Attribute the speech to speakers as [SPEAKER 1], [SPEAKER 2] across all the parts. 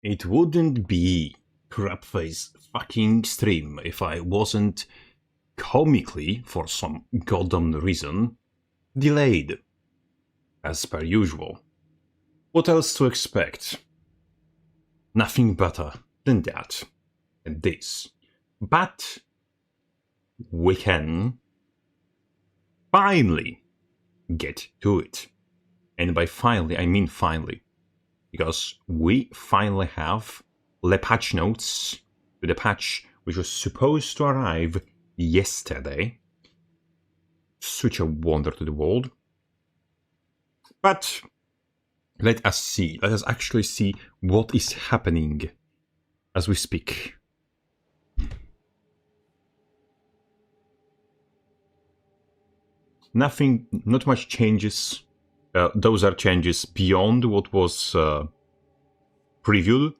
[SPEAKER 1] It wouldn't be crapface fucking stream if I wasn't comically, for some goddamn reason, delayed. As per usual. What else to expect? Nothing better than that. And this. But we can finally get to it. And by finally, I mean finally. Because we finally have the patch notes to the patch which was supposed to arrive yesterday. Such a wonder to the world. But let us see. Let us actually see what is happening as we speak. Nothing, not much changes. Those are changes beyond what was previewed.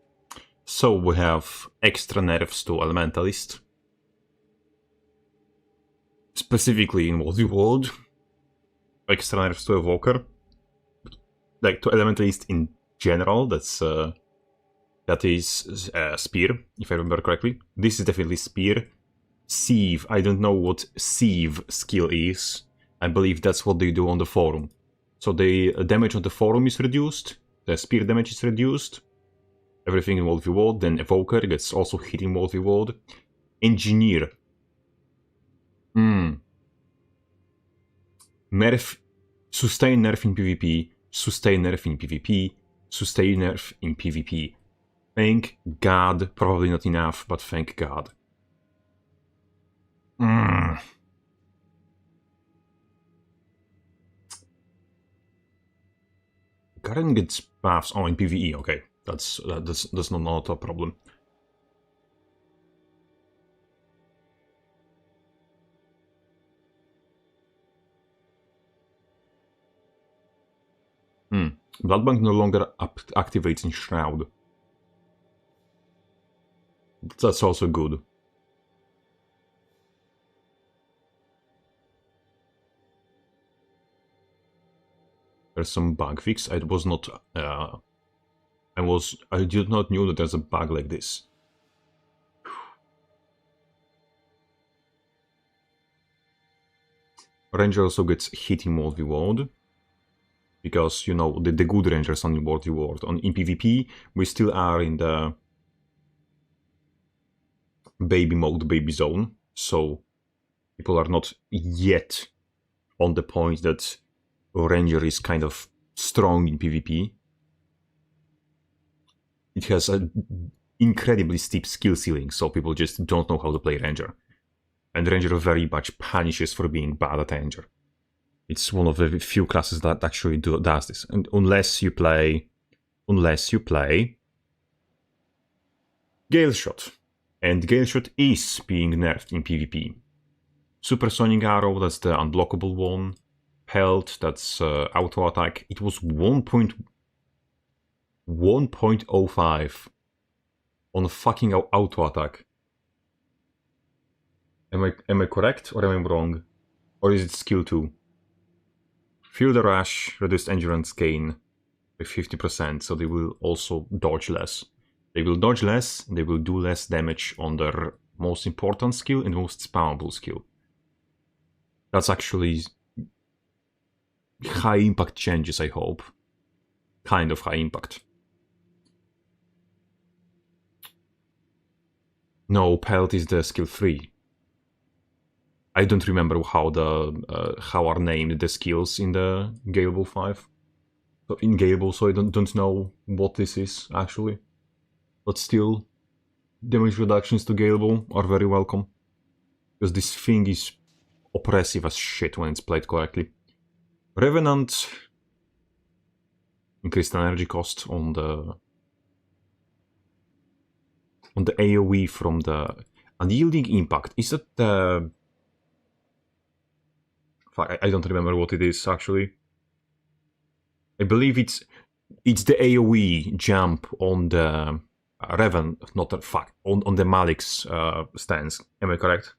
[SPEAKER 1] So we have extra nerfs to Elementalist. Specifically in World. Extra nerfs to Evoker. Like to Elementalist in general, that is Spear, if I remember correctly. This is definitely Spear. Sieve, I don't know what Sieve skill is. I believe that's what they do on the forum. So the damage on the forum is reduced, the Spear damage is reduced, everything in World v World, then Evoker gets also hit in World v World. Engineer. Nerf, sustain nerf in PvP. Sustain nerf in PvP, sustain nerf in PvP. Thank God, probably not enough, but thank God. Garen gets buffs in PvE, okay. That's not a problem. Bloodbank no longer activates in Shroud. That's also good. There's some bug fix. I was not. I did not know that there's a bug like this. Ranger also gets hit in World v World. Because, you know, the good Rangers on World v World. In PvP, we still are in the baby mode, baby zone. So, people are not yet on the point that Ranger is kind of strong in PvP. It has an incredibly steep skill ceiling, so people just don't know how to play Ranger. And Ranger very much punishes for being bad at Ranger. It's one of the few classes that actually does this. And unless you play Gale Shot. And Gale Shot is being nerfed in PvP. Supersonic Arrow, that's the unblockable one. Pelt, that's auto attack. It was 1.05 on fucking auto attack. Am I correct or am I wrong? Or is it skill 2? Feel the rush, reduced endurance gain by 50%, so they will also dodge less. They will dodge less, they will do less damage on their most important skill and most spammable skill. That's actually high impact changes, I hope. Kind of high impact. No, Pelt is the skill 3. I don't remember how are named the skills in the Galeable 5. So in Galeable, so I don't know what this is actually. But still, damage reductions to Galeable are very welcome. Because this thing is oppressive as shit when it's played correctly. Revenant increased energy cost on the AoE from the unyielding impact. Is that the... I don't remember what it is actually. I believe it's the AoE jump on the on the Malik's stance. Am I correct?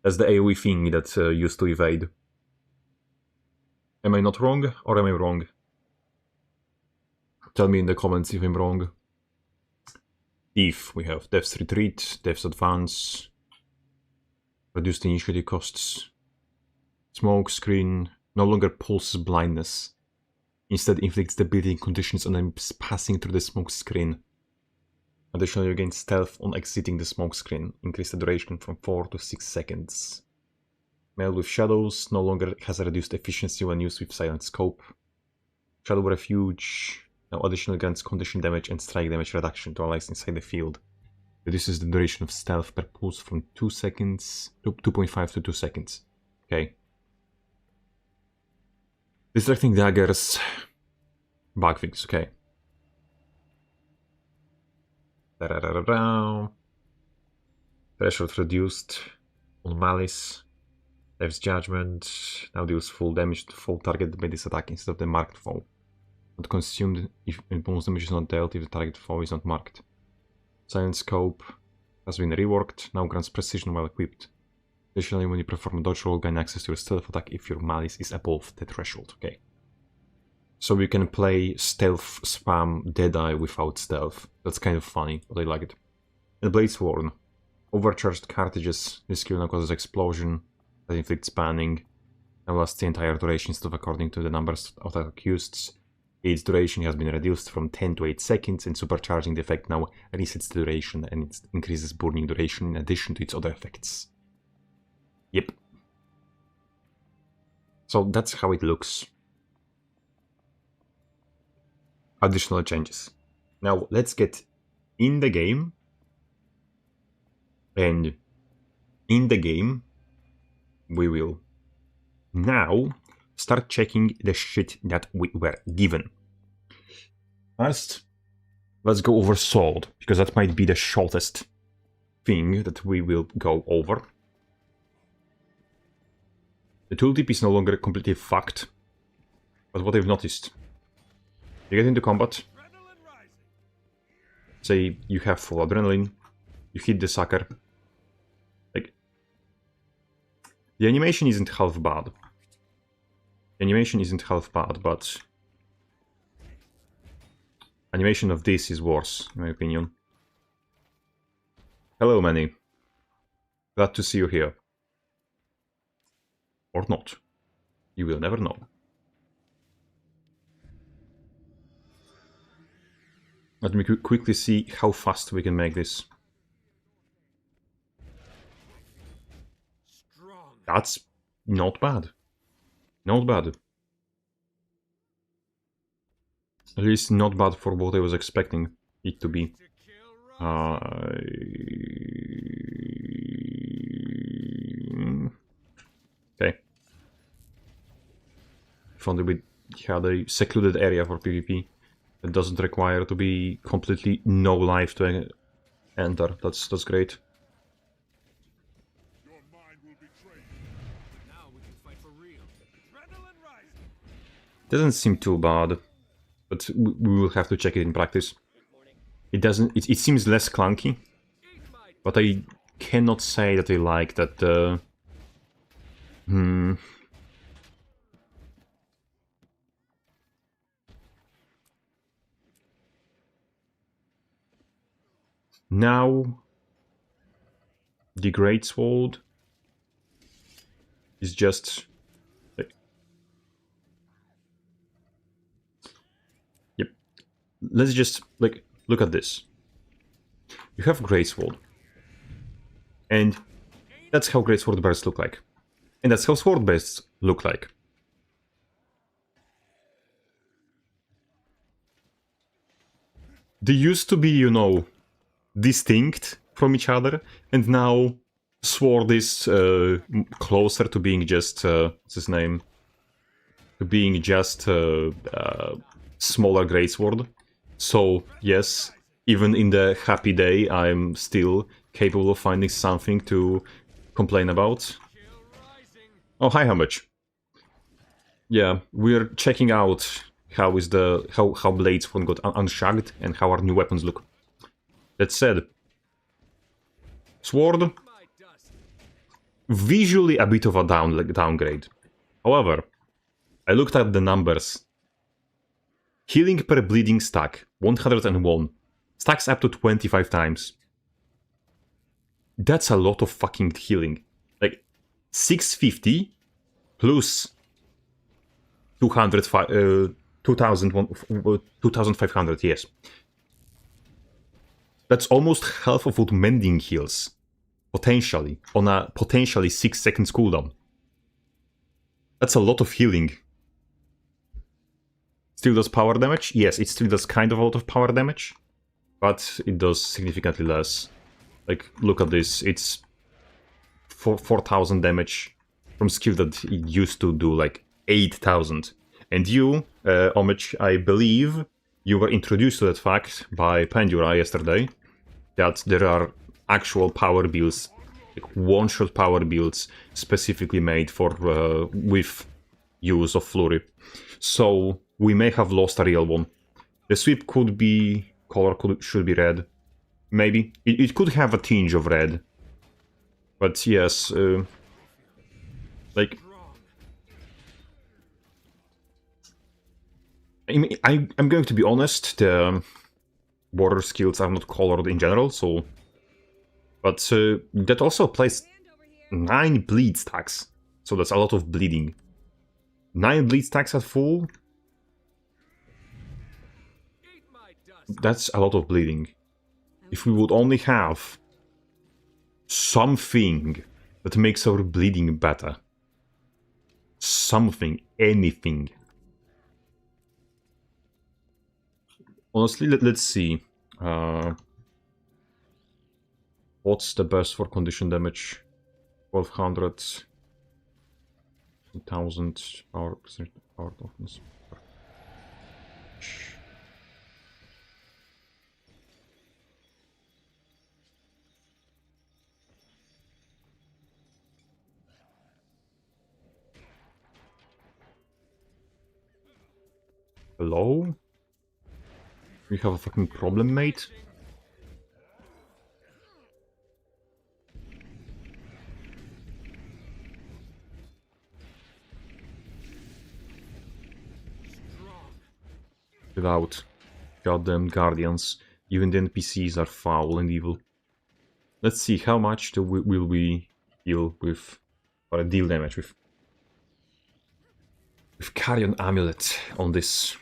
[SPEAKER 1] That's the AoE thing that used to evade. Am I not wrong, or am I wrong? Tell me in the comments if I'm wrong. If we have Death's Retreat, Death's Advance, reduced initiative costs, Smoke Screen, no longer pulses blindness, instead inflicts debilitating conditions on enemies passing through the smoke screen. Additionally, you gain stealth on exiting the smoke screen, increase the duration from 4 to 6 seconds. Mail with Shadows no longer has a reduced efficiency when used with Silent Scope. Shadow Refuge now additionally grants condition damage and strike damage reduction to allies inside the field. Reduces the duration of stealth per pulse from 2 seconds to 2.5 to 2 seconds. Okay. Distracting daggers. Bugfix, okay. Threshold reduced on Malice. Death's Judgment now deals full damage to foe targeted by this attack instead of the marked foe. Not consumed if bonus damage is not dealt if the target foe is not marked. Silent Scope has been reworked, now grants precision while equipped. Additionally, when you perform a dodge roll, gain access to your stealth attack if your malice is above the threshold. Okay. So we can play stealth spam Deadeye without stealth. That's kind of funny, but I like it. And Bladesworn. Overcharged cartridges. This skill now causes explosion that inflicts banning and lasts the entire duration instead of according to the numbers of the accused. Its duration has been reduced from 10 to 8 seconds, and supercharging the effect now resets the duration and it increases burning duration in addition to its other effects. Yep. So that's how it looks. Additional changes. Now let's get in the game. And in the game, we will now start checking the shit that we were given. First, let's go over Sword, because that might be the shortest thing that we will go over. The tooltip is no longer completely fucked, but what I've noticed, you get into combat, say you have full adrenaline, you hit the sucker, like, the animation isn't half bad. The animation isn't half bad, but animation of this is worse, in my opinion. Hello, Manny. Glad to see you here. Or not. You will never know. Let me quickly see how fast we can make this. That's not bad. Not bad. At least not bad for what I was expecting it to be. Okay. If only we had a secluded area for PvP that doesn't require to be completely no life to enter. That's great. Doesn't seem too bad, but we will have to check it in practice. It doesn't. It seems less clunky, but I cannot say that I like that. Now, the Great Sword is just. Yep. Let's just look at this. You have Greatsword, and that's how Greatsword bursts look like, and that's how sword bursts look like. They used to be, you know, distinct from each other, and now sword is closer to being just what's his name? To being just smaller greatsword. So yes, even in the happy day, I'm still capable of finding something to complain about. Oh, hi, how much? Yeah, we're checking out how Bladesworn got unshagged and how our new weapons look. That said, sword, visually a bit of a downgrade. However, I looked at the numbers. Healing per bleeding stack, 101. Stacks up to 25 times. That's a lot of fucking healing. Like, 650 plus 2,500, yes. That's almost half of what mending heals. Potentially. On a potentially 6 seconds cooldown. That's a lot of healing. Still does power damage? Yes, it still does kind of a lot of power damage. But it does significantly less. Like, look at this. It's 4,000 damage from skill that it used to do like 8,000. And you, Homage, I believe you were introduced to that fact by Pandura yesterday, that there are actual power builds, like one-shot power builds, specifically made for with use of Flurry. So we may have lost a real one. The sweep could be should be red. Maybe. It could have a tinge of red. But yes, like... I'm going to be honest, the border skills are not colored in general, so... But that also applies 9 bleed stacks, so that's a lot of bleeding. 9 bleed stacks at full? That's a lot of bleeding. If we would only have something that makes our bleeding better. Something, anything. Honestly, let's see. What's the best for condition damage? 1200, 1000 power toughness. Hello? We have a fucking problem, mate? Without goddamn guardians, even the NPCs are foul and evil. Let's see, how much will we heal with, or deal damage with Carrion Amulet on this.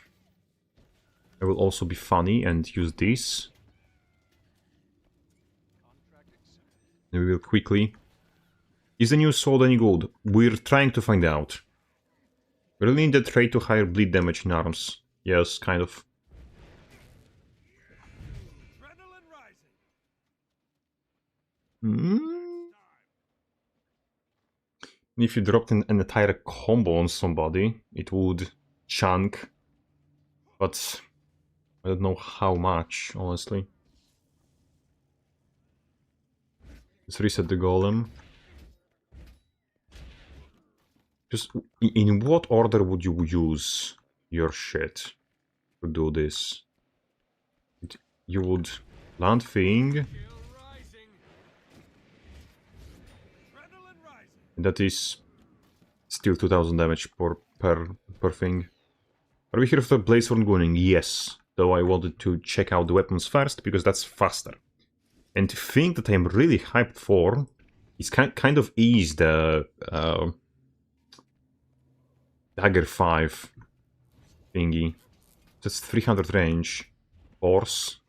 [SPEAKER 1] I will also be funny and use this. And we will quickly... Is the new sword any good? We're trying to find out. We really need the trait to higher bleed damage in arms. Yes, kind of. If you dropped an entire combo on somebody, it would chunk. But I don't know how much, honestly. Let's reset the golem. Just in what order would you use your shit to do this? You would land thing. That is still 2000 damage per thing. Are we here for Bladesworn Gunning? Yes. Though I wanted to check out the weapons first, because that's faster. And the thing that I'm really hyped for is kind of the Dagger 5 thingy. That's 300 range. Horse.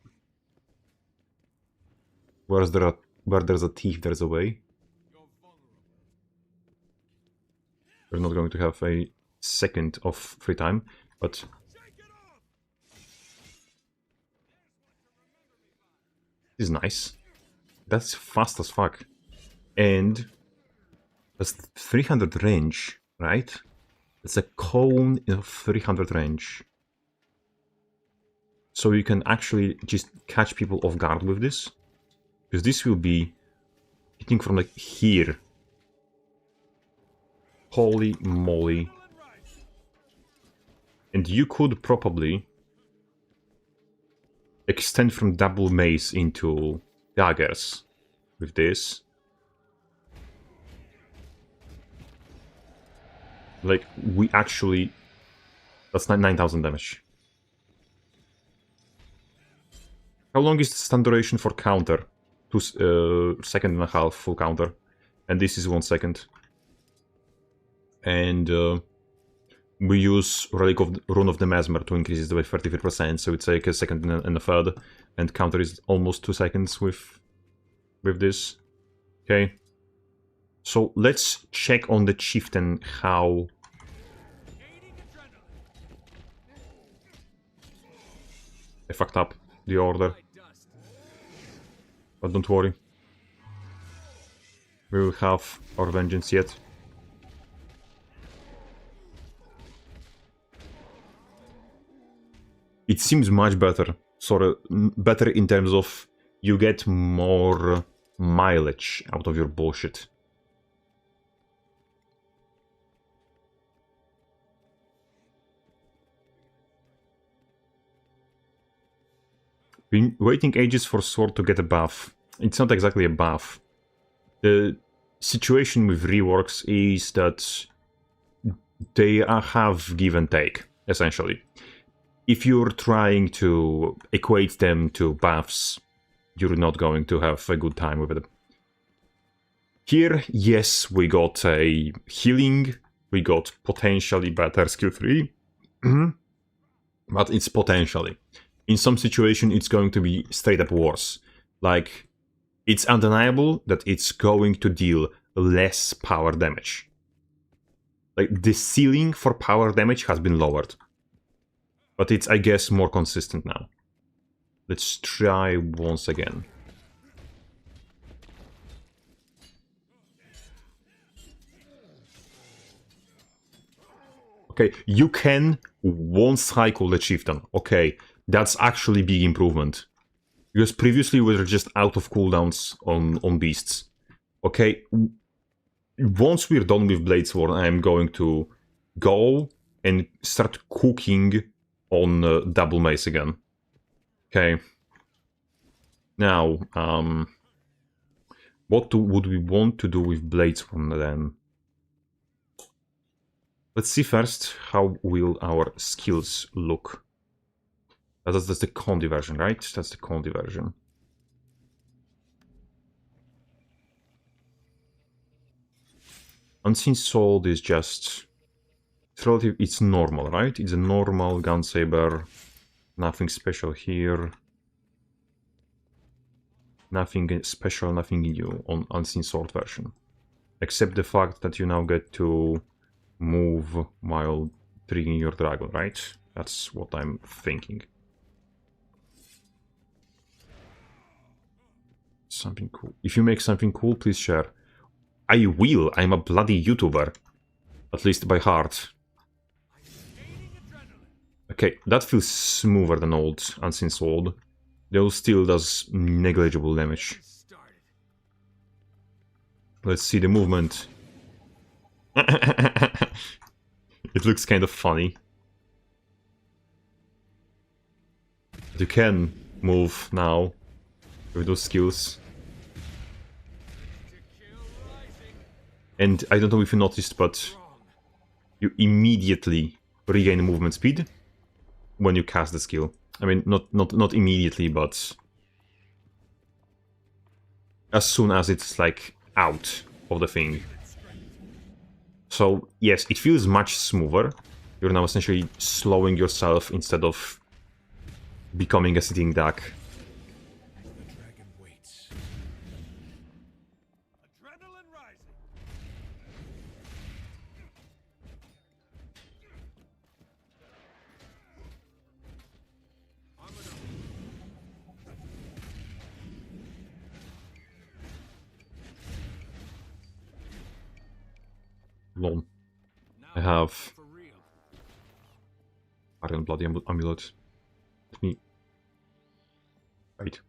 [SPEAKER 1] Where there's a thief, there's a way. We're not going to have a second of free time, but... This is nice. That's fast as fuck. And... That's 300 range, right? It's a cone of 300 range. So you can actually just catch people off guard with this. Because this will be hitting from like here. Holy moly. And you could probably extend from double mace into daggers with this. Like, we actually... That's 9,000 damage. How long is the stun duration for counter? 2 seconds and a half full counter. And this is 1 second. And we use Relic of Rune of the Mesmer to increase it by 33%, so it's like a second and a third. And counter is almost 2 seconds with this. Okay. So let's check on the chieftain how... I fucked up the order. But don't worry. We will have our vengeance yet. It seems much better. Sort of better in terms of you get more mileage out of your bullshit. Been waiting ages for Sword to get a buff. It's not exactly a buff. The situation with reworks is that they have give and take, essentially. If you're trying to equate them to buffs, you're not going to have a good time with it. Here, yes, we got a healing, we got potentially better skill 3, but it's potentially. In some situation, it's going to be straight up worse. Like, it's undeniable that it's going to deal less power damage. Like, the ceiling for power damage has been lowered. But it's, I guess, more consistent now. Let's try once again. Okay, you can one-cycle the chieftain. Okay, that's actually big improvement. Because previously we were just out of cooldowns on beasts. Okay, once we're done with Bladesworn, I'm going to go and start cooking on double mace again. Okay. Now, what would we want to do with Bladesworn then? Let's see first how will our skills look. That's the Condi version, right? That's the Condi version. Unseen Sword is just... It's relative, it's normal, right? It's a normal gun saber. Nothing special here. Nothing special, nothing new on Unseen Sword version. Except the fact that you now get to move while triggering your dragon, right? That's what I'm thinking. Something cool. If you make something cool, please share. I will. I'm a bloody YouTuber. At least by heart. Okay, that feels smoother than old Unseen Sword. Though still does negligible damage. Let's see the movement. It looks kind of funny. You can move now with those skills. And I don't know if you noticed, but you immediately regain movement speed when you cast the skill. I mean, not immediately, but as soon as it's like out of the thing. So yes, it feels much smoother. You're now essentially slowing yourself instead of becoming a sitting duck. Lol. I have Iron Bloody Amulet. Let me... Wait.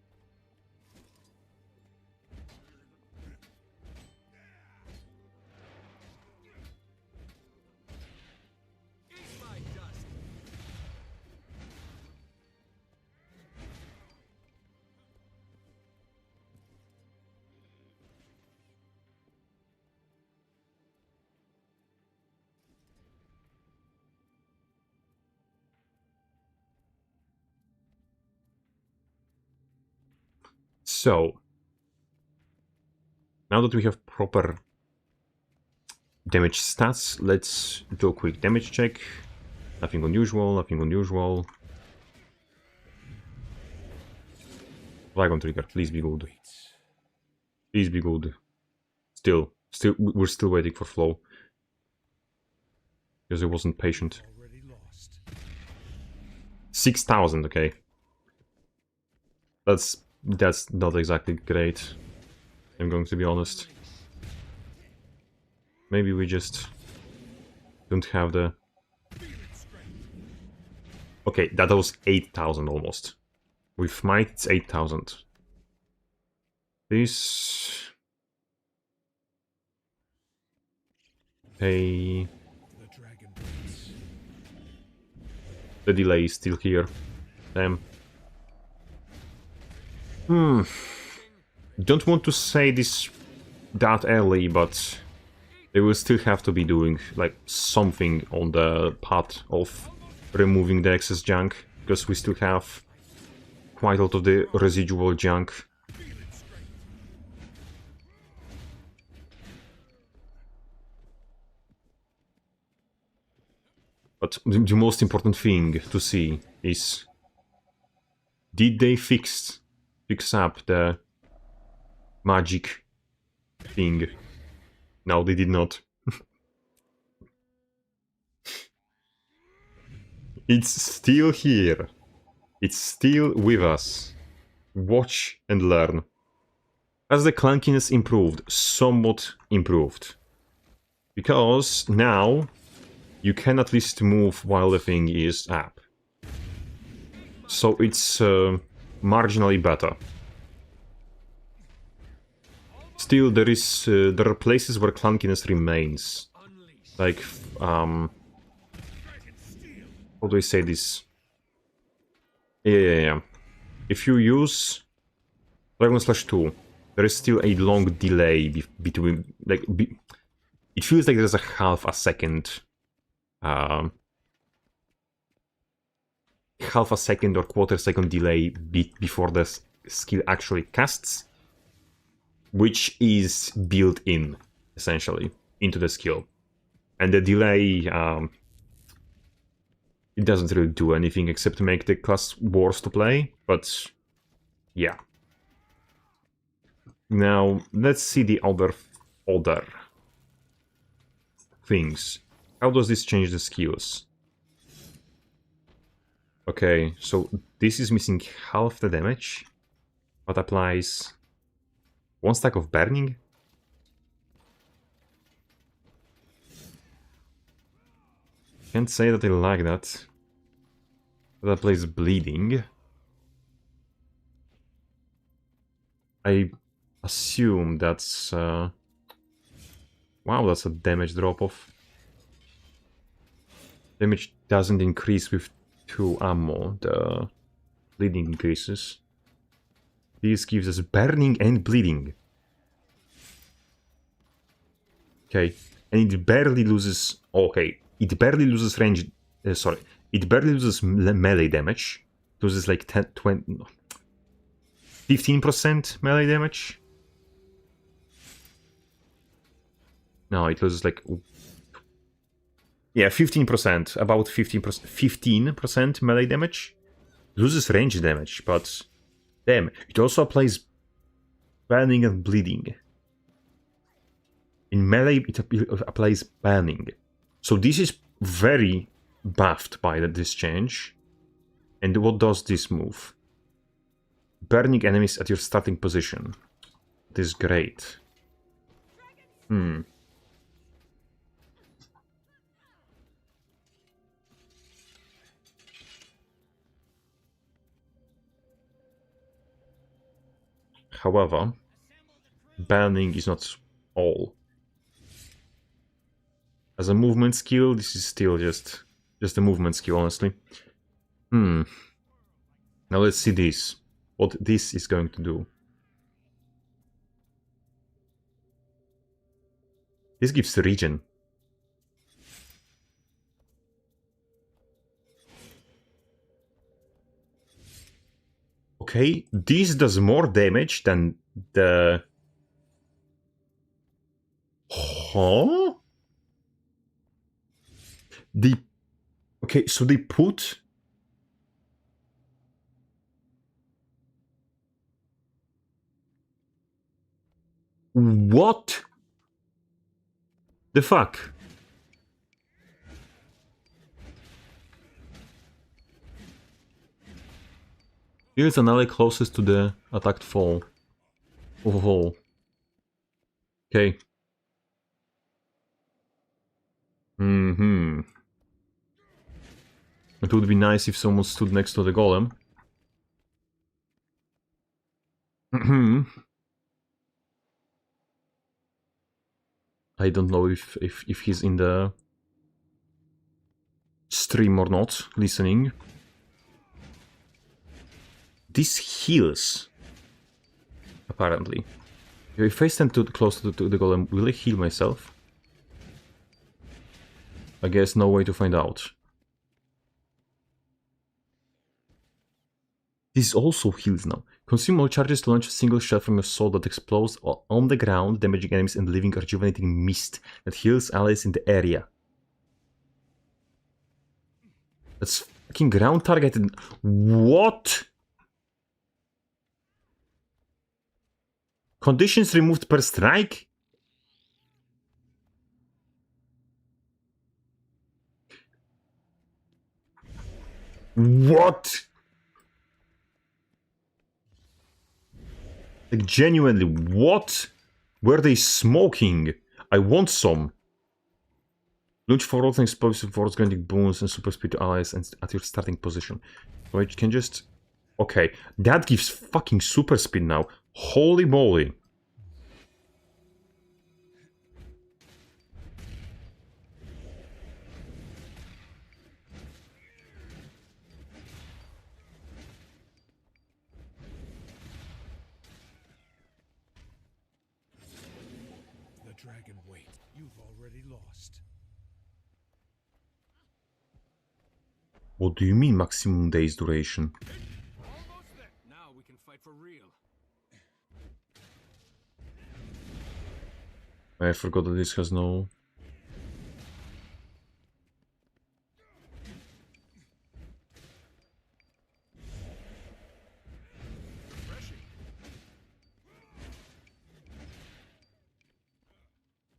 [SPEAKER 1] So, now that we have proper damage stats, let's do a quick damage check. Nothing unusual, nothing unusual. Flag on trigger, please be good. Please be good. Still, we're still waiting for flow. Because I wasn't patient. 6,000, okay. That's not exactly great. I'm going to be honest. Maybe we just don't have the... Okay, that was 8,000 almost. With might, it's 8,000. This... Hey... The delay is still here. Damn. Don't want to say this that early, but they will still have to be doing like something on the path of removing the excess junk, because we still have quite a lot of the residual junk. But the most important thing to see is, did they fix up the magic thing? No, they did not. It's still here. It's still with us. Watch and learn. Has the clunkiness improved? Somewhat improved. Because now you can at least move while the thing is up. So it's marginally better. Still, there are places where clunkiness remains. Like, how do I say this? Yeah. If you use Dragon/2, there is still a long delay between, like, it feels like there's a half a second or quarter second delay before the skill actually casts, which is built in, essentially, into the skill. And the delay, it doesn't really do anything except to make the class worse to play, but yeah. Now, let's see the other things. How does this change the skills? Okay, so this is missing half the damage, but applies 1 stack of burning. Can't say that I like that. That applies bleeding. I assume that's... wow, that's a damage drop-off. Damage doesn't increase with 2 ammo, the bleeding increases. This gives us burning and bleeding. Okay, and it barely loses... Okay, it barely loses range... sorry, it barely loses melee damage. It loses like 10, 20... 15% melee damage? No, it loses like... Yeah, 15%, about 15% melee damage. Loses range damage, but... Damn, it also applies burning and bleeding. In melee, it applies burning. So this is very buffed by this change. And what does this move? Burning enemies at your starting position. This is great. However, burning is not all. As a movement skill, this is still just a movement skill, honestly. Now let's see this. What this is going to do. This gives regen. Okay, this does more damage than the... Huh? Okay, so they put... What? The fuck? Here's an ally closest to the attacked foe. Oh. Okay. Mm-hmm. It would be nice if someone stood next to the golem. Mm-hmm. I don't know if he's in the stream or not, listening. This heals, apparently. If I stand too close to the golem, will I heal myself? I guess no way to find out. This also heals now. Consume all charges to launch a single shot from your sword that explodes on the ground, damaging enemies and leaving a rejuvenating mist that heals allies in the area. That's fucking ground targeted. What? Conditions removed per strike? What? Like, genuinely, what? Were they smoking? I want some. Launch forward and explosive force granting boons and super speed to allies and at your starting position. So I can just... Okay, that gives fucking super speed now. Holy moly.
[SPEAKER 2] The dragon waits. You've already lost.
[SPEAKER 1] What do you mean maximum days duration?
[SPEAKER 2] Almost there. Now we can fight for real.
[SPEAKER 1] I forgot that this has no...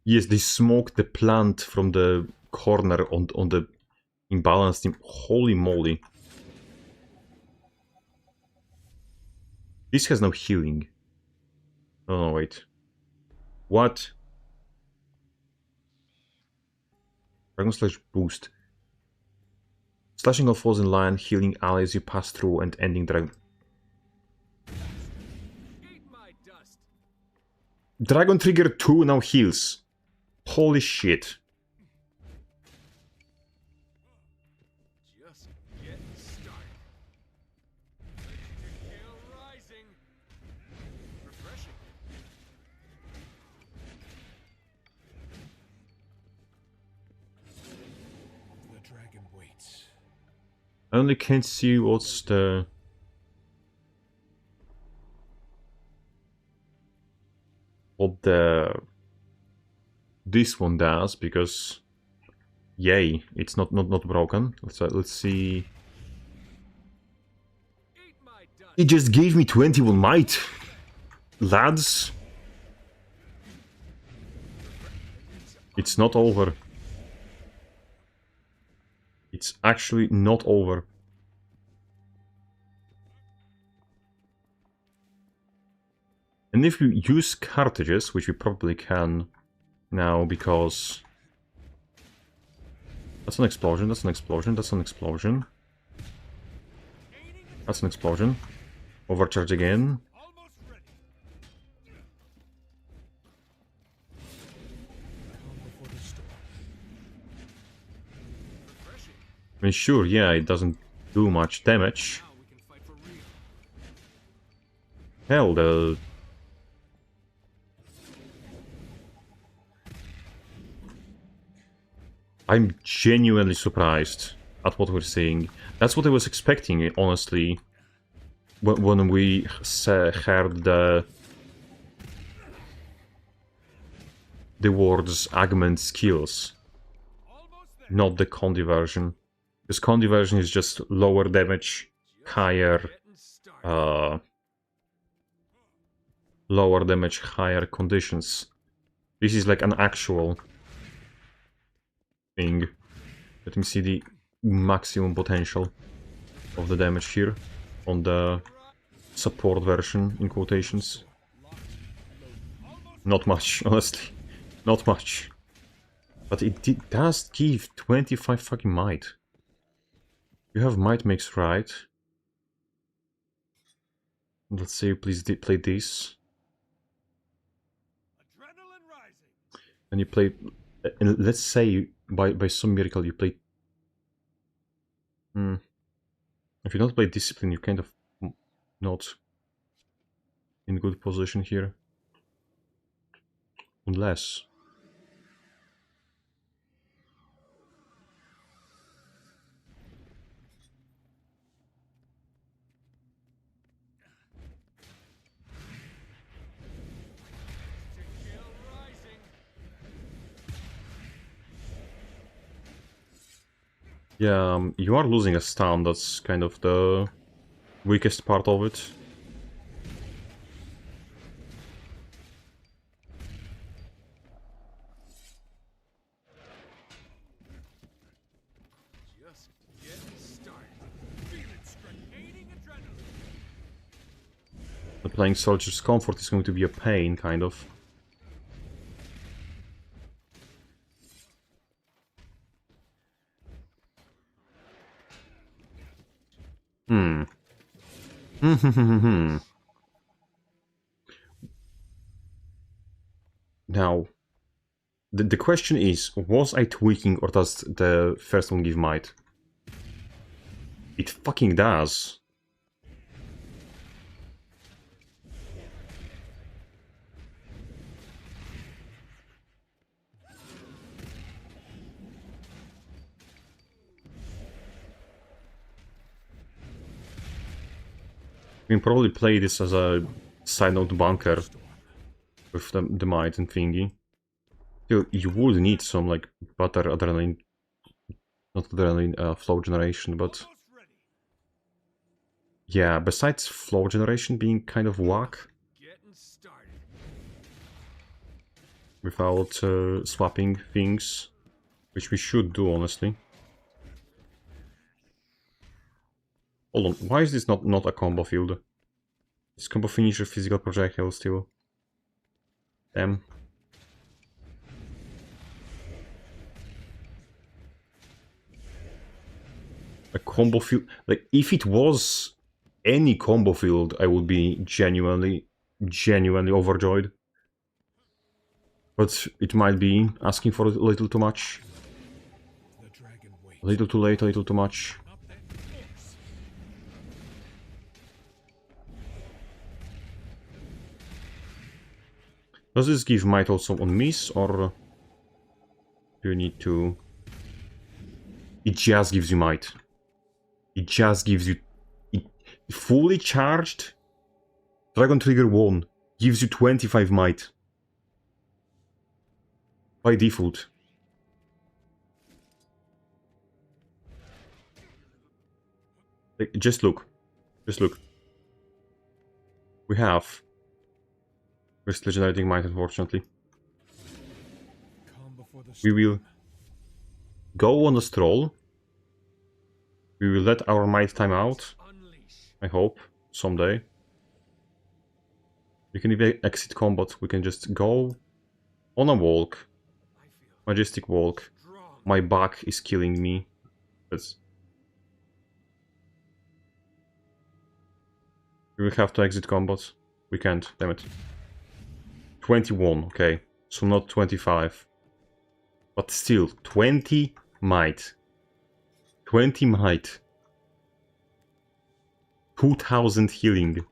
[SPEAKER 1] Yes, they smoked the plant from the corner on the imbalanced team. Holy moly. This has no healing. Oh, no, wait. What? Dragon Slash boost. Slashing all foes in line, healing allies you pass through, and ending Dragon... Dragon Trigger 2 now heals. Holy shit.
[SPEAKER 2] Just getting started. Kill rising. Refreshing. The dragon waits.
[SPEAKER 1] I only can't see what's the... What the... This one does, because... Yay, it's not broken. Let's see... It just gave me 21 might! Lads! It's not over. It's actually not over. And if we use cartridges, which we probably can now, because... That's an explosion, that's an explosion, that's an explosion. That's an explosion. Overcharge again. I mean, sure, yeah, it doesn't do much damage. Hell, the... I'm genuinely surprised at what we're seeing. That's what I was expecting, honestly. when we heard the words augment skills, not the Condi version. Because Condi version is just lower damage, higher lower damage, higher conditions. This is like an actual thing. Let me see the maximum potential of the damage here on the support version, in quotations. Not much, honestly. Not much. But it does give 25 fucking might. You have might mix, right? Let's say you please play this. And you play... And let's say by some miracle you play... If you don't play Discipline, you're kind of not in good position here. Unless... Yeah, you are losing a stun, that's kind of the weakest part of it. The playing Soldier's Comfort is going to be a pain, kind of. Now, the question is, was I tweaking or does the first one give might? It fucking does. We can probably play this as a side note bunker with the might and thingy. Still, you would need some like better adrenaline, not adrenaline, flow generation, but yeah, besides flow generation being kind of whack without swapping things, which we should do honestly. Hold on, why is this not a combo field? Is combo finisher physical projectile still? Damn. A combo field, like if it was any combo field, I would be genuinely overjoyed. But it might be asking for a little too much. A little too late, a little too much. Does this give might also on miss, or do you need to... It just gives you might. It just gives you... It fully charged Dragon Trigger 1 gives you 25 might. By default. Like, just look. Just look. We have... We're still generating might, unfortunately. We will go on a stroll. We will let our might time out. I hope. Someday. We can even exit combat. We can just go on a walk. Majestic walk. My back is killing me. That's... We will have to exit combat. We can't. Damn it. 21, okay. So not 25. But still, 20 might. 20 might. 2000 healing.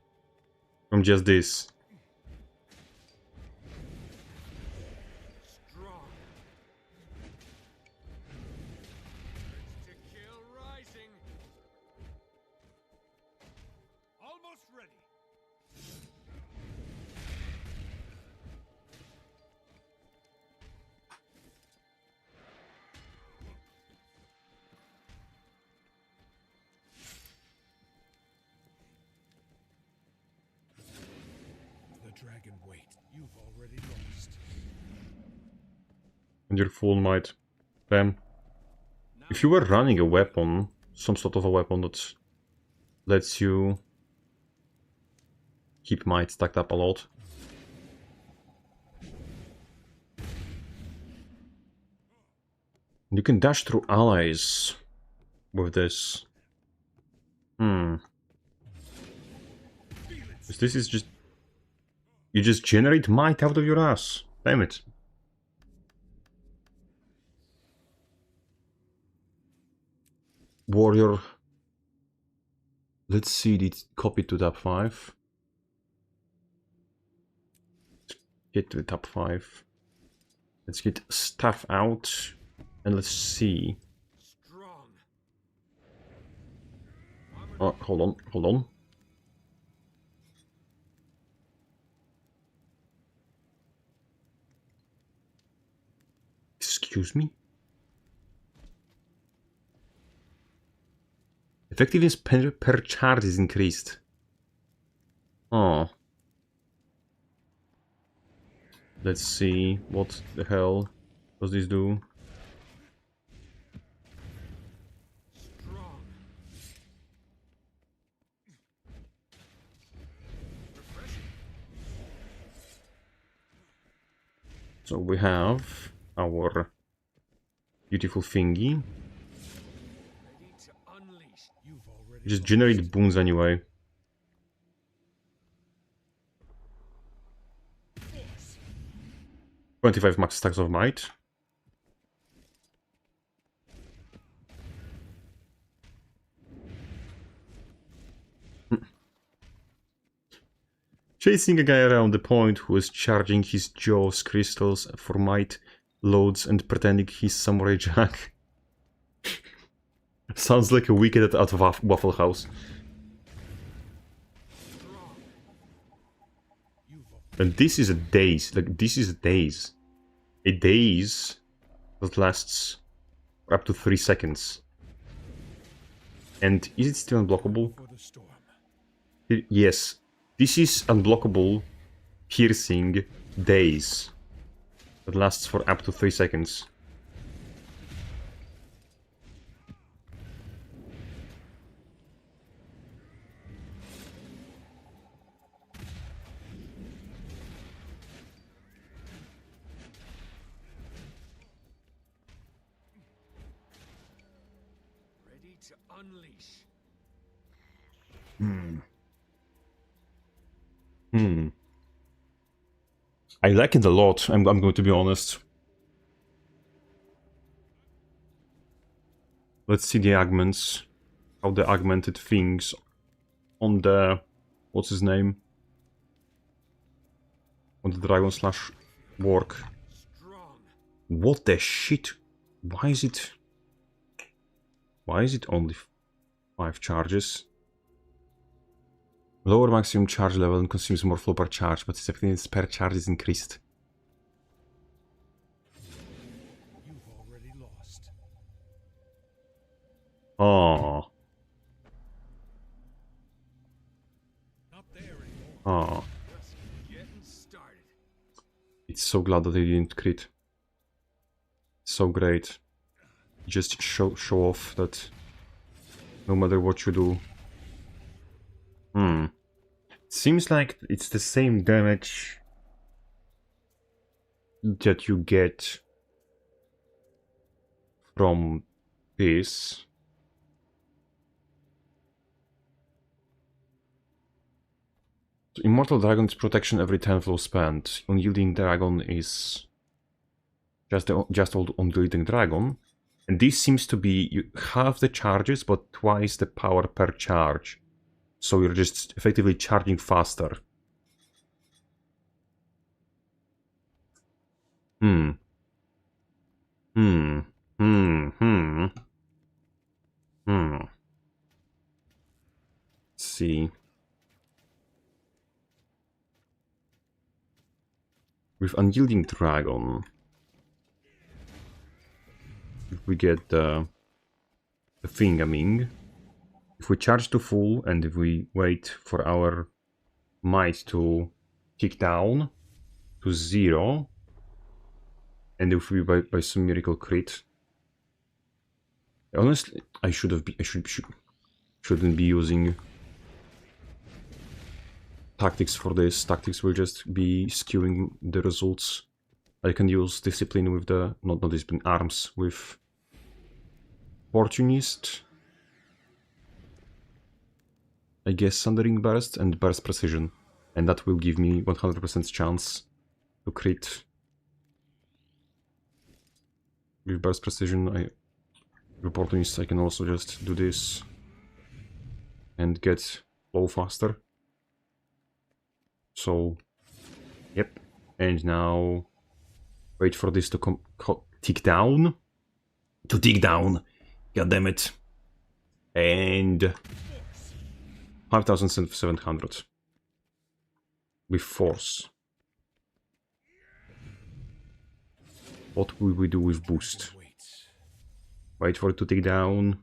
[SPEAKER 1] From just this.
[SPEAKER 2] You've already lost.
[SPEAKER 3] And your full might. Bam. If you were running a weapon, some sort of a weapon that lets you keep might stacked up a lot. You can dash through allies with this. This is just... You just generate might out of your ass. Damn it. Warrior. Let's see it copied to tab 5. Get to the tab 5. Let's get stuff out. And let's see.
[SPEAKER 2] Strong.
[SPEAKER 3] Oh, hold on. Excuse me? Effectiveness per charge is increased. Oh. Let's see, what the hell does this do?
[SPEAKER 2] Strong.
[SPEAKER 3] So we have our beautiful thingy.
[SPEAKER 2] Ready to unleash. You've already
[SPEAKER 3] Just
[SPEAKER 2] lost.
[SPEAKER 3] generate boons anyway.
[SPEAKER 2] Force.
[SPEAKER 3] 25 max stacks of might. Chasing a guy around the point who is charging his jaws crystals for might loads and pretending he's Samurai Jack. Sounds like a wicked at Waffle House.
[SPEAKER 2] Strong. You've
[SPEAKER 3] And this is a daze. Like, this is a daze. A daze that lasts up to 3 seconds. And is it still unblockable?
[SPEAKER 2] for the storm.
[SPEAKER 3] Yes. This is unblockable piercing daze that lasts for up to 3 seconds.
[SPEAKER 2] Ready to unleash.
[SPEAKER 3] I like it a lot, I'm going to be honest. Let's see the augments. How the augmented things on the... What's his name? On the dragon slash work.
[SPEAKER 2] Strong.
[SPEAKER 3] What the shit? Why is it only 5 charges? Lower maximum charge level and consumes more flow per charge, but its effectiveness per charge is increased.
[SPEAKER 2] You've already lost.
[SPEAKER 3] Oh.
[SPEAKER 2] Not there anymore.
[SPEAKER 3] Oh.
[SPEAKER 2] Just getting started.
[SPEAKER 3] It's so glad that they didn't crit. So great. Just show off that no matter what you do. Seems like it's the same damage that you get from this. Immortal Dragon's protection every 10 flow spent. Unyielding Dragon is just old Unyielding Dragon. And this seems to be half the charges, but twice the power per charge. So you're just effectively charging faster. Let's see. With Unyielding Dragon, if we get the thingaming, if we charge to full and if we wait for our might to kick down, to 0. And if we by some miracle crit. Honestly, shouldn't be using tactics for this. Tactics will just be skewing the results. I can use discipline with the not discipline, arms with Fortunist. I guess Sundering Burst and Burst Precision. And that will give me 100% chance to crit. With Burst Precision, with Opportunist I can also just do this and get low faster. So, yep. And now wait for this to tick down. To tick down. God damn it. And 5,700 with force. What will we do with boost? Wait for it to tick down.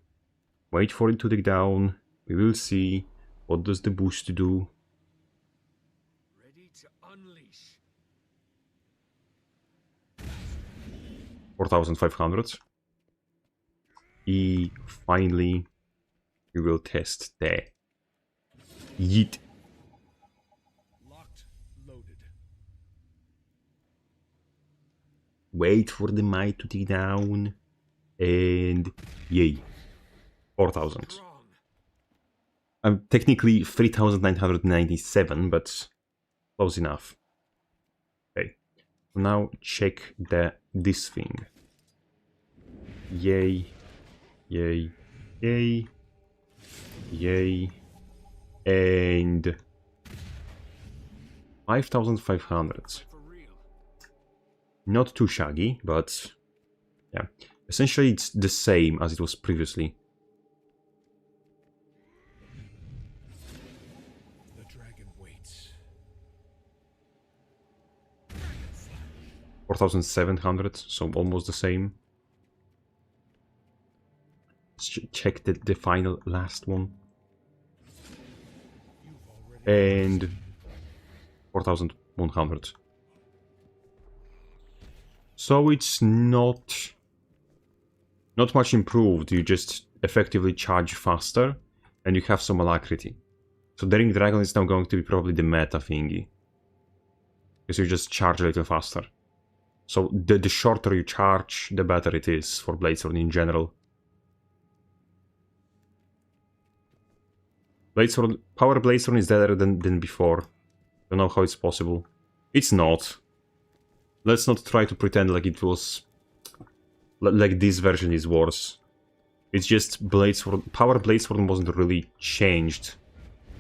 [SPEAKER 3] Wait for it to tick down. We will see. What does the boost do?
[SPEAKER 2] Ready to unleash.
[SPEAKER 3] 4,500. Finally, we will test the yeet.
[SPEAKER 2] Locked, loaded.
[SPEAKER 3] Wait for the might to tick down. And yay. 4,000.
[SPEAKER 2] Strong.
[SPEAKER 3] I'm technically 3,997, but close enough. Okay. Now check this thing. Yay. Yay. Yay. Yay. And 5,500.
[SPEAKER 2] For real.
[SPEAKER 3] Not too shaggy, but yeah. Essentially it's the same as it was previously.
[SPEAKER 2] The dragon waits.
[SPEAKER 3] 4,700, so almost the same. Let's check the final last one.
[SPEAKER 2] You've already
[SPEAKER 3] And 4,100. So it's not much improved. You just effectively charge faster and you have some alacrity. So Daring Dragon is now going to be probably the meta thingy. Because you just charge a little faster. So the shorter you charge, the better it is for Bladesworn in general. Power Bladesworn is better than before. Don't know how it's possible. It's not. Let's not try to pretend like it was... like this version is worse. It's just Power Bladesworn wasn't really changed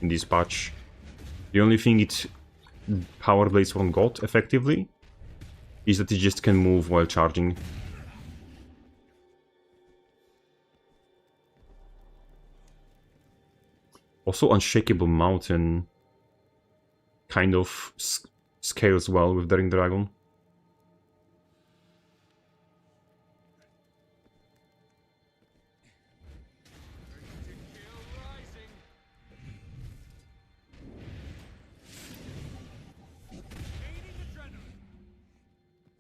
[SPEAKER 3] in this patch. The only thing Power Bladesworn got, effectively, is that it just can move while charging. Also, Unshakable Mountain kind of scales well with Daring Dragon.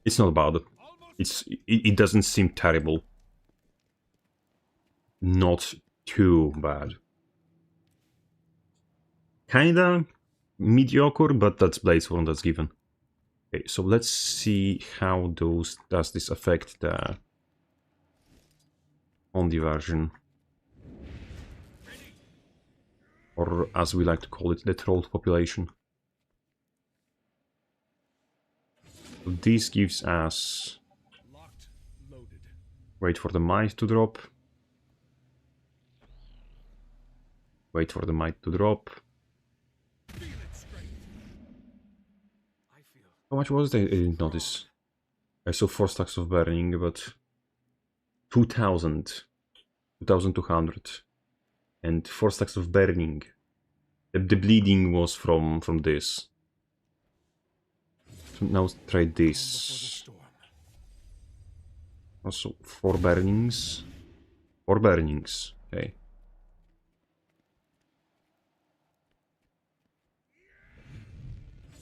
[SPEAKER 3] It's not bad. It doesn't seem terrible. Not too bad. Kinda mediocre, but that's Bladesworn, that's given. Okay, so let's see how does this affect the on the version. Or as we like to call it, the trolled population. So this gives us...
[SPEAKER 2] locked, loaded.
[SPEAKER 3] Wait for the might to drop. Wait for the might to drop.
[SPEAKER 2] Feel it straight. I feel
[SPEAKER 3] How much was it? I didn't notice. I saw 4 stacks of burning, but 2,000. 2,200. And 4 stacks of burning. The bleeding was from this. So now try
[SPEAKER 2] before the
[SPEAKER 3] this.
[SPEAKER 2] storm.
[SPEAKER 3] Also 4 burnings. 4 burnings. Okay.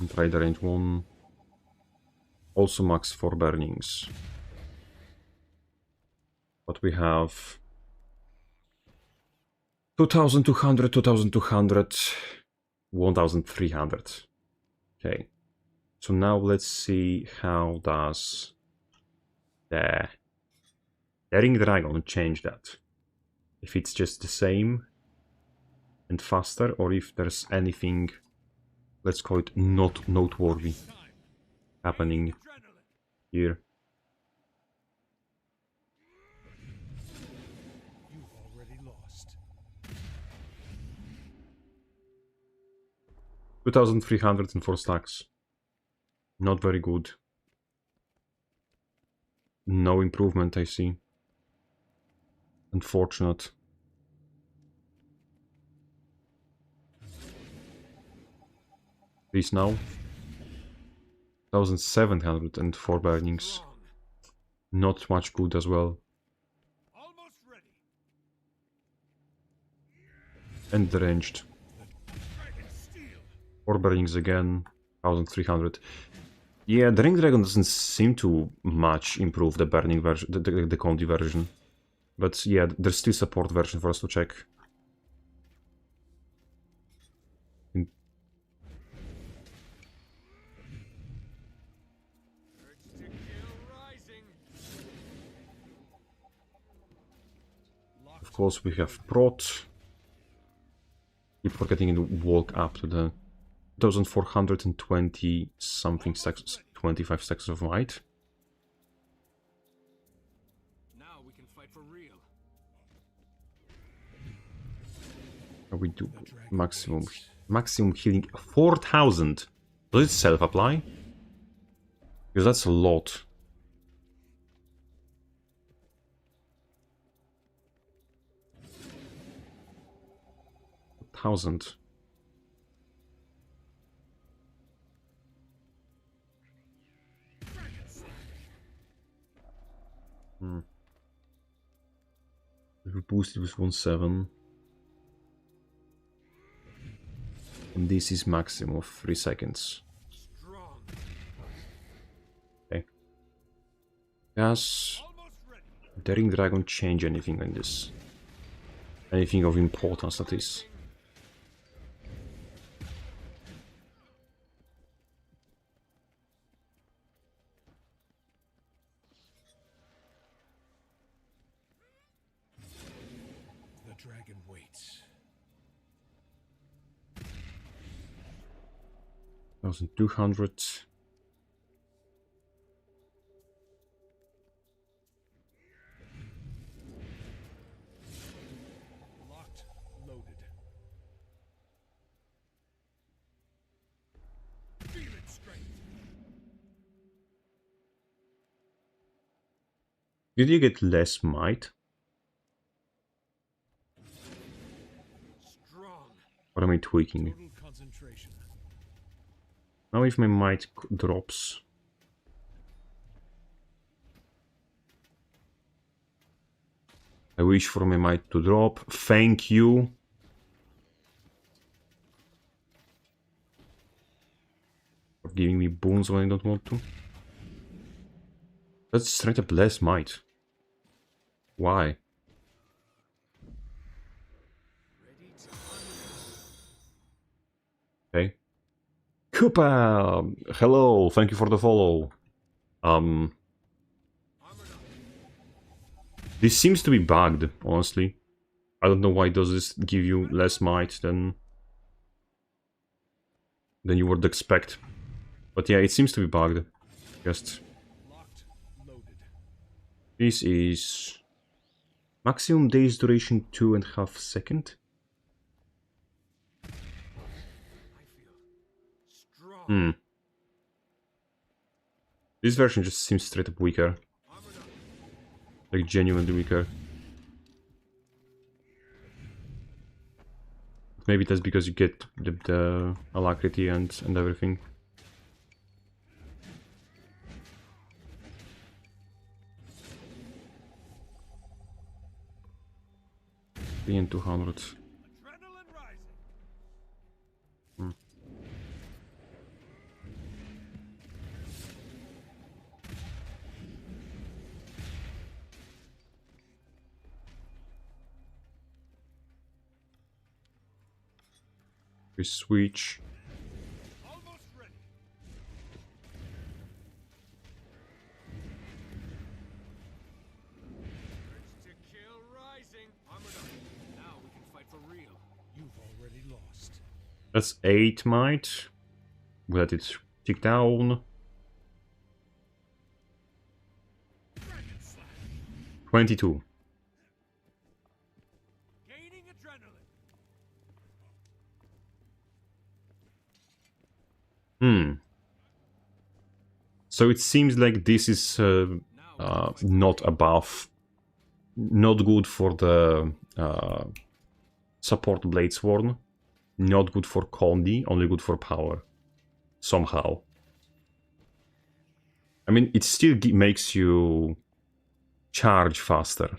[SPEAKER 3] And try the range 1. Also max 4 burnings. But we have 2200, 2200, 1300. Okay. So now let's see how does the Daring Dragon change that. If it's just the same and faster, or if there's anything, let's call it not noteworthy, happening here.
[SPEAKER 2] You've already lost.
[SPEAKER 3] 2304 stacks. Not very good. No improvement, I see. Unfortunate. Please now. 1704 burnings. Not much good as well.
[SPEAKER 2] Almost ready.
[SPEAKER 3] And deranged.
[SPEAKER 2] Dragon steel.
[SPEAKER 3] 4 burnings again. 1300. Yeah, the Ring Dragon doesn't seem to much improve the burning version, the Condi version. But yeah, there's still support version for us to check. Of course, we have Prot. Keep forgetting to walk up to the 1420 something stacks, 25 stacks of might.
[SPEAKER 2] Now we can fight for real.
[SPEAKER 3] We do maximum healing 4000. Does it self apply? Because that's a lot. Thousand. We boosted with 1.7. And this is maximum of 3 seconds.
[SPEAKER 2] Strong.
[SPEAKER 3] Okay. Does Daring Dragon change anything in this? Anything of importance, that is?
[SPEAKER 2] The dragon waits.
[SPEAKER 3] 1200.
[SPEAKER 2] Locked, loaded. Feel its strength.
[SPEAKER 3] Did you get less might?
[SPEAKER 2] Strong.
[SPEAKER 3] Or am I tweaking?
[SPEAKER 2] Total concentration.
[SPEAKER 3] Now if my might drops... I wish for my might to drop. Thank you. For giving me boons when I don't want to. That's straight up less might. Why? Okay. Koopa! Hello, thank you for the follow. This seems to be bugged, honestly. I don't know why does this give you less might than you would expect. But yeah, it seems to be bugged. Just
[SPEAKER 2] Locked, loaded.
[SPEAKER 3] this is maximum days duration 2.5 seconds.
[SPEAKER 2] I feel strong.
[SPEAKER 3] This version just seems straight up weaker. Like genuinely weaker. Maybe that's because you get the alacrity and everything. And 200.
[SPEAKER 2] Adrenaline rising.
[SPEAKER 3] We switch.
[SPEAKER 2] Almost ready. Urge to kill rising. Armored up. Now we can fight for real. You've already lost.
[SPEAKER 3] That's 8 might. We let it tick down.
[SPEAKER 2] Dragon slash.
[SPEAKER 3] 22.
[SPEAKER 2] Gaining adrenaline.
[SPEAKER 3] So it seems like this is not above, not good for the support Bladesworn, not good for Condi, only good for power. Somehow. I mean, it still makes you charge faster.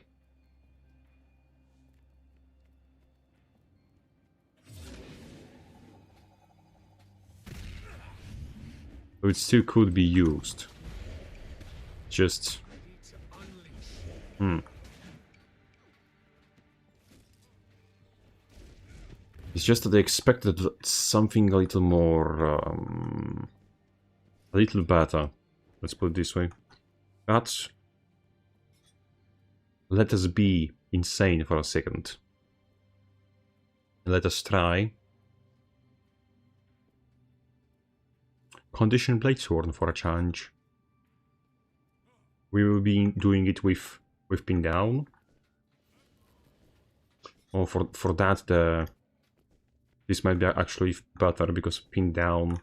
[SPEAKER 3] So it still could be used. Just... It's just that I expected something a little more... a little better. Let's put it this way. But... let us be insane for a second. Let us try... Condition Bladesworn for a change. We will be doing it with pin down. Or for that this might be actually better because pin down.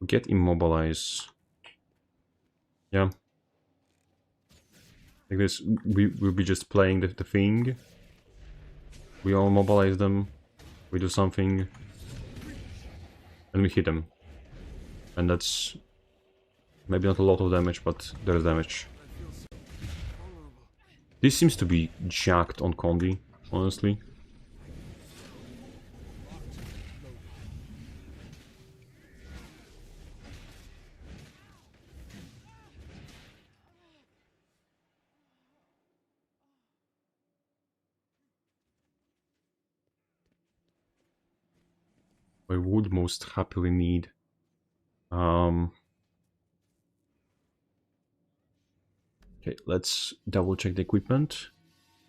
[SPEAKER 3] Get immobilize. Yeah. Like this, we will be just playing the thing. We all mobilize them. We do something. And we hit them. And that's maybe not a lot of damage, but there's damage. This seems to be jacked on Condi, honestly. I would most happily need okay, let's double check the equipment.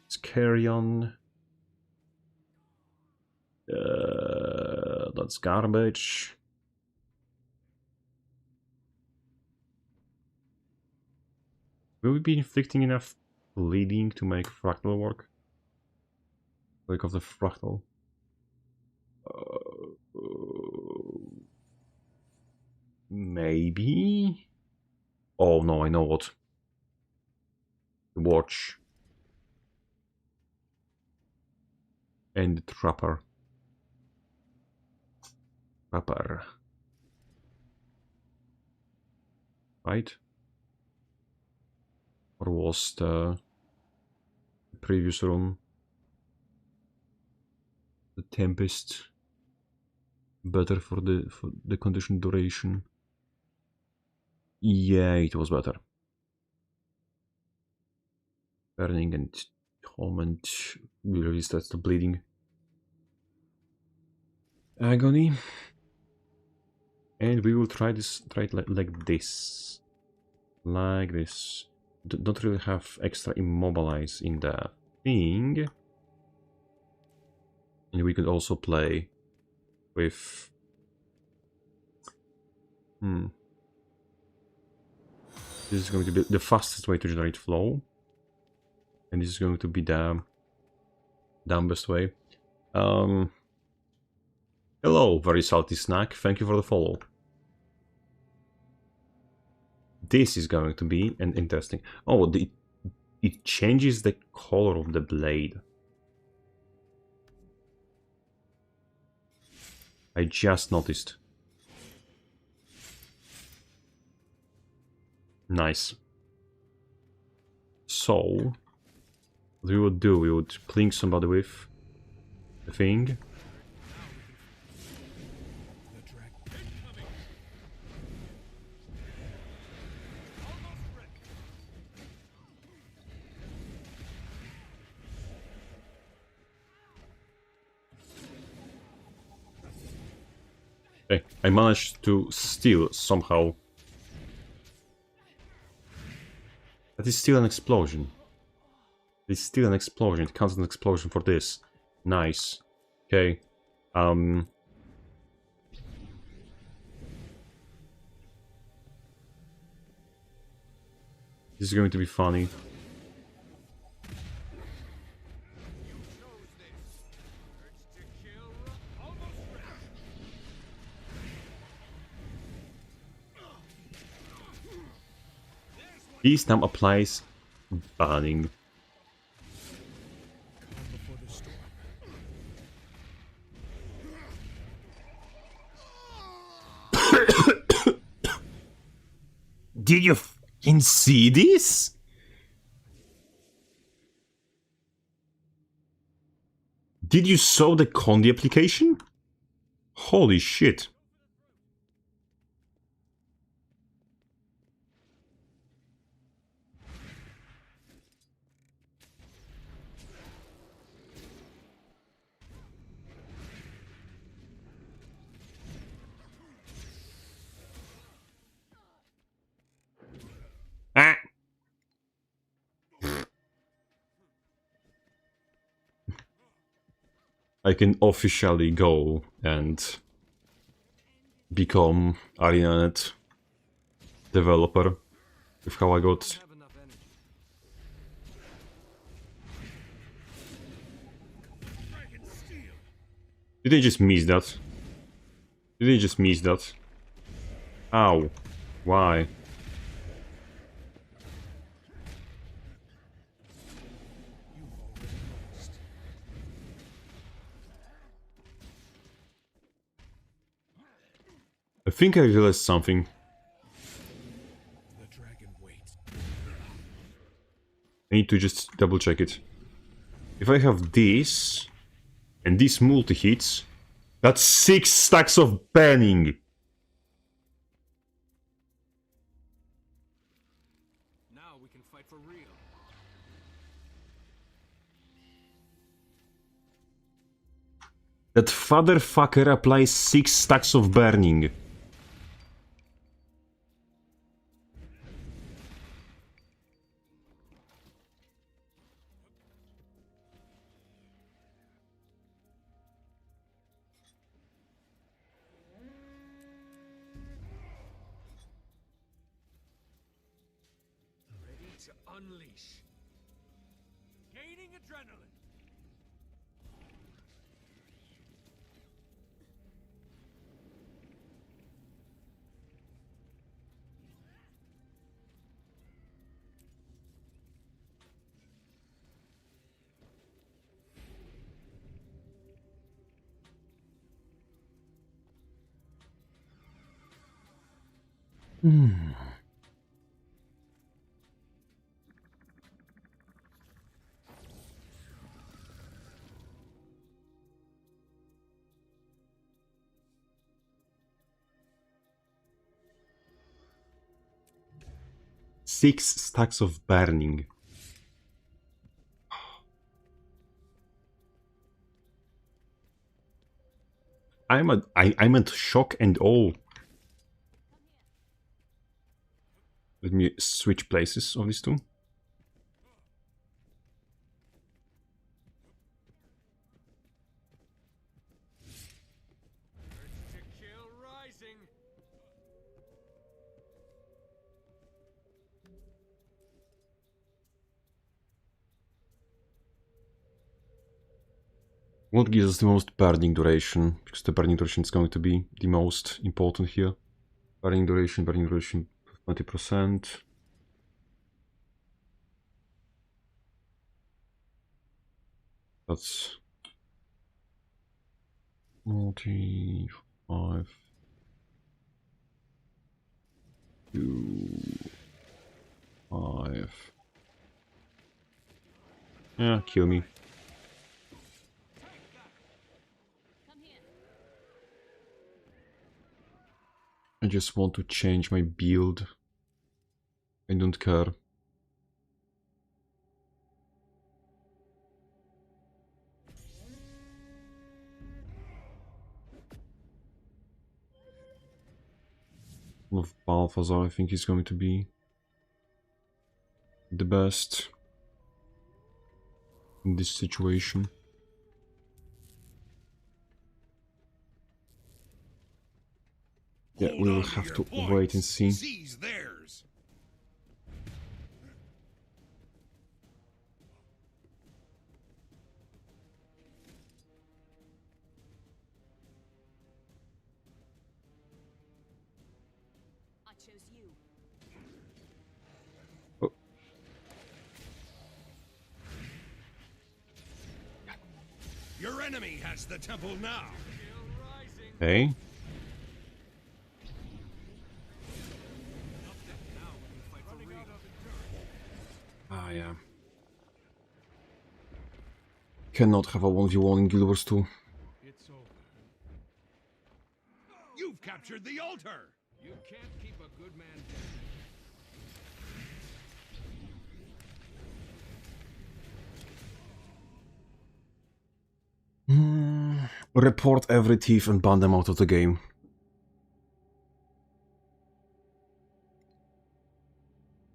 [SPEAKER 3] Let's carry on. That's garbage. Will we be inflicting enough bleeding to make fractal work? Like of the fractal. Maybe? Oh no, I know what. Watch. And the trapper. Trapper. Right? Or was the previous room the Tempest better for the condition duration? Yeah, it was better. Burning and torment will restart the bleeding. Agony. And we will try it like this. Like this. Don't really have extra immobilize in the thing. And we could also play with... This is going to be the fastest way to generate flow. And this is going to be the dumbest way. Hello, very salty snack. Thank you for the follow. This is going to be an interesting... Oh, it changes the color of the blade. I just noticed. Nice. So, what we would do, we would blink somebody with the thing.
[SPEAKER 2] The dragon incoming. Almost ready.
[SPEAKER 3] Okay, I managed to steal somehow. That is still an explosion. It's still an explosion. It counts as an explosion for this. Nice. Okay. This is going to be funny. This now applies banning.
[SPEAKER 2] Before the storm.
[SPEAKER 3] Did you fucking see this? Did you saw the Condi application? Holy shit. Ah. I can officially go and become ArenaNet developer with how I got.
[SPEAKER 2] Have enough energy. Dragon steel.
[SPEAKER 3] Did I just miss that? Did I just miss that? Ow. Why?
[SPEAKER 2] You've already lost.
[SPEAKER 3] I think I realized something.
[SPEAKER 2] The dragon waits.
[SPEAKER 3] I need to just double check it. If I have this and this multi-hits, that's 6 stacks of banning.
[SPEAKER 2] Now we can fight for real.
[SPEAKER 3] That fatherfucker applies 6 stacks of burning.
[SPEAKER 2] Ready to unleash. Gaining adrenaline.
[SPEAKER 3] Six stacks of burning. I'm at shock and awe. Let me switch places of these two.
[SPEAKER 2] Urge to kill rising.
[SPEAKER 3] What gives us the most burning duration? Because the burning duration is going to be the most important here. Burning duration, 20%. That's 45. 2, 5. Yeah, kill me. I just want to change my build. I don't care. Of Balthazar, I think is going to be the best in this situation. Yeah, we will have to wait and see.
[SPEAKER 2] Seize theirs.
[SPEAKER 4] I chose you.
[SPEAKER 3] Oh,
[SPEAKER 2] Your enemy has the temple now.
[SPEAKER 3] okay. Ah, yeah. Cannot have a 1v1 in Guild Wars 2.
[SPEAKER 2] It's over. You've captured the altar. You can't keep a good man down.
[SPEAKER 3] Report every thief and ban them out of the game.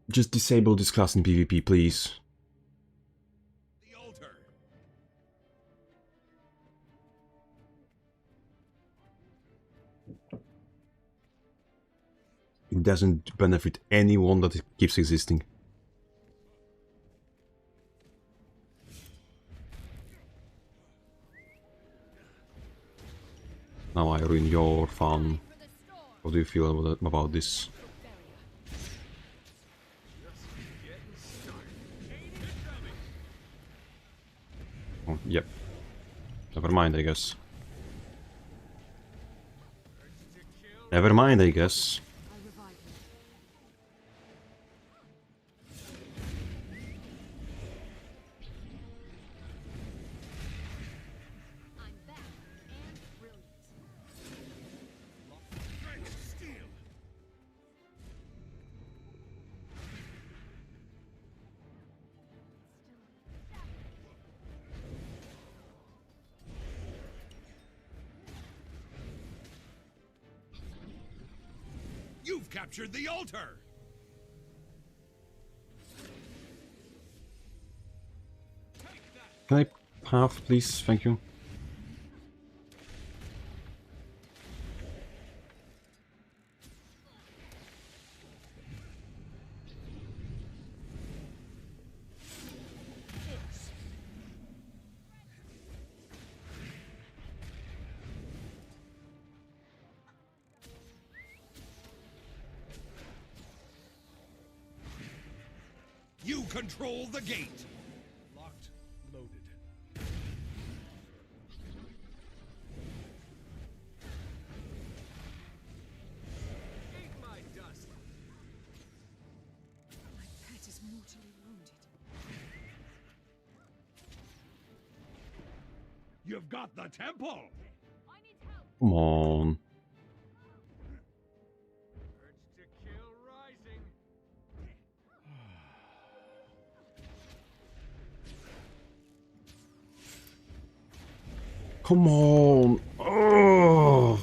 [SPEAKER 3] Just disable this class in PvP, please.
[SPEAKER 2] The altar.
[SPEAKER 3] It doesn't benefit anyone that it keeps existing. Now I ruin your fun. How do you feel about this? Oh, yep. Never mind, I guess. Never mind, I guess.
[SPEAKER 4] I revive you. I'm back and brilliant.
[SPEAKER 2] Steel. You've captured the altar.
[SPEAKER 3] Can I have, please? Thank you.
[SPEAKER 2] You control the gate. Locked, loaded. Eat my dust.
[SPEAKER 4] My pet is mortally wounded.
[SPEAKER 2] You've got the temple.
[SPEAKER 4] I need help.
[SPEAKER 3] Come on.
[SPEAKER 2] Urge to kill rising.
[SPEAKER 3] Come on. Oh.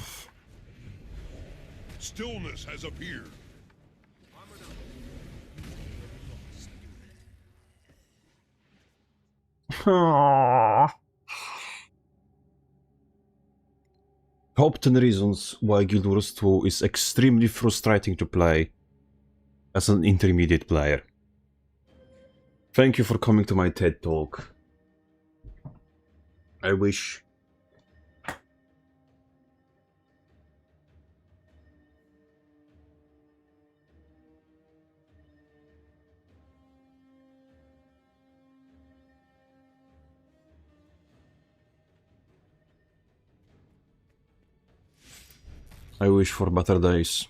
[SPEAKER 2] Stillness has appeared.
[SPEAKER 3] Top 10 reasons why Guild Wars 2 is extremely frustrating to play as an intermediate player. Thank you for coming to my TED Talk. I wish... I wish for better days.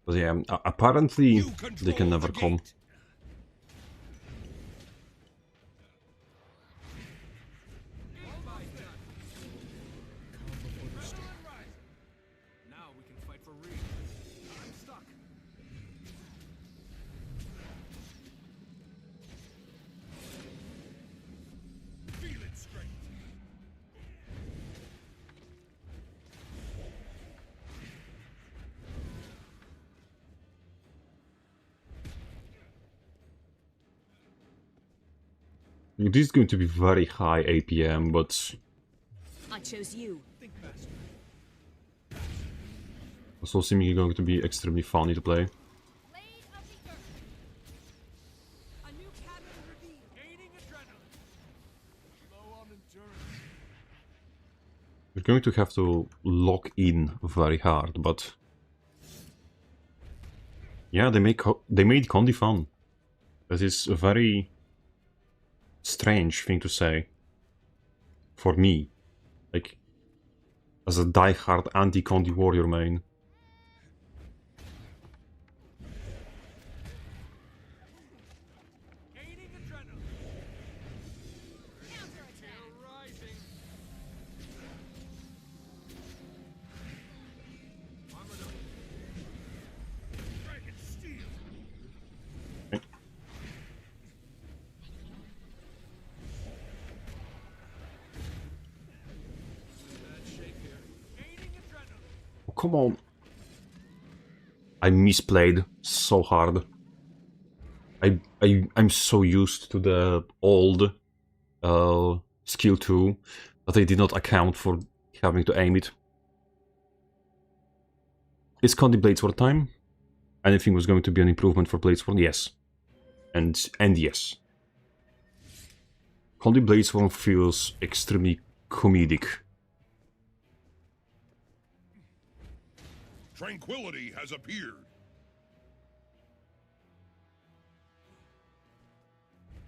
[SPEAKER 3] But yeah, apparently they can never come.
[SPEAKER 2] Now we can fight for real. I'm stuck. Feel it straight.
[SPEAKER 1] It is going to be very high APM, but
[SPEAKER 4] I chose you.
[SPEAKER 2] Think faster.
[SPEAKER 1] also seemingly going to be extremely funny to play.
[SPEAKER 4] Blade of the Earth. A new cabin revealed.
[SPEAKER 2] Gaining adrenaline. Low on endurance.
[SPEAKER 1] We're going to have to lock in very hard, but yeah, they made Condi fun. That is a very strange thing to say for me, like as a die-hard anti-Condi warrior main.
[SPEAKER 2] Gaining adrenaline.
[SPEAKER 4] Counterattack.
[SPEAKER 2] Chill rising. Armored up. Dragon steel. Bad shape here. Gaining adrenaline.
[SPEAKER 1] Oh, come on. I misplayed so hard. I'm so used to the old skill 2 that I did not account for having to aim it. Is Condi Bladesworn time? Anything was going to be an improvement for Bladesworn? Yes. And yes. Condi Bladesworn feels extremely comedic.
[SPEAKER 5] Tranquility has appeared.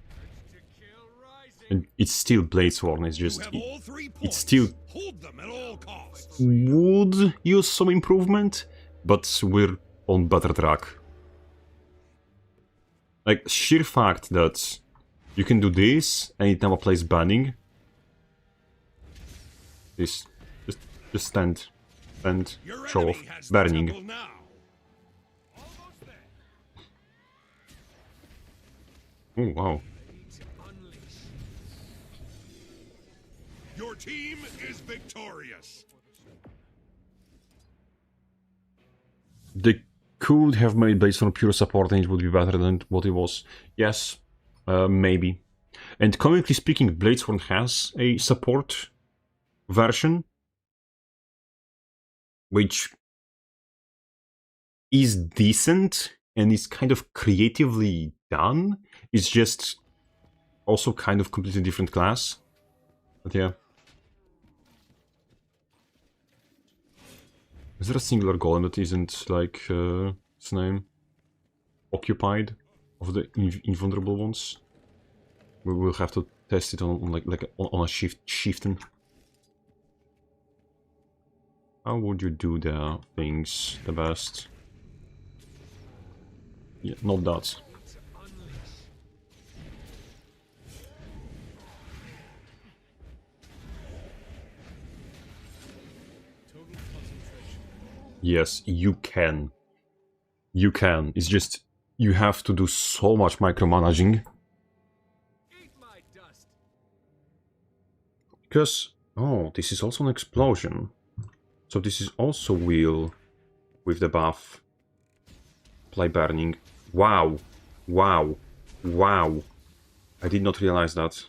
[SPEAKER 2] Urge to kill rising.
[SPEAKER 1] And it's still Bladesworn, it's
[SPEAKER 5] You
[SPEAKER 1] just...
[SPEAKER 5] have all 3
[SPEAKER 1] it's
[SPEAKER 5] points.
[SPEAKER 1] still...
[SPEAKER 5] Hold them at all costs.
[SPEAKER 1] would use some improvement, but we're on better track. Like, sheer fact that you can do this and it never plays banning. This, just stand,
[SPEAKER 5] Your
[SPEAKER 1] show
[SPEAKER 5] enemy
[SPEAKER 1] off,
[SPEAKER 5] has the
[SPEAKER 1] burning.
[SPEAKER 5] temple now.
[SPEAKER 2] Almost there.
[SPEAKER 1] Oh wow.
[SPEAKER 2] Ready to unleash.
[SPEAKER 5] Your team is victorious.
[SPEAKER 1] They could have made Bladesworn pure support and it would be better than what it was. Yes, maybe. And comically speaking, Bladesworn has a support version, which is decent and is kind of creatively done. It's just also kind of completely different class. But yeah. Is there a singular golem that isn't like its name? Occupied of the invulnerable ones? We will have to test it on on a shiften. How would you do the things the best? Yeah, not that.
[SPEAKER 2] To unleash. Total concentration.
[SPEAKER 1] Yes, you can. You can. It's just you have to do so much micromanaging.
[SPEAKER 2] Eat my dust.
[SPEAKER 1] Because oh, this is also an explosion. So this is also wheel with the buff. Apply burning. Wow. Wow. Wow. I did not realize that.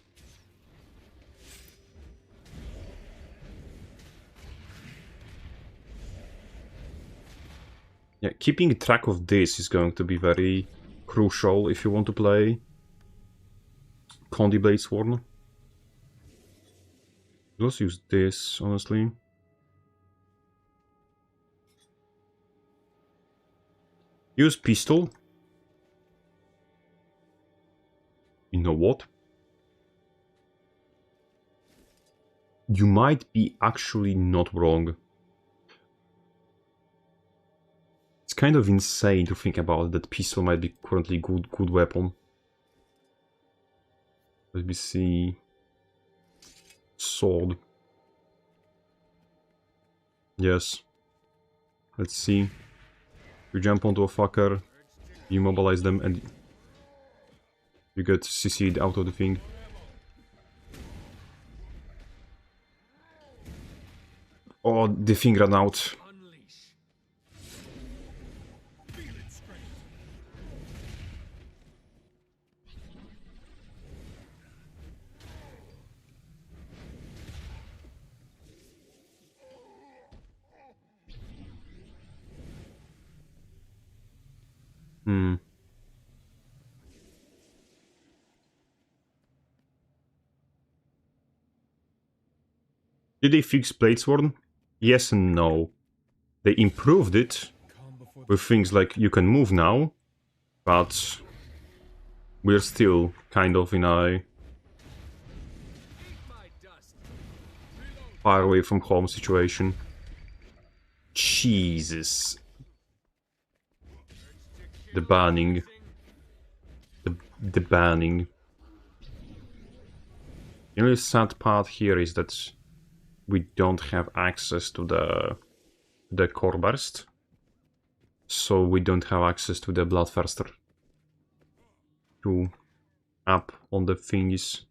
[SPEAKER 1] Yeah, keeping track of this is going to be very crucial if you want to play Condi Bladesworn. Let's use this, honestly. Use pistol. You know what? You might be actually not wrong. It's kind of insane to think about that pistol might be currently good weapon. Let me see. Sword. Yes. Let's see. You jump onto a fucker, you mobilize them, and you get CC'd out of the thing. Oh, the thing ran out.
[SPEAKER 2] Unleash. Feel its strength.
[SPEAKER 3] Hmm. Did they fix Bladesworn? Yes and no. They improved it with things like you can move now, but we're still kind of in a far away from home situation. Jesus. The banning. The banning. The only sad part here is that we don't have access to the core burst. So we don't have access to the Bloodthirster to up on the thingies.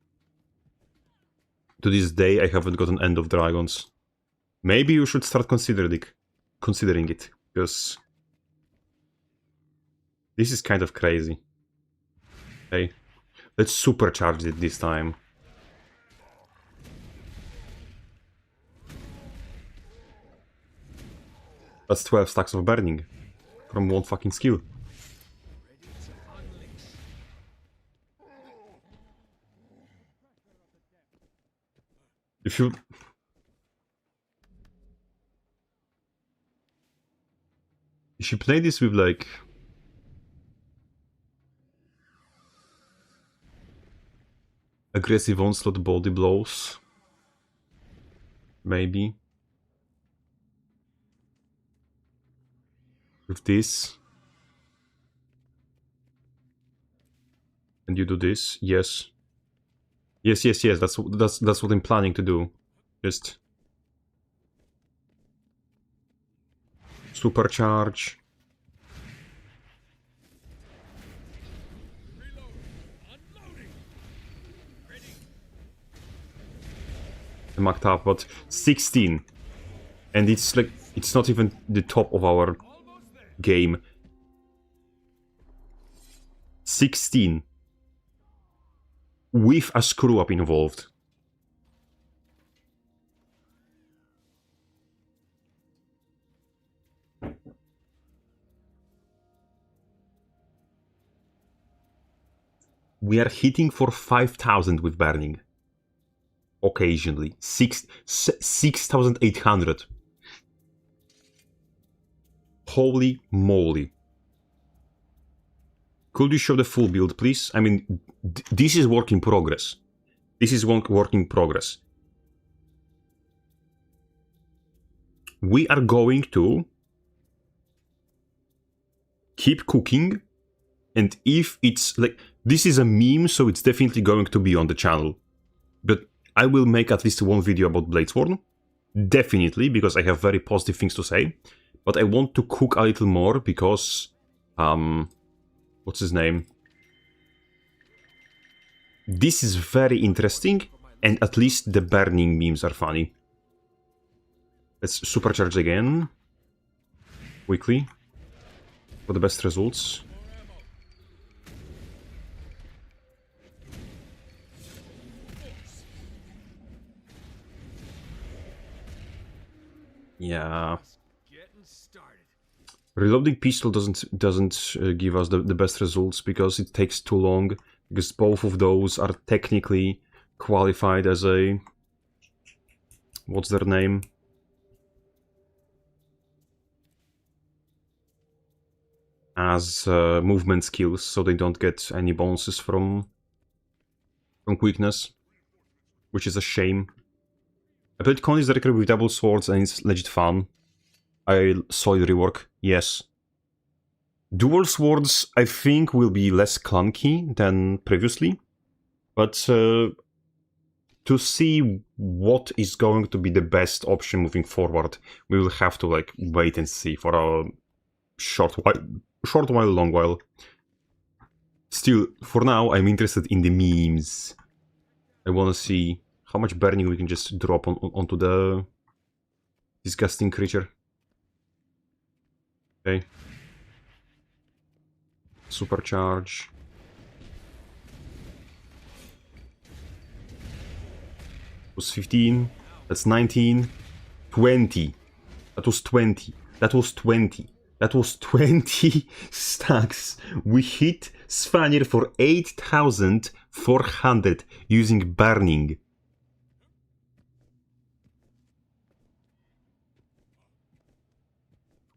[SPEAKER 3] To this day I haven't gotten End of Dragons. Maybe you should start considering it, because this is kind of crazy. Okay, let's supercharge it this time. That's 12 stacks of burning from one fucking skill. If you play this with like aggressive onslaught body blows, maybe with this, and you do this, yes. Yes, that's what I'm planning to do. Just supercharge. Marked up, but 16, and it's like it's not even the top of our game. 16 with a screw up involved. We are hitting for 5,000 with burning. Occasionally. 6,800. Holy moly. Could you show the full build, please? I mean, this is work in progress. This is work in progress. We are going to keep cooking, and if it's like, this is a meme, so it's definitely going to be on the channel. But I will make at least one video about Bladesworn. Definitely, because I have very positive things to say. But I want to cook a little more because... what's his name? This is very interesting, and at least the burning memes are funny. Let's supercharge again. Quickly. For the best results. Yeah. Reloading pistol doesn't give us the best results because it takes too long, because both of those are technically qualified as a... what's their name? As movement skills, so they don't get any bonuses from quickness, which is a shame. I played Connie's directly with double swords and it's legit fun. I saw it rework, yes. Dual swords, I think, will be less clunky than previously, but to see what is going to be the best option moving forward, we will have to like wait and see for a short while, long while. Still, for now, I'm interested in the memes. I want to see how much burning we can just drop onto the disgusting creature. Okay. Supercharge. That was 15. That's 19. 20. That was 20. That was 20. That was 20 stacks. We hit Svanir for 8,400 using burning.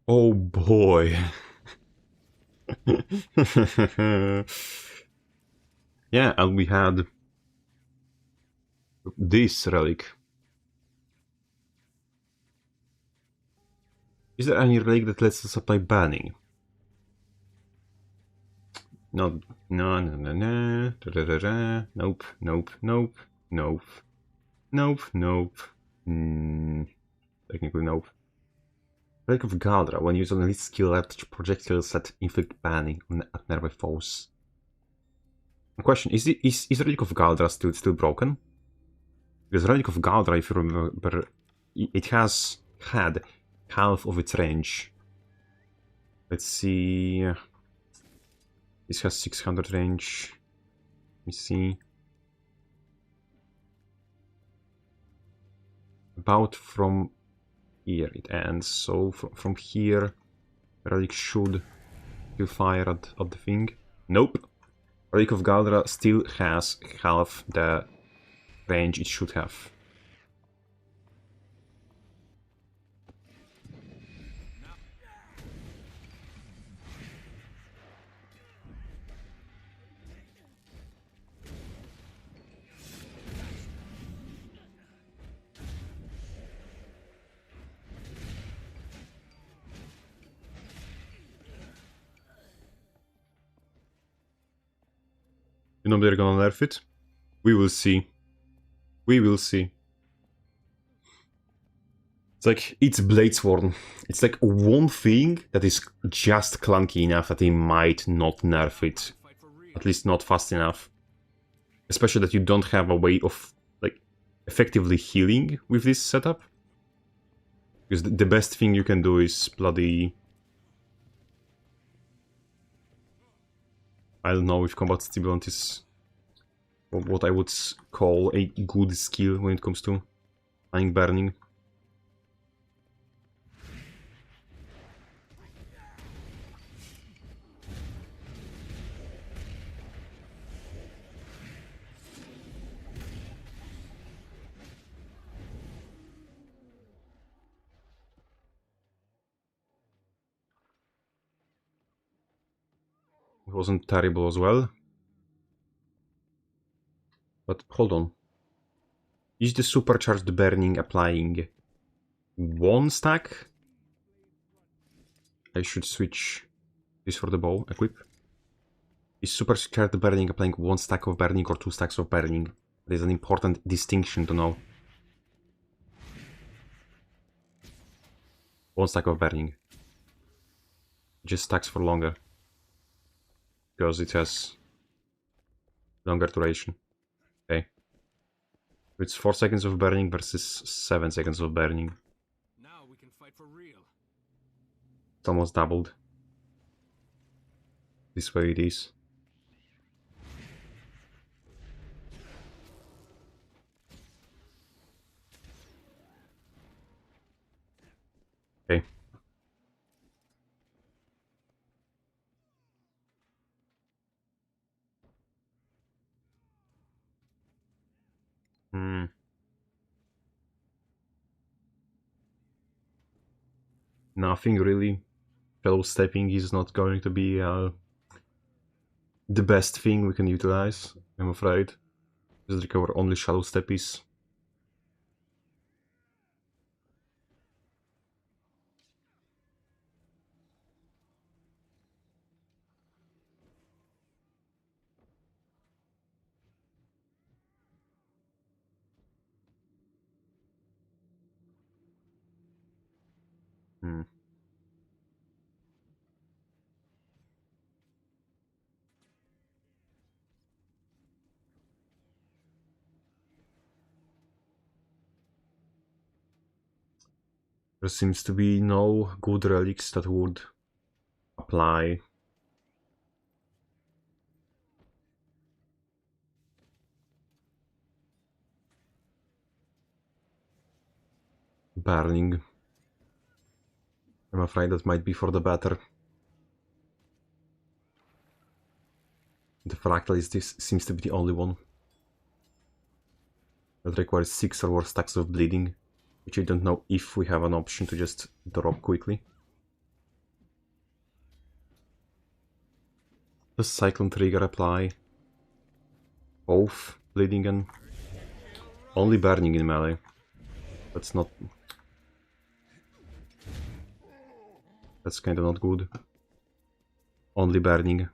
[SPEAKER 3] Oh boy. Yeah, and we had this relic. Is there any relic that lets us apply banning? No, no, no, no, no. Da, da, da, da. Nope, nope, nope, nope, nope, nope. Technically, nope. Relic of Galdra. When used on elite skill, let projectiles that inflict banning at nearby foes. The question is Relic of Galdra still broken? Because Relic of Galdra, if you remember, it has had half of its range. Let's see. This has 600 range. Let me see. About from here it ends. So from here, Relic should still fire at the thing. Nope. Relic of Galdra still has half the range it should have. You know they're gonna nerf it? We will see. We will see. It's like, it's Bladesworn. It's like one thing that is just clunky enough that they might not nerf it. At least not fast enough. Especially that you don't have a way of, like, effectively healing with this setup. Because the best thing you can do is bloody... I don't know if combat stimulant is what I would call a good skill when it comes to applying burning. It wasn't terrible as well. But hold on. Is the supercharged burning applying one stack? I should switch this for the bow. Equip. Is supercharged burning applying one stack of burning or two stacks of burning? That is an important distinction to know. One stack of burning. Just stacks for longer. Because it has longer duration. Okay. It's 4 seconds of burning versus 7 seconds of burning.
[SPEAKER 2] Now we can fight for real.
[SPEAKER 3] It's almost doubled. This way it is. Okay. Nothing really. Shadow stepping is not going to be the best thing we can utilize, I'm afraid. Just recover only shadow steppies. There seems to be no good relics that would apply. Burning. I'm afraid that might be for the better. The fractal is this seems to be the only one that requires 6 or more stacks of bleeding, which I don't know if we have an option to just drop quickly. Does Cyclone Trigger apply? Both bleeding and only burning in melee. That's not... That's kinda not good. Only burning.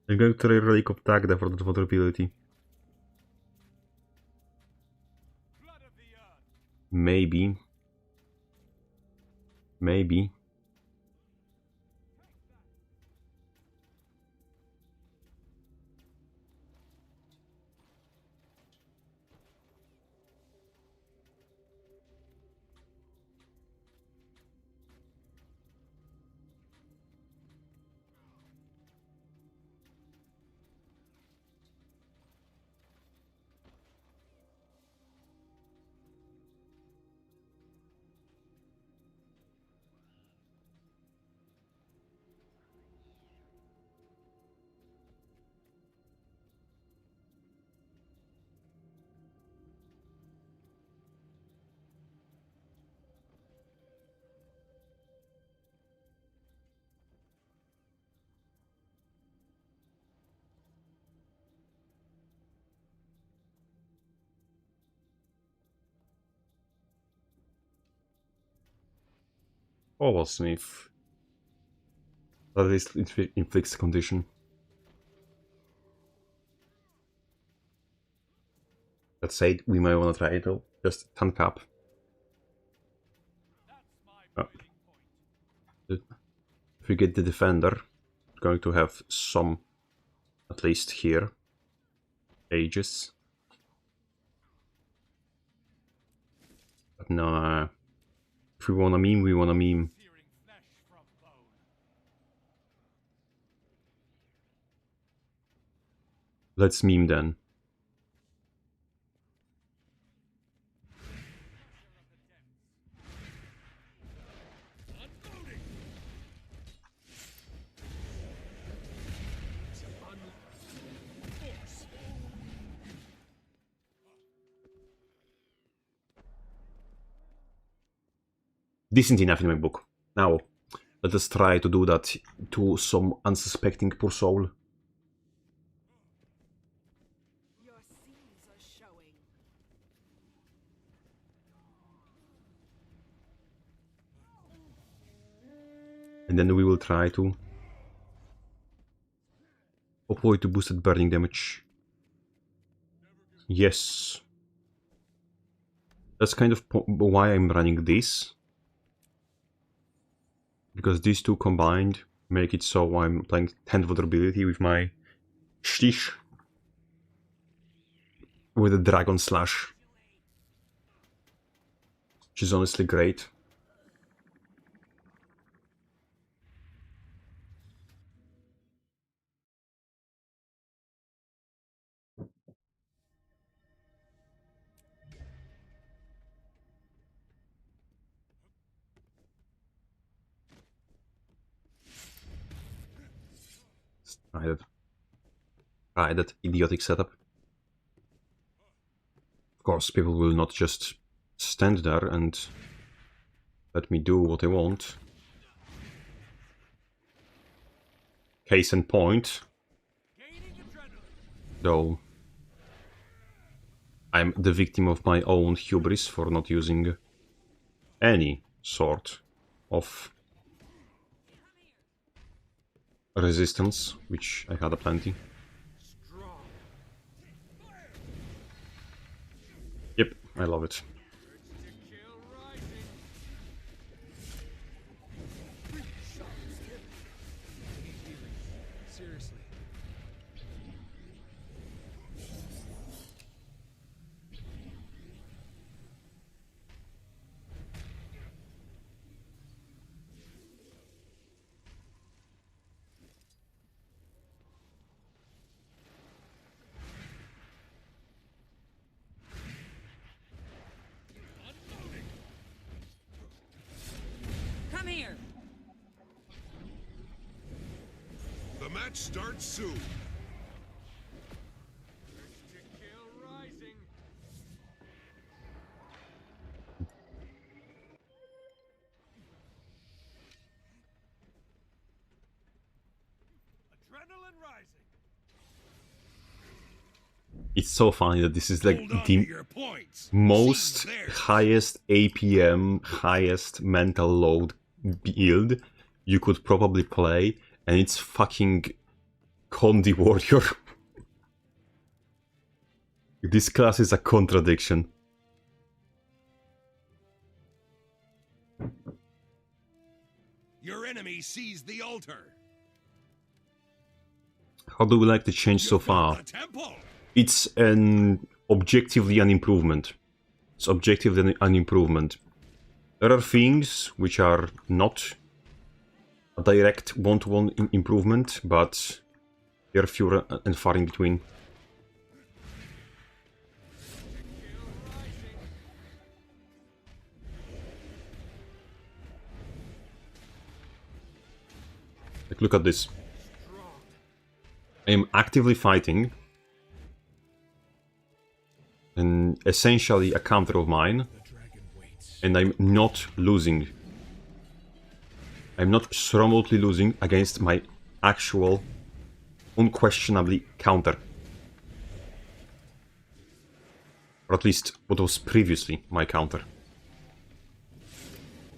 [SPEAKER 3] I'm going to Relic of Dagda for that vulnerability. Maybe. Maybe. Smith. At least inflicts condition. That said, we might want to try it though. Just tank up. Oh. If we get the defender, we're going to have some, at least here, ages. But no, if we want a meme, we want a meme. Let's meme then. Decent enough in my book. Now, let us try to do that to some unsuspecting poor soul.
[SPEAKER 4] Your seams are showing.
[SPEAKER 3] And then we will try to avoid the boosted burning damage. Yes. That's kind of why I'm running this. Because these two combined make it so I'm playing 10 vulnerability with my Stich. With a Dragon Slash. Which is honestly great. Try that idiotic setup. Of course, people will not just stand there and let me do what I want. Case in point, though I'm the victim of my own hubris for not using any sort of resistance, which I had a plenty. Yep, I love it.
[SPEAKER 2] Seriously.
[SPEAKER 5] match starts soon.
[SPEAKER 2] To kill rising. Adrenaline rising.
[SPEAKER 3] It's so funny that this is like
[SPEAKER 5] Hold on to
[SPEAKER 3] the
[SPEAKER 5] your points.
[SPEAKER 3] most
[SPEAKER 5] Seize theirs.
[SPEAKER 3] highest APM, highest mental load build you could probably play, and it's fucking Condi Warrior. This class is a contradiction.
[SPEAKER 5] Your enemy seized the altar.
[SPEAKER 3] How do we like the change so
[SPEAKER 5] You built
[SPEAKER 3] far?
[SPEAKER 5] the temple.
[SPEAKER 3] It's objectively an improvement. It's objectively an improvement. There are things which are not a direct one-to-one improvement, but they're fewer and far in between. Like, look at this. I am actively fighting, and essentially a counter of mine, and I'm not losing. I'm not remotely losing against my actual, unquestionably counter. Or at least what was previously my counter.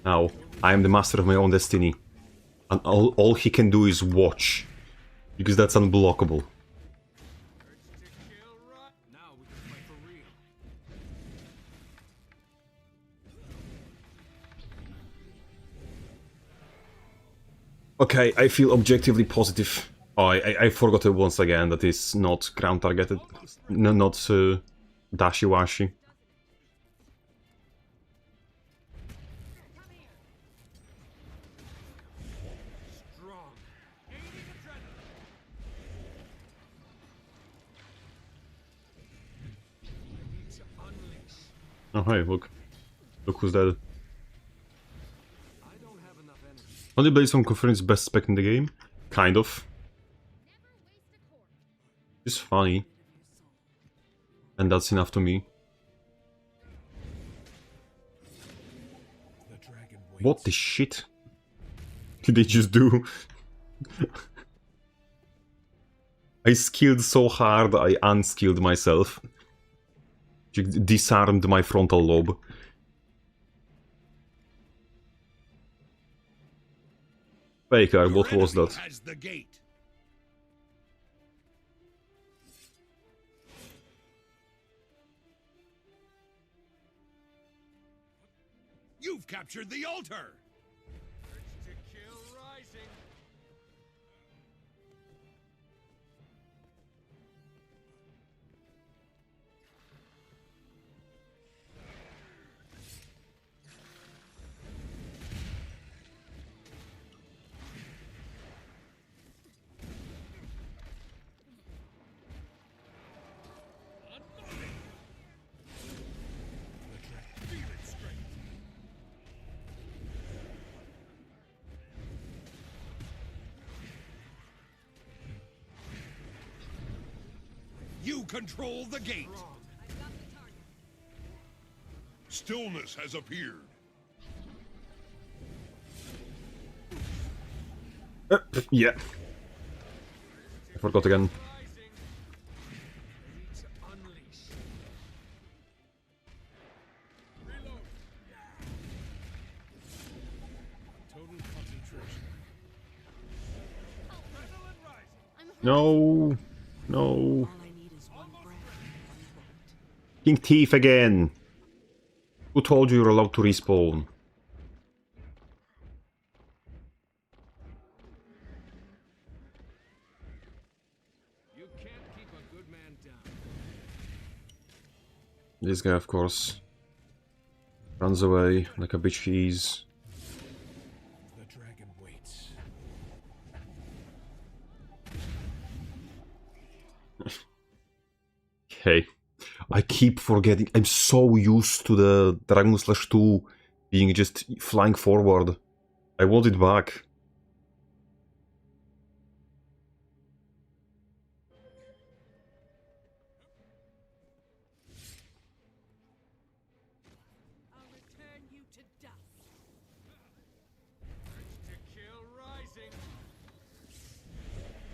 [SPEAKER 3] Now, I am the master of my own destiny, and all he can do is watch, because that's unblockable.
[SPEAKER 2] Now we can fight for real.
[SPEAKER 3] Okay, I feel objectively positive. Oh, I forgot it once again that it's not ground targeted, no, not dashi-washi.
[SPEAKER 2] Strong. Gaining adrenaline. I need to unleash.
[SPEAKER 3] Oh hey, look who's dead.
[SPEAKER 2] I don't have enough energy.
[SPEAKER 3] Only Bladesworn confirms best spec in the game, kind of. It's funny, and that's enough to me. What the shit did they just do? I skilled so hard I unskilled myself. Disarmed my frontal lobe. Baker,
[SPEAKER 5] Your
[SPEAKER 3] what was
[SPEAKER 5] enemy
[SPEAKER 3] that?
[SPEAKER 5] has the gate. You've captured the altar.
[SPEAKER 2] To kill rising. Feel its strength.
[SPEAKER 5] You control the gate.
[SPEAKER 4] I've got the target.
[SPEAKER 5] Stillness has appeared.
[SPEAKER 3] Yeah. I forgot again.
[SPEAKER 2] Rising. I need to unleash. Reload. Total concentration. Adrenaline rising.
[SPEAKER 3] No. No.
[SPEAKER 4] All I need is one breath, one vote.
[SPEAKER 3] King Thief again. Who told you you're allowed to respawn?
[SPEAKER 2] You can't keep a good man down.
[SPEAKER 3] This guy, of course, runs away like a bitch he is.
[SPEAKER 2] The dragon waits.
[SPEAKER 3] Okay. I keep forgetting. I'm so used to the Dragon Slash 2 being just flying forward. I want it back.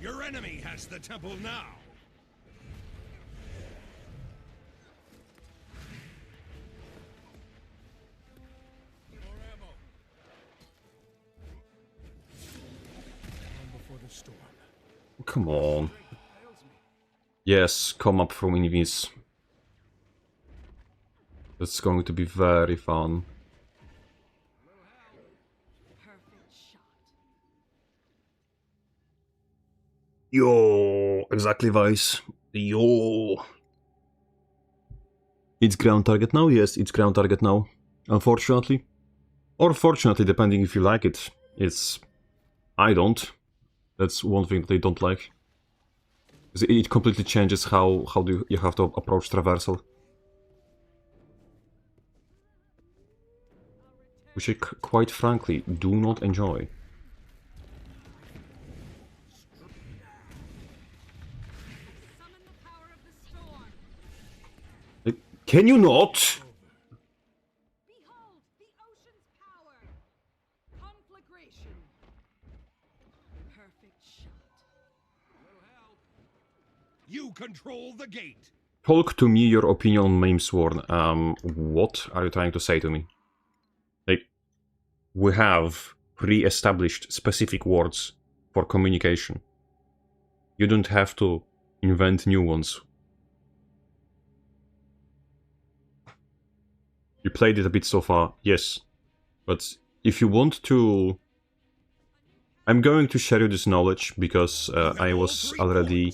[SPEAKER 5] Your enemy has the temple now.
[SPEAKER 2] More ammo. Calm before the storm.
[SPEAKER 3] Come on.
[SPEAKER 2] Fails me.
[SPEAKER 3] Yes, come up from enemies. That's going to be very fun.
[SPEAKER 4] Perfect shot.
[SPEAKER 3] Yo, exactly, Vice. Yo. It's ground target now? Yes, it's ground target now. Unfortunately. Or fortunately, depending if you like it. It's... I don't. That's one thing that I don't like. 'Cause it completely changes how do you have to approach traversal. Which I, quite frankly, do not enjoy.
[SPEAKER 4] Summon the power of the storm.
[SPEAKER 3] Can you not?
[SPEAKER 4] Behold the ocean's power. Conflagration. Perfect shot.
[SPEAKER 5] You control the gate.
[SPEAKER 3] Talk to me your opinion on Bladesworn. What are you trying to say to me? Like, we have pre-established specific words for communication. You don't have to invent new ones. You played it a bit so far, yes. But if you want to... I'm going to share you this knowledge because I was already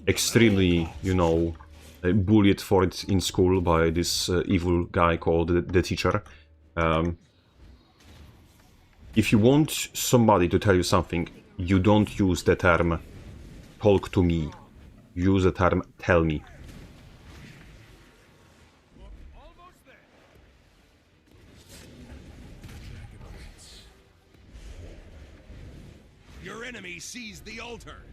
[SPEAKER 3] extremely, you know, bullied for it in school by this evil guy called the teacher. If you want somebody to tell you something, you don't use the term talk to me. Use the term tell me.
[SPEAKER 2] Almost there.
[SPEAKER 5] Your enemy sees the altar.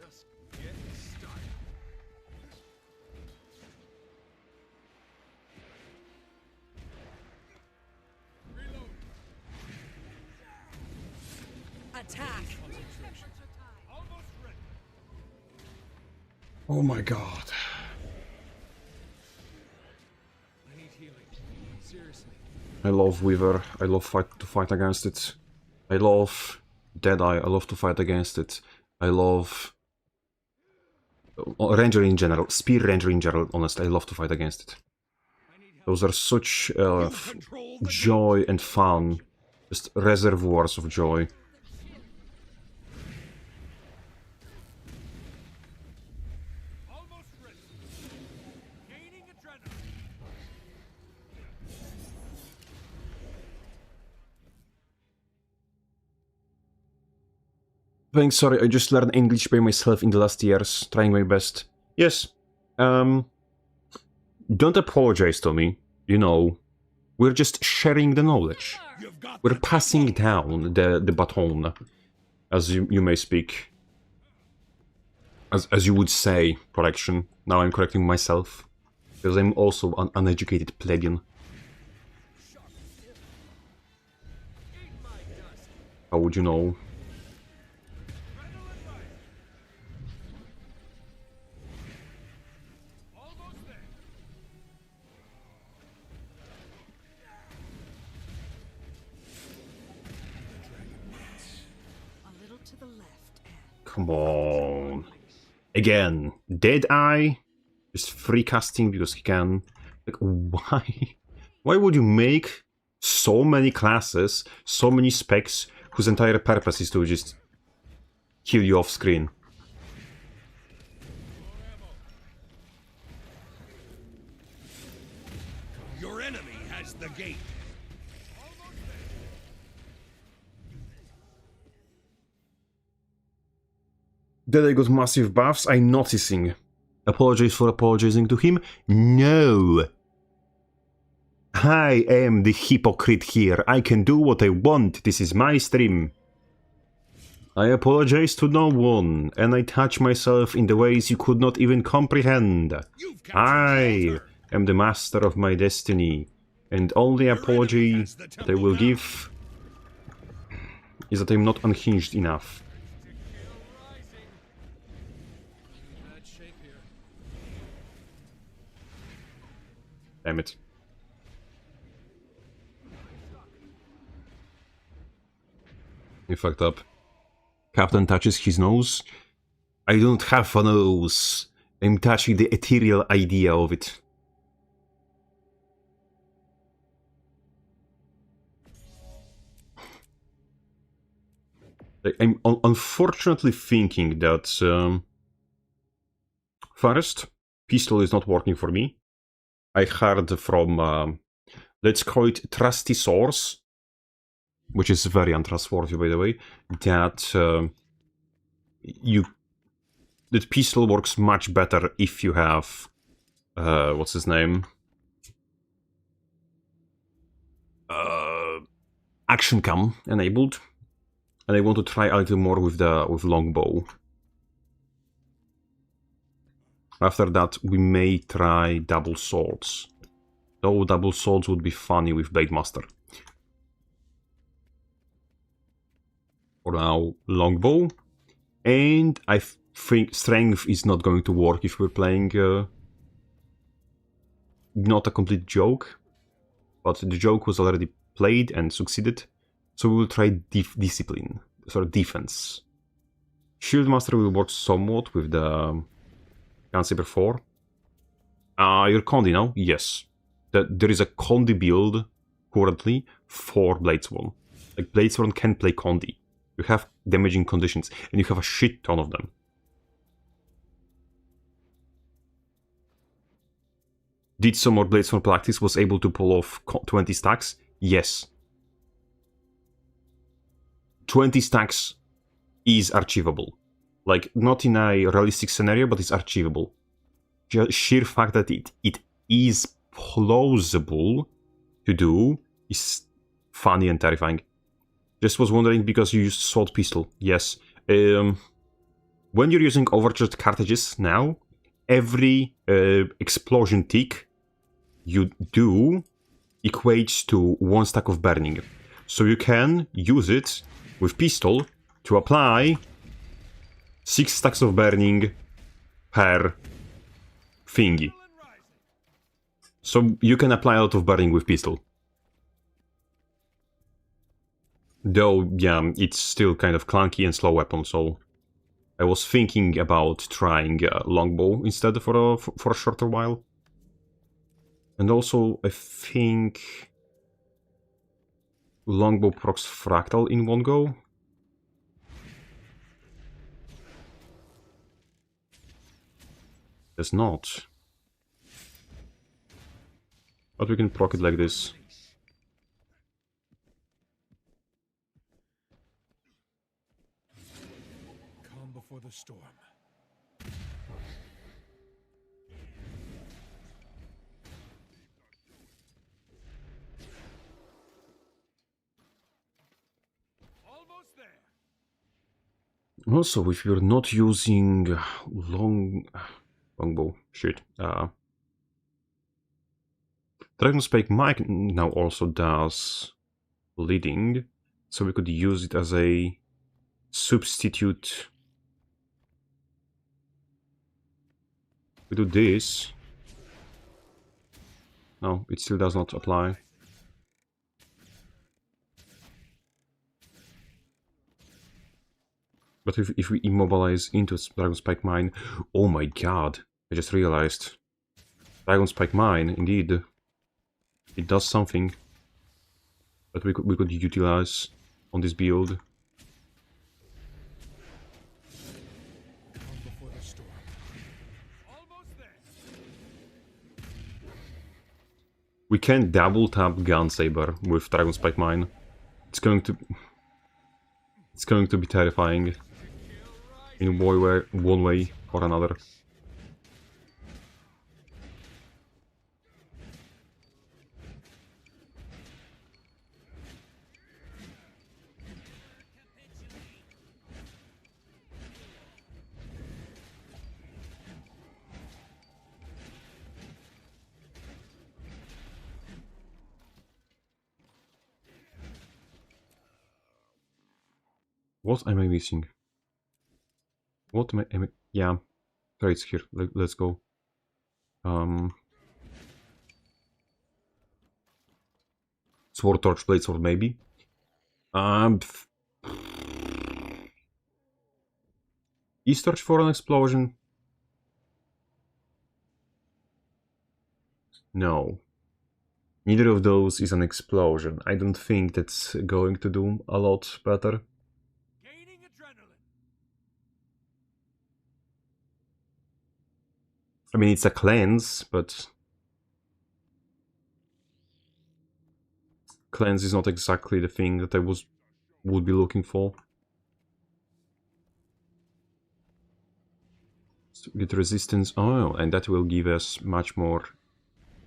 [SPEAKER 2] Just getting started. Reload.
[SPEAKER 4] Attack.
[SPEAKER 2] Almost ready.
[SPEAKER 3] Oh my god.
[SPEAKER 2] I need healing. Seriously.
[SPEAKER 3] I love Weaver. I love to fight against it. I love Deadeye. I love to fight against it. I love Ranger in general. Spear Ranger in general, honestly. I love to fight against it. Those are such
[SPEAKER 5] Control the
[SPEAKER 3] joy and fun. Just reservoirs of joy.
[SPEAKER 2] Almost ready. Gaining adrenaline.
[SPEAKER 3] Thanks, sorry, I just learned English by myself in the last years, trying my best. Yes, don't apologize to me, you know, we're just sharing the knowledge.
[SPEAKER 5] You've got
[SPEAKER 3] We're
[SPEAKER 5] the
[SPEAKER 3] passing
[SPEAKER 5] temple.
[SPEAKER 3] down the baton, as you may speak. As you would say, correction. Now I'm correcting myself, because I'm also an uneducated plebeian. How would you know?
[SPEAKER 2] Almost there.
[SPEAKER 4] A little to the left.
[SPEAKER 3] Come on. Again, Deadeye, just free casting because he can. Like, why? Why would you make so many classes, so many specs, whose entire purpose is to just kill you off screen?
[SPEAKER 5] Your enemy has the gate.
[SPEAKER 3] Deadeye got massive buffs, I'm noticing. Apologize for apologizing to him? No! I am the hypocrite here. I can do what I want. This is my stream. I apologize to no one, and I touch myself in the ways you could not even comprehend.
[SPEAKER 5] You've captured the
[SPEAKER 3] I
[SPEAKER 5] altar.
[SPEAKER 3] am the master of my destiny, and only apology that I will give is that I'm not unhinged enough.
[SPEAKER 2] Rising. In bad shape here.
[SPEAKER 3] Damn it. He fucked up. Captain touches his nose. I don't have a nose. I'm touching the ethereal idea of it. I'm unfortunately thinking that first, pistol is not working for me. I heard from, let's call it trusty source, which is very untrustworthy, by the way, that that pistol works much better if you have what's his name? Action cam enabled. And I want to try a little more with longbow. After that, we may try double swords. Though double swords would be funny with Blademaster. For now, longbow. And I think strength is not going to work if we're playing not a complete joke. But the joke was already played and succeeded. So we will try discipline, sorry, defense. Shieldmaster will work somewhat with the Gunsaber 4. You're Condi now? Yes. There is a Condi build currently for Bladesworn. Like, Bladesworn can play Condi. You have damaging conditions, and you have a shit ton of them. Did some more Bladesworn practice, was able to pull off 20 stacks? Yes. 20 stacks is achievable. Like, not in a realistic scenario, but it's achievable. Just sheer fact that it is plausible to do is funny and terrifying. Just was wondering because you used Sword Pistol. Yes. When you're using overcharged cartridges now, every explosion tick you do equates to 1 stack of burning. So you can use it with pistol to apply 6 stacks of burning per thingy. So you can apply a lot of burning with pistol. Though, yeah, it's still kind of clunky and slow weapon, so I was thinking about trying longbow instead for a shorter while. And also, I think longbow procs fractal in one go. Does not. But we can proc it like this.
[SPEAKER 2] Calm before the storm. Almost there.
[SPEAKER 3] Also, if you're not using longbow, shit. Dragonspike Mike now also does leading, so we could use it as a substitute. We do this. No, it still does not apply. But if we immobilize into Dragonspike Mine, oh my god! I just realized Dragonspike Mine, indeed, it does something that we could utilize on this build.
[SPEAKER 2] Calm before the storm. Almost there.
[SPEAKER 3] We can double tap Gunsaber with Dragonspike Mine. It's going to be terrifying in one way or another. What am I missing? What am I... Yeah, traits here. Let's go. Sword, torch, blade, sword, maybe. Is torch for an explosion? No. Neither of those is an explosion. I don't think that's going to do a lot better.
[SPEAKER 2] Gaining adrenaline.
[SPEAKER 3] I mean, it's a cleanse, but... Cleanse is not exactly the thing that I would be looking for. So get resistance. Oh, and that will give us much more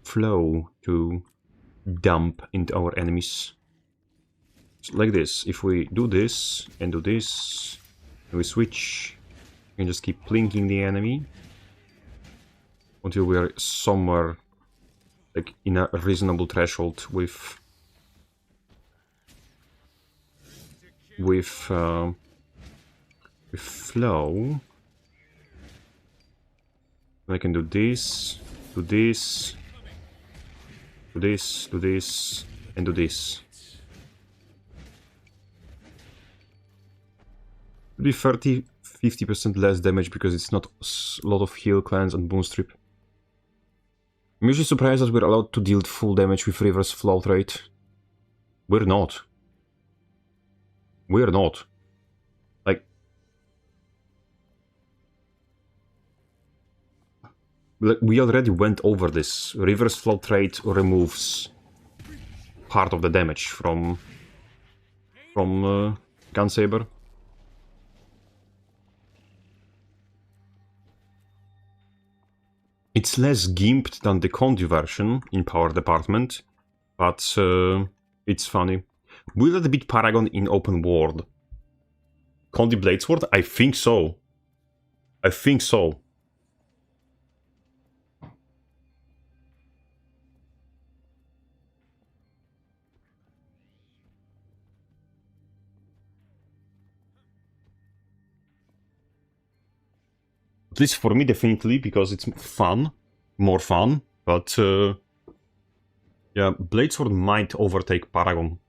[SPEAKER 3] flow to dump into our enemies. So like this, if we do this, and we switch, we can just keep plinking the enemy until we are somewhere like in a reasonable threshold with flow. I can do this, do this, do this, do this, and do this. It'll be 50% less damage because it's not a lot of heal, cleanse, and boon strip. I'm usually surprised that we're allowed to deal full damage with reverse flow rate. We're not. We're not. Like... we already went over this. Reverse flow rate removes part of the damage from Gunsaber. It's less gimped than the Condi version in Power Department, but it's funny. Will that beat Paragon in open world? Condi Bladesworn? I think so. I think so. At least for me, definitely, because it's fun. More fun. But, yeah, Bladesworn might overtake Paragon.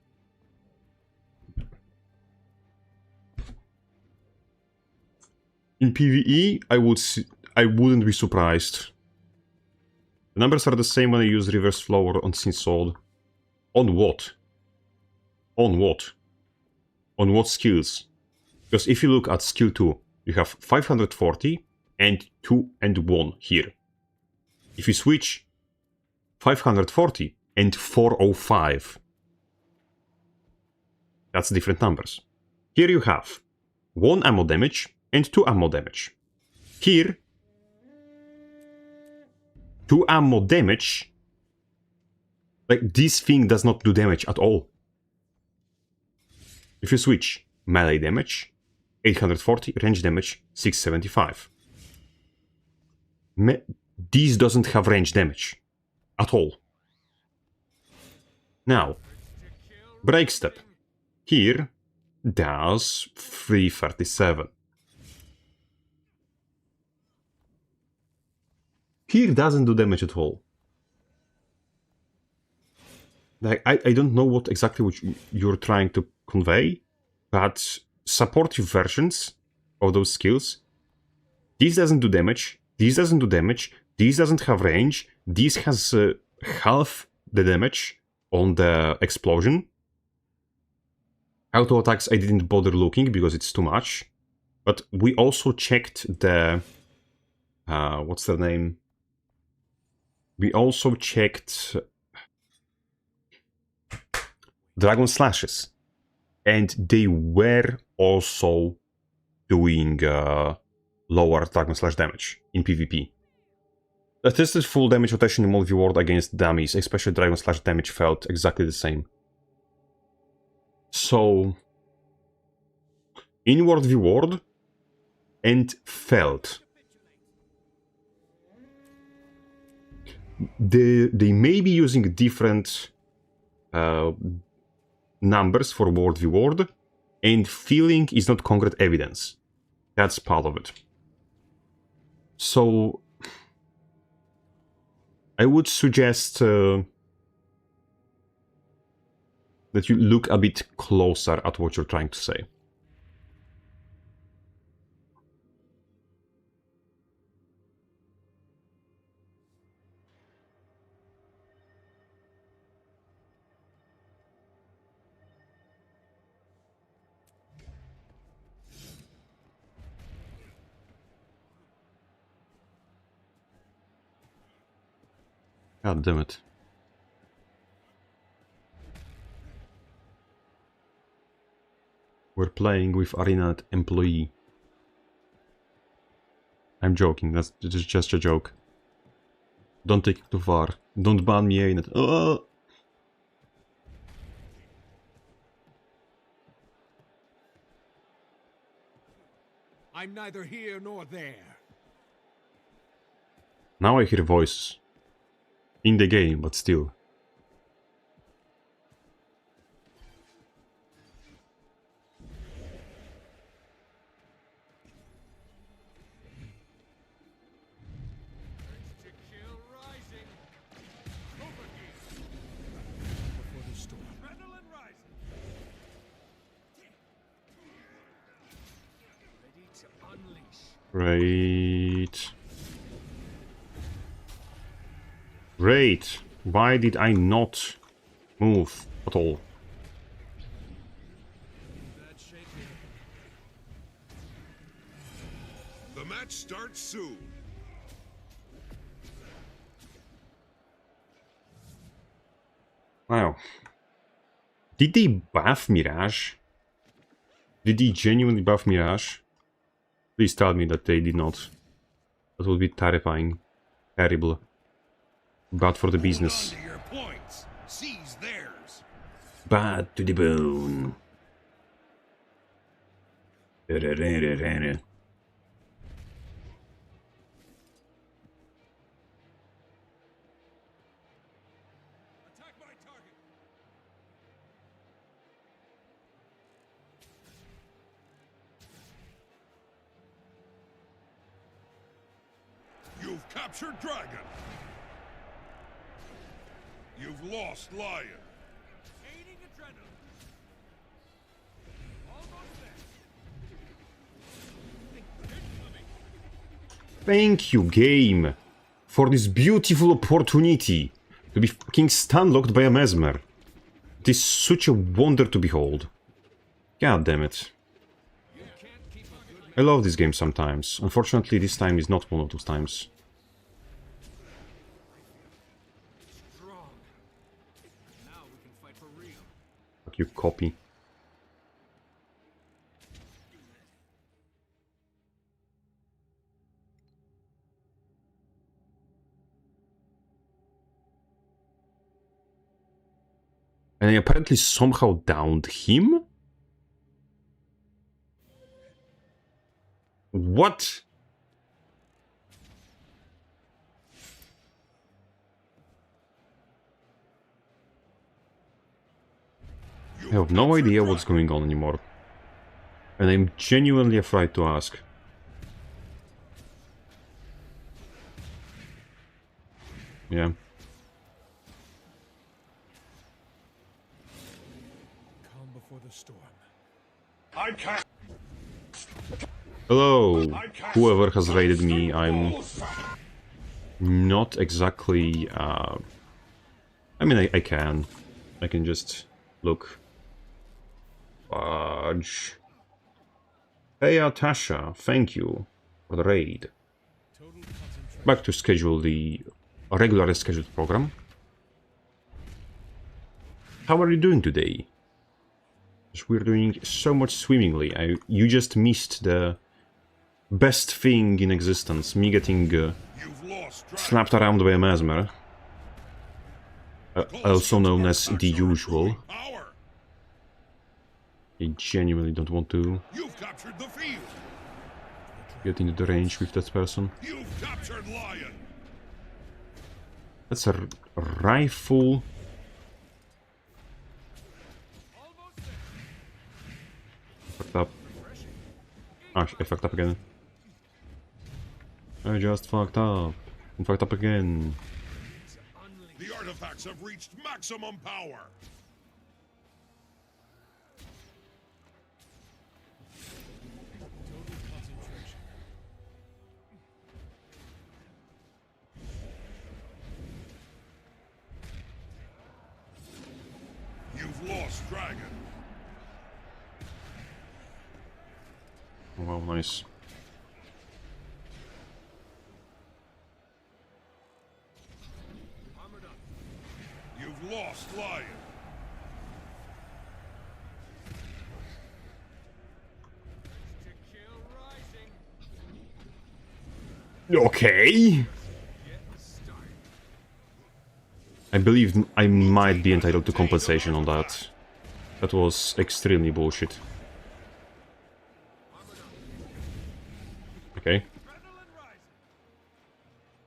[SPEAKER 3] In PvE, I wouldn't be surprised. The numbers are the same when I use Reverse Flow on Sin Sword. On what? On what? On what skills? Because if you look at skill 2, you have 540 and 2 and 1 here. If you switch 540 and 405, that's different numbers. Here you have 1 ammo damage and 2 ammo damage. Here, 2 ammo damage, like this thing does not do damage at all. If you switch melee damage, 840, range damage, 675. This doesn't have range damage at all. Now, break step. Here does 337. Here doesn't do damage at all. Like, I don't know what exactly you're trying to convey, but supportive versions of those skills, this doesn't do damage, this doesn't do damage, this doesn't have range, this has half the damage on the explosion. Auto attacks I didn't bother looking because it's too much, but we also checked the... what's their name? We also checked Dragon Slashes, and they were also doing lower Dragon Slash damage in PvP. I tested full damage rotation in World Reward against dummies, especially Dragon Slash damage felt exactly the same. So, in World Reward and felt. They may be using different numbers for World Reward, And feeling is not concrete evidence. That's part of it. So I would suggest that you look a bit closer at what you're trying to say. God damn it. We're playing with Arena employee. I'm joking, that's just a joke. Don't take it too far. Don't ban me, ain't it?
[SPEAKER 2] I'm neither here nor there.
[SPEAKER 3] Now I hear voices. In the game, but still.
[SPEAKER 2] To kill rising. Over here. Before the storm. Adrenaline rising. Ready to unleash.
[SPEAKER 3] Great. Great. Why did I not move at all?
[SPEAKER 2] That shaking.
[SPEAKER 5] The match starts soon.
[SPEAKER 3] Wow. Did they buff Mirage? Did they genuinely buff Mirage? Please tell me that they did not. That would be terrifying. Terrible. Bad for the business.
[SPEAKER 5] Hold on to your points. Seize theirs.
[SPEAKER 3] Bad to the bone.
[SPEAKER 5] Attack my target. You've captured Dragon. You've lost Lion.
[SPEAKER 2] Aiding adrenaline. Almost there. Incoming.
[SPEAKER 3] Thank you, game, for this beautiful opportunity to be fucking stun-locked by a mesmer. It is such a wonder to behold. God damn it. I love this game sometimes. Unfortunately, this time is not one of those times.
[SPEAKER 2] Strong. Now we can fight for real.
[SPEAKER 3] Fuck you, copy. And I apparently somehow downed him? What? I have no idea what's going on anymore. And I'm genuinely afraid to ask. Yeah.
[SPEAKER 2] Calm before the storm.
[SPEAKER 5] I can't.
[SPEAKER 3] Hello, whoever has raided me. I'm not exactly, I mean, I can just look. Fudge. Hey, Tasha, thank you for the raid.
[SPEAKER 2] Total concentration.
[SPEAKER 3] Back to schedule the regularly scheduled program. How are you doing today? We're doing so much swimmingly. You just missed the best thing in existence, me getting
[SPEAKER 5] You've lost Dragon.
[SPEAKER 3] slapped around by a mesmer. Also known as the usual.
[SPEAKER 5] Power.
[SPEAKER 3] I genuinely don't want to
[SPEAKER 5] You've captured the field.
[SPEAKER 3] get into the range with that person.
[SPEAKER 5] You've captured Lion.
[SPEAKER 3] That's a rifle.
[SPEAKER 2] Almost there.
[SPEAKER 3] fucked up. Ah, I fucked up again. I just fucked up. And fucked up again.
[SPEAKER 5] The artifacts have reached maximum power. You've lost, dragon.
[SPEAKER 3] Oh, wow, nice.
[SPEAKER 5] You've lost, lion.
[SPEAKER 2] To kill rising.
[SPEAKER 3] Okay.
[SPEAKER 2] Get started.
[SPEAKER 3] I believe I might be entitled to compensation on that. That was extremely bullshit. Okay.
[SPEAKER 2] Adrenaline rising.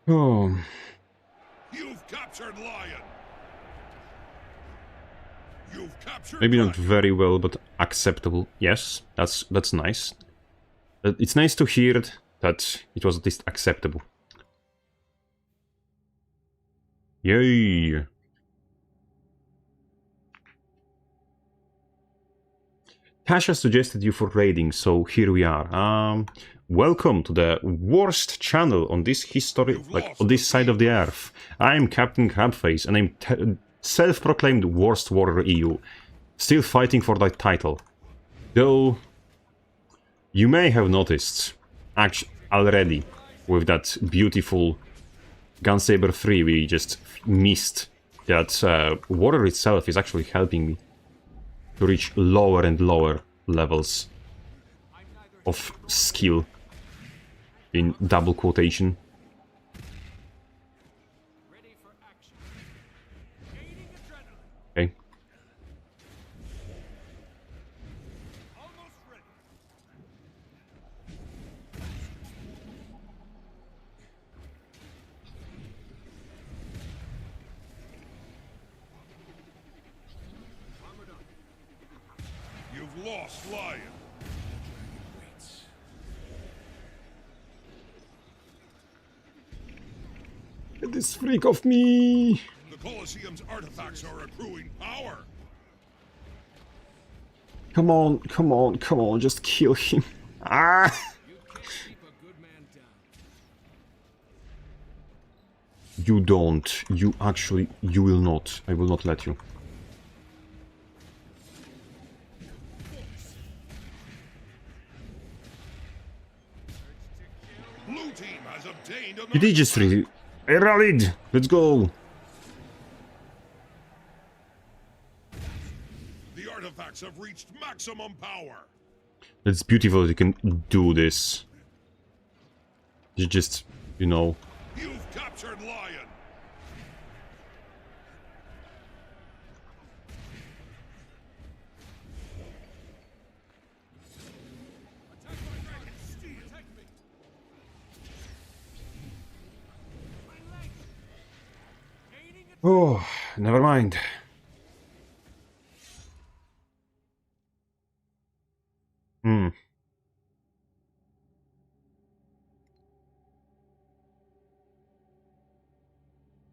[SPEAKER 3] Oh,
[SPEAKER 5] You've captured lion. You've captured
[SPEAKER 3] maybe not
[SPEAKER 5] dragon.
[SPEAKER 3] very well, but acceptable. Yes, that's nice. It's nice to hear that it was at least acceptable. Yay! Tasha suggested you for raiding, so here we are. Welcome to the worst channel on this on this side of the earth. I'm Captain Crabface, and I'm self-proclaimed worst warrior EU, still fighting for that title. Though you may have noticed, actually, already with that beautiful Gunsaber 3 we just missed, that warrior itself is actually helping me to reach lower and lower levels of skill, in double quotation.
[SPEAKER 2] Ready for action. Gaining adrenaline.
[SPEAKER 3] Okay.
[SPEAKER 2] Almost ready. Armored up.
[SPEAKER 5] You've lost, lion.
[SPEAKER 3] Get this freak off me!
[SPEAKER 5] The Colosseum's artifacts are accruing power.
[SPEAKER 3] Come on, come on, come on, just kill him. Ah!
[SPEAKER 2] You can't keep a good man down.
[SPEAKER 3] You don't. You actually, you will not. I will not let you.
[SPEAKER 5] Blue team has obtained an
[SPEAKER 3] You did just really... I rallied! Let's go!
[SPEAKER 5] The artifacts have reached maximum power.
[SPEAKER 3] It's beautiful that you can do this. You just, you know...
[SPEAKER 5] You've captured lion.
[SPEAKER 2] Attack my dragon. Steel. Attack me. My leg. Gaining adrenaline.
[SPEAKER 3] Oh, never mind. Hmm.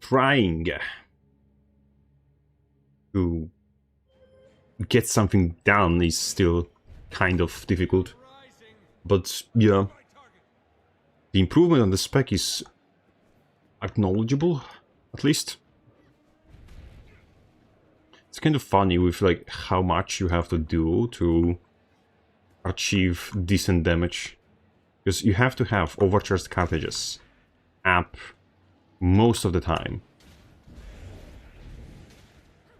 [SPEAKER 3] Trying to get something done is still kind of difficult.
[SPEAKER 2] Rising.
[SPEAKER 3] But yeah,
[SPEAKER 2] My target.
[SPEAKER 3] the improvement on the spec is acknowledgeable, at least. It's kind of funny with like how much you have to do to achieve decent damage, because you have to have overcharged cartridges up most of the time.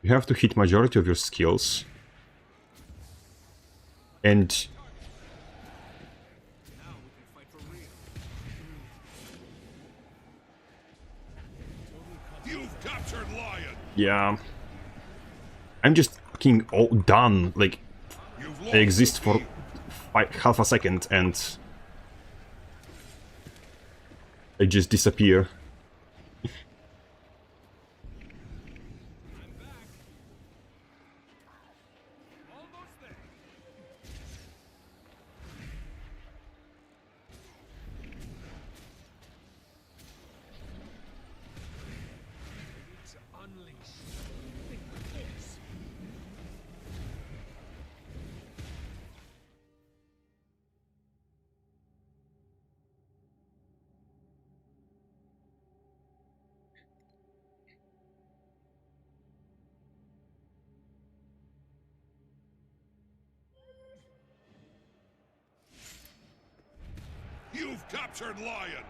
[SPEAKER 3] You have to hit majority of your skills, and
[SPEAKER 2] Now we can fight for real.
[SPEAKER 5] You've captured lion.
[SPEAKER 3] yeah, I'm just fucking all done. Like,
[SPEAKER 5] You've
[SPEAKER 3] I
[SPEAKER 5] lost
[SPEAKER 3] exist
[SPEAKER 5] the
[SPEAKER 3] for
[SPEAKER 5] field.
[SPEAKER 3] half a second and I just disappear.
[SPEAKER 2] I'm back. Almost there.
[SPEAKER 5] captured lion.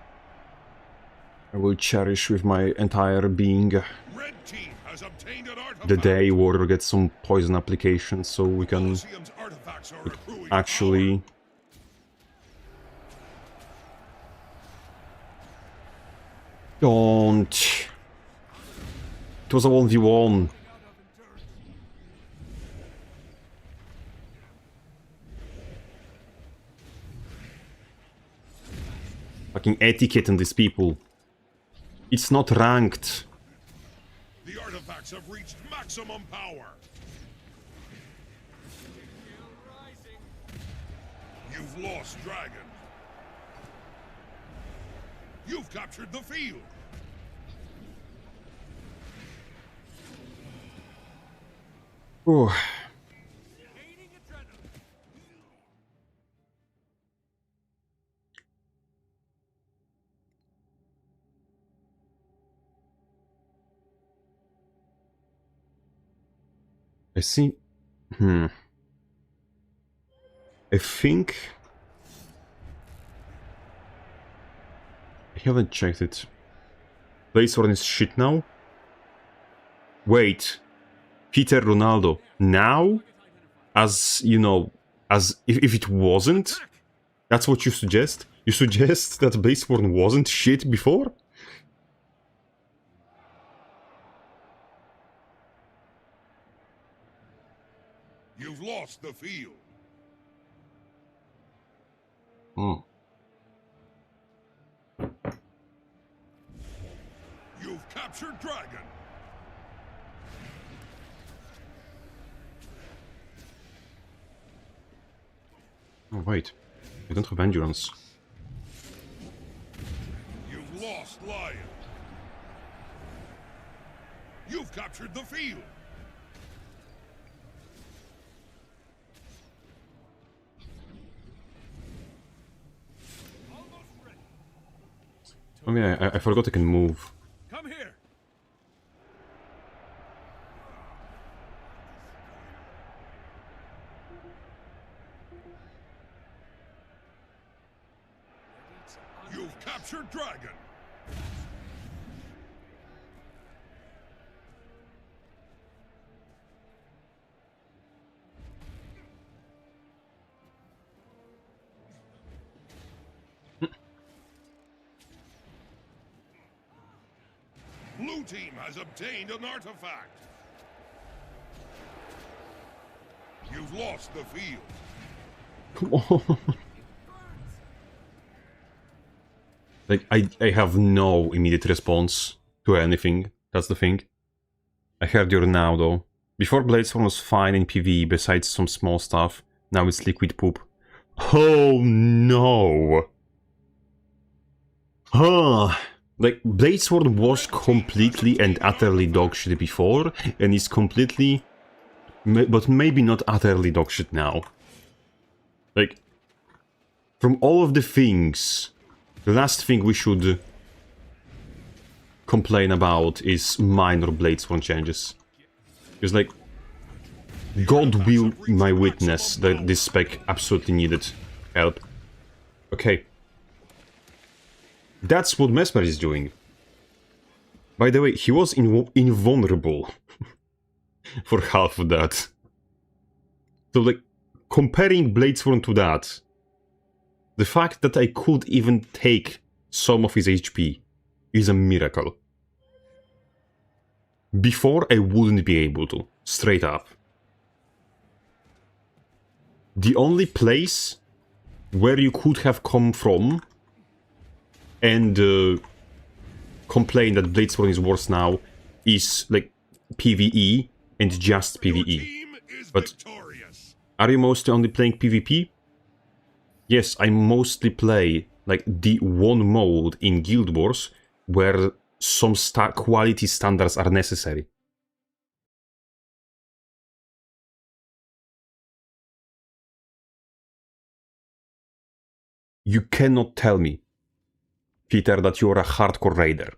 [SPEAKER 3] I will cherish with my entire being
[SPEAKER 5] Red team has obtained an artifact.
[SPEAKER 3] the day Warrior gets some poison application so we can
[SPEAKER 5] Colosseum's artifacts are accruing
[SPEAKER 3] actually... Don't... It was a 1v1. Fucking etiquette in these people. It's not ranked.
[SPEAKER 5] power. The artifacts have reached maximum power. You've lost dragon. You've captured the field.
[SPEAKER 3] Oh.
[SPEAKER 2] Gaining adrenaline.
[SPEAKER 3] I see. I think... I haven't checked it. Bladesworn is shit now? Wait. Peter Ronaldo. Now? As, you know, as if it wasn't? That's what you suggest? You suggest that Bladesworn wasn't shit before?
[SPEAKER 5] You've lost the field.
[SPEAKER 3] Oh.
[SPEAKER 5] You've captured dragon.
[SPEAKER 3] Oh, wait. I don't have endurance.
[SPEAKER 5] You've lost lion. You've captured the field.
[SPEAKER 3] Oh yeah, I forgot I can move.
[SPEAKER 2] Come here.
[SPEAKER 5] You've captured dragon. Blue team has obtained an artifact. You've lost the field.
[SPEAKER 3] Come on. Like, I have no immediate response to anything. That's the thing. I heard you now, though. Before Bladesworn was fine in PvE, besides some small stuff. Now it's liquid poop. Oh no! Huh. Like, Bladesworn was completely and utterly dogshit before, and is completely... but maybe not utterly dogshit now. Like, from all of the things... The last thing we should complain about is minor Bladesworn changes. Because, like, God will my witness that this spec absolutely needed help. Okay. That's what Mesmer is doing. By the way, he was invulnerable for half of that. So, like, comparing Bladesworn to that, the fact that I could even take some of his HP is a miracle. Before, I wouldn't be able to. Straight up. The only place where you could have come from and complain that Bladesworn is worse now is, like, PvE and just
[SPEAKER 5] Your
[SPEAKER 3] PvE.
[SPEAKER 5] team is
[SPEAKER 3] But-
[SPEAKER 5] victorious.
[SPEAKER 3] Are you mostly only playing PvP? Yes, I mostly play, like, the one mode in Guild Wars where some quality standards are necessary. You cannot tell me, Peter, that you're a hardcore raider.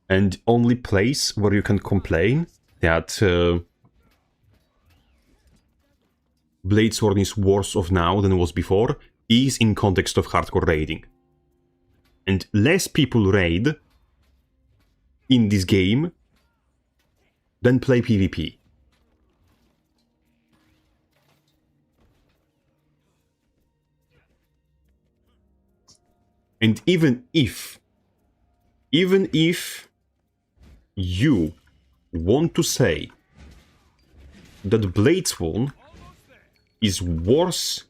[SPEAKER 3] And only place where you can complain that Bladesworn is worse off now than it was before is in context of hardcore raiding. And less people raid in this game than play PvP. And even if you want to say that Bladesworn is worse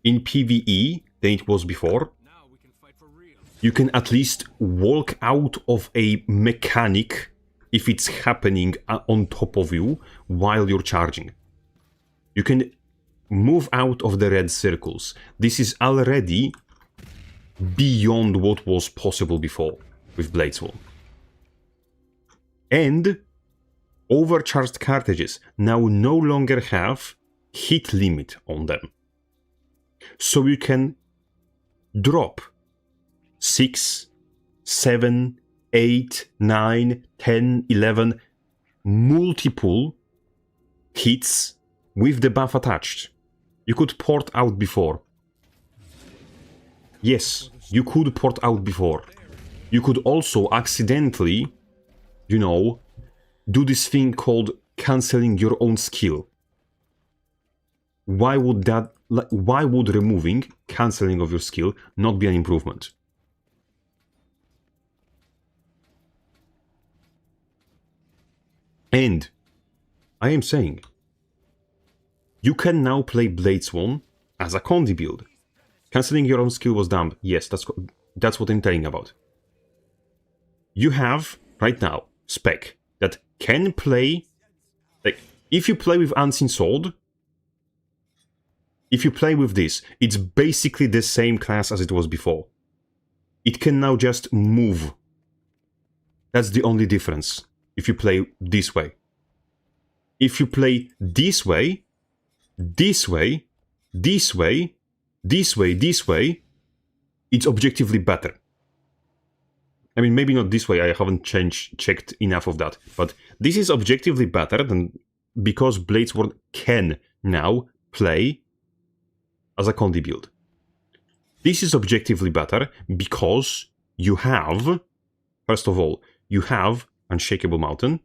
[SPEAKER 3] in PvE than it was before,
[SPEAKER 2] Now we can fight for real.
[SPEAKER 3] you can at least walk out of a mechanic if it's happening on top of you while you're charging. You can move out of the red circles. This is already beyond what was possible before with Bladesworn. And overcharged cartridges now no longer have hit limit on them. So you can drop 6, 7, 8, 9, 10, 11 multiple hits with the buff attached. You could port out before. Yes, you could port out before. You could also accidentally, you know, do this thing called cancelling your own skill. Why would removing cancelling of your skill not be an improvement? And I am saying, you can now play Bladesworn as a Condi build. Cancelling your own skill was dumb. Yes, that's what I'm telling about. You have, right now, spec that can play... Like, if you play with Unseen Sword, if you play with this, it's basically the same class as it was before. It can now just move. That's the only difference, if you play this way. If you play this way, this way, this way, this way, this way, it's objectively better. I mean, maybe not this way, I haven't checked enough of that, but this is objectively better than because Bladesworn can now play as a Condi build. This is objectively better because you have, first of all, you have Unshakable Mountain,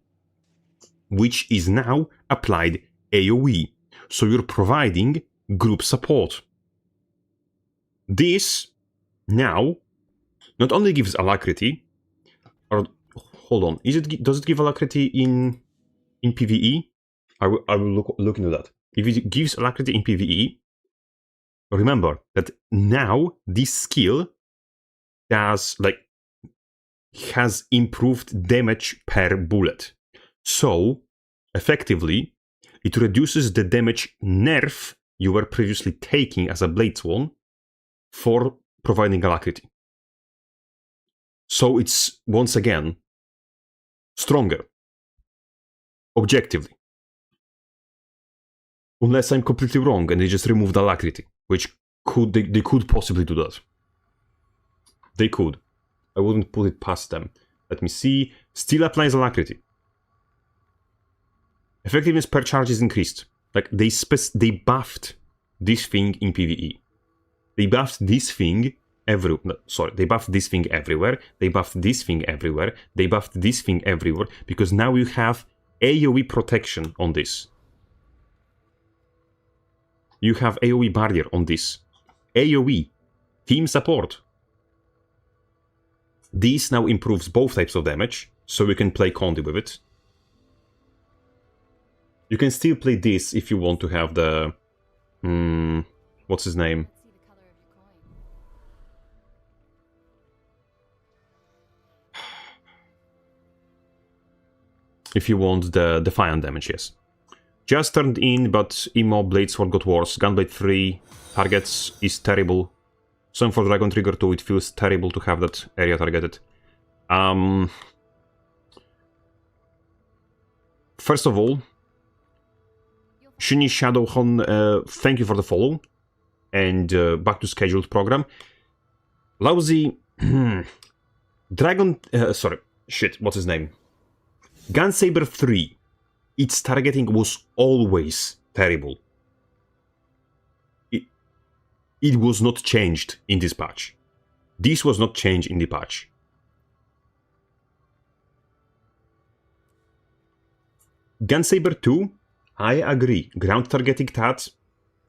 [SPEAKER 3] which is now applied AoE, so you're providing group support. This now not only gives alacrity, or hold on, does it give alacrity in PvE? I will look into that. If it gives alacrity in PvE, remember that now this skill has improved damage per bullet. So effectively, it reduces the damage nerf you were previously taking as a Bladesworn for providing alacrity. So it's, once again, stronger. Objectively. Unless I'm completely wrong and they just removed alacrity, which they could possibly do that. They could. I wouldn't put it past them. Let me see. Still applies alacrity. Effectiveness per charge is increased. Like, they buffed this thing in PvE. They buffed this thing they buffed this thing everywhere. They buffed this thing everywhere. They buffed this thing everywhere. Because now you have AoE protection on this. You have AoE barrier on this. AoE. Team support. This now improves both types of damage, so we can play Condi with it. You can still play this if you want to have the... what's his name? If you want the Defiant damage, yes. Just turned in, but Emo Bladesworn got worse. Gunblade 3 targets is terrible. Same for Dragon Trigger 2, it feels terrible to have that area targeted. First of all, Shiny Shadowhon, thank you for the follow. And back to scheduled program. Lousy... what's his name? Gunsaber 3 its targeting was always terrible. It was not changed in this patch. This was not changed in the patch. Gunsaber 2, I agree. Ground targeting tat,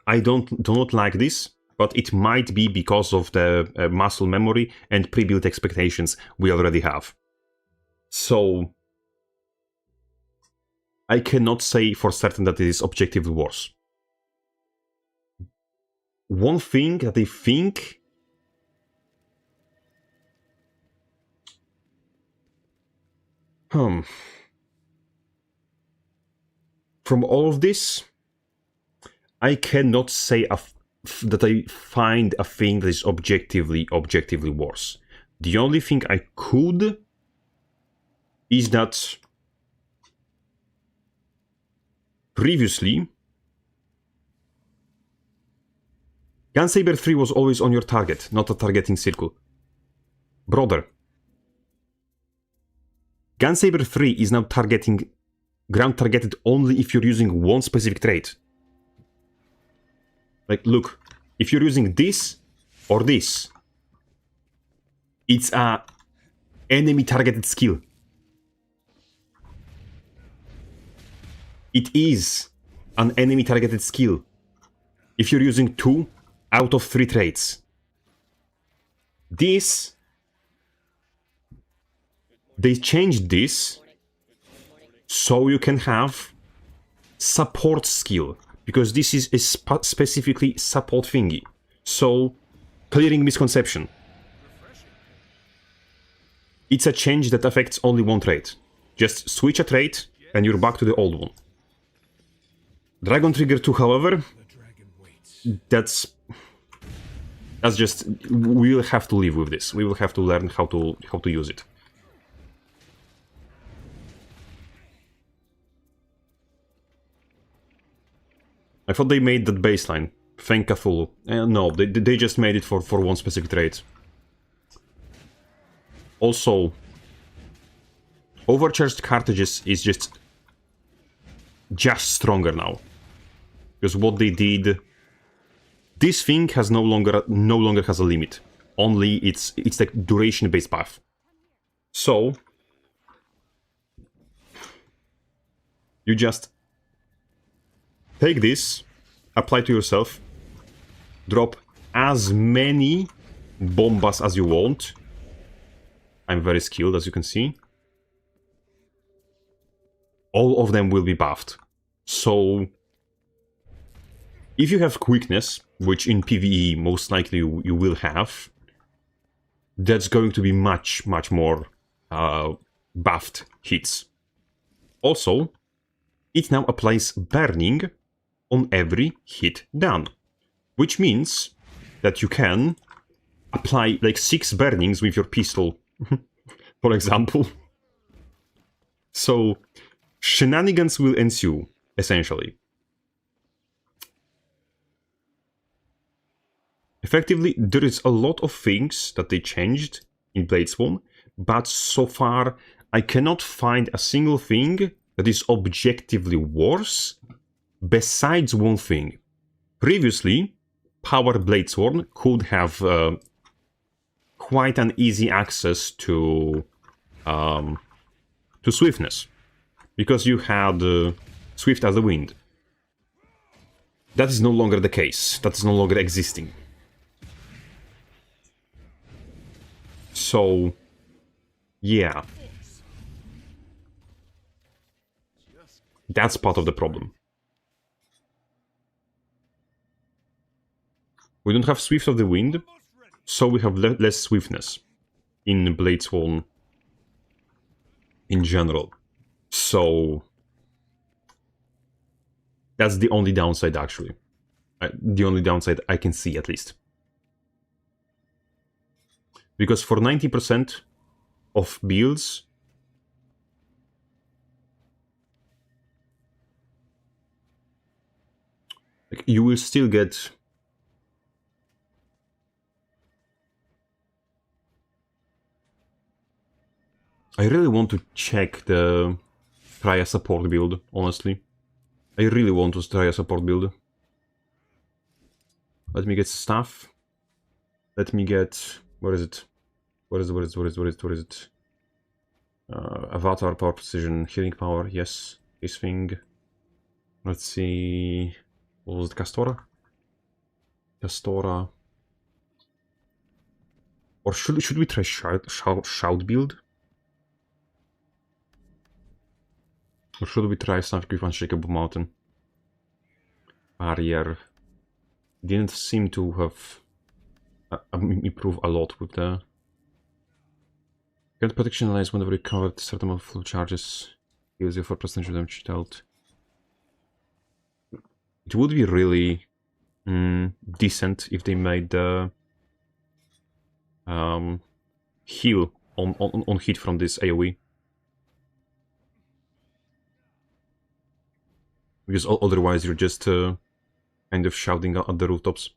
[SPEAKER 3] I do not like this, but it might be because of the muscle memory and pre-built expectations we already have. So I cannot say for certain that it is objectively worse. One thing that I think from all of this, I cannot say that I find a thing that is objectively worse. The only thing I could is that previously Gunsaber 3 was always on your target, not a targeting circle. Brother, Gunsaber 3 is now targeting ground targeted only if you're using one specific trait. Like, look, if you're using this or this, it's a enemy targeted skill. It is an enemy targeted skill if you're using 2 out of 3 traits. This, they changed this so you can have support skill, because this is a specifically support thingy. So, clearing misconception. It's a change that affects only one trait. Just switch a trait and you're back to the old one. Dragon Trigger 2, however, that's just, we will have to live with this. We will have to learn how to use it. I thought they made that baseline. Thank Cthulhu. No, they just made it for one specific trait. Also, overcharged cartridges is just stronger now. Because what they did, this thing has no longer has a limit. Only it's like duration based path. So you just take this, apply to yourself, drop as many bombas as you want. I'm very skilled, as you can see. All of them will be buffed. So if you have quickness, which in PvE most likely you will have, that's going to be much more buffed hits. Also, it now applies burning on every hit done, which means that you can apply like 6 burnings with your pistol, for example. So shenanigans will ensue, essentially. Effectively, there is a lot of things that they changed in Bladesworn, but so far I cannot find a single thing that is objectively worse, besides one thing. Previously, Power Bladesworn could have quite an easy access to swiftness, because you had Swift as the Wind. That is no longer the case. That is no longer existing. So, yeah. That's part of the problem. We don't have Swift of the Wind, so we have less swiftness in Bladesworn in general. So that's the only downside, actually. The only downside I can see, at least. Because for 90% of builds, you will still get I really want to check the try a support build, honestly. I really want to try a support build. Let me get stuff. Let me get... Where is it? Where is it? Avatar, power, precision, healing power, yes. This thing. Let's see... What was it? Castora? Castora. Or should we try shout build? Or should we try something with Unshakable Mountain? Barrier. Didn't seem to have improved a lot with the... Get protection allies whenever recovered certain amount of flow charges. Heals you for percentage damage dealt. It would be really decent if they made the heal on hit from this AoE. Because otherwise you're just kind of shouting at the rooftops.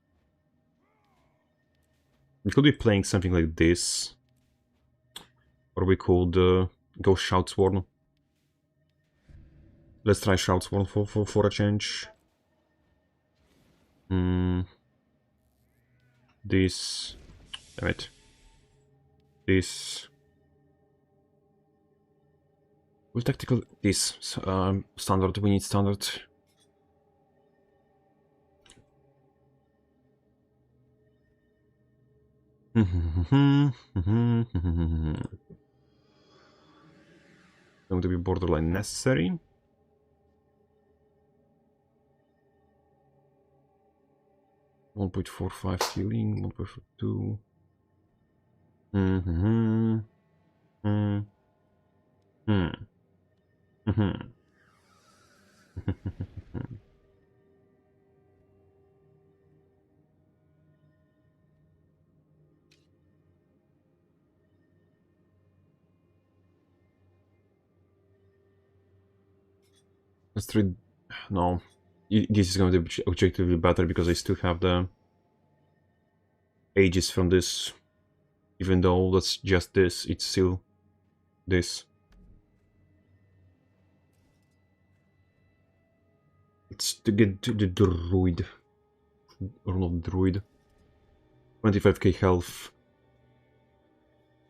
[SPEAKER 3] We could be playing something like this. Or we could go Bladesworn. Let's try Bladesworn for a change. This... Damn it. This... Will tactical... This. Standard. We need standard. Going to be borderline necessary. .45 healing, 1.2. Let's try... No. This is going to be objectively better because I still have the ages from this. Even though that's just this, it's still this. Let's get to the druid. Or not druid. 25k health.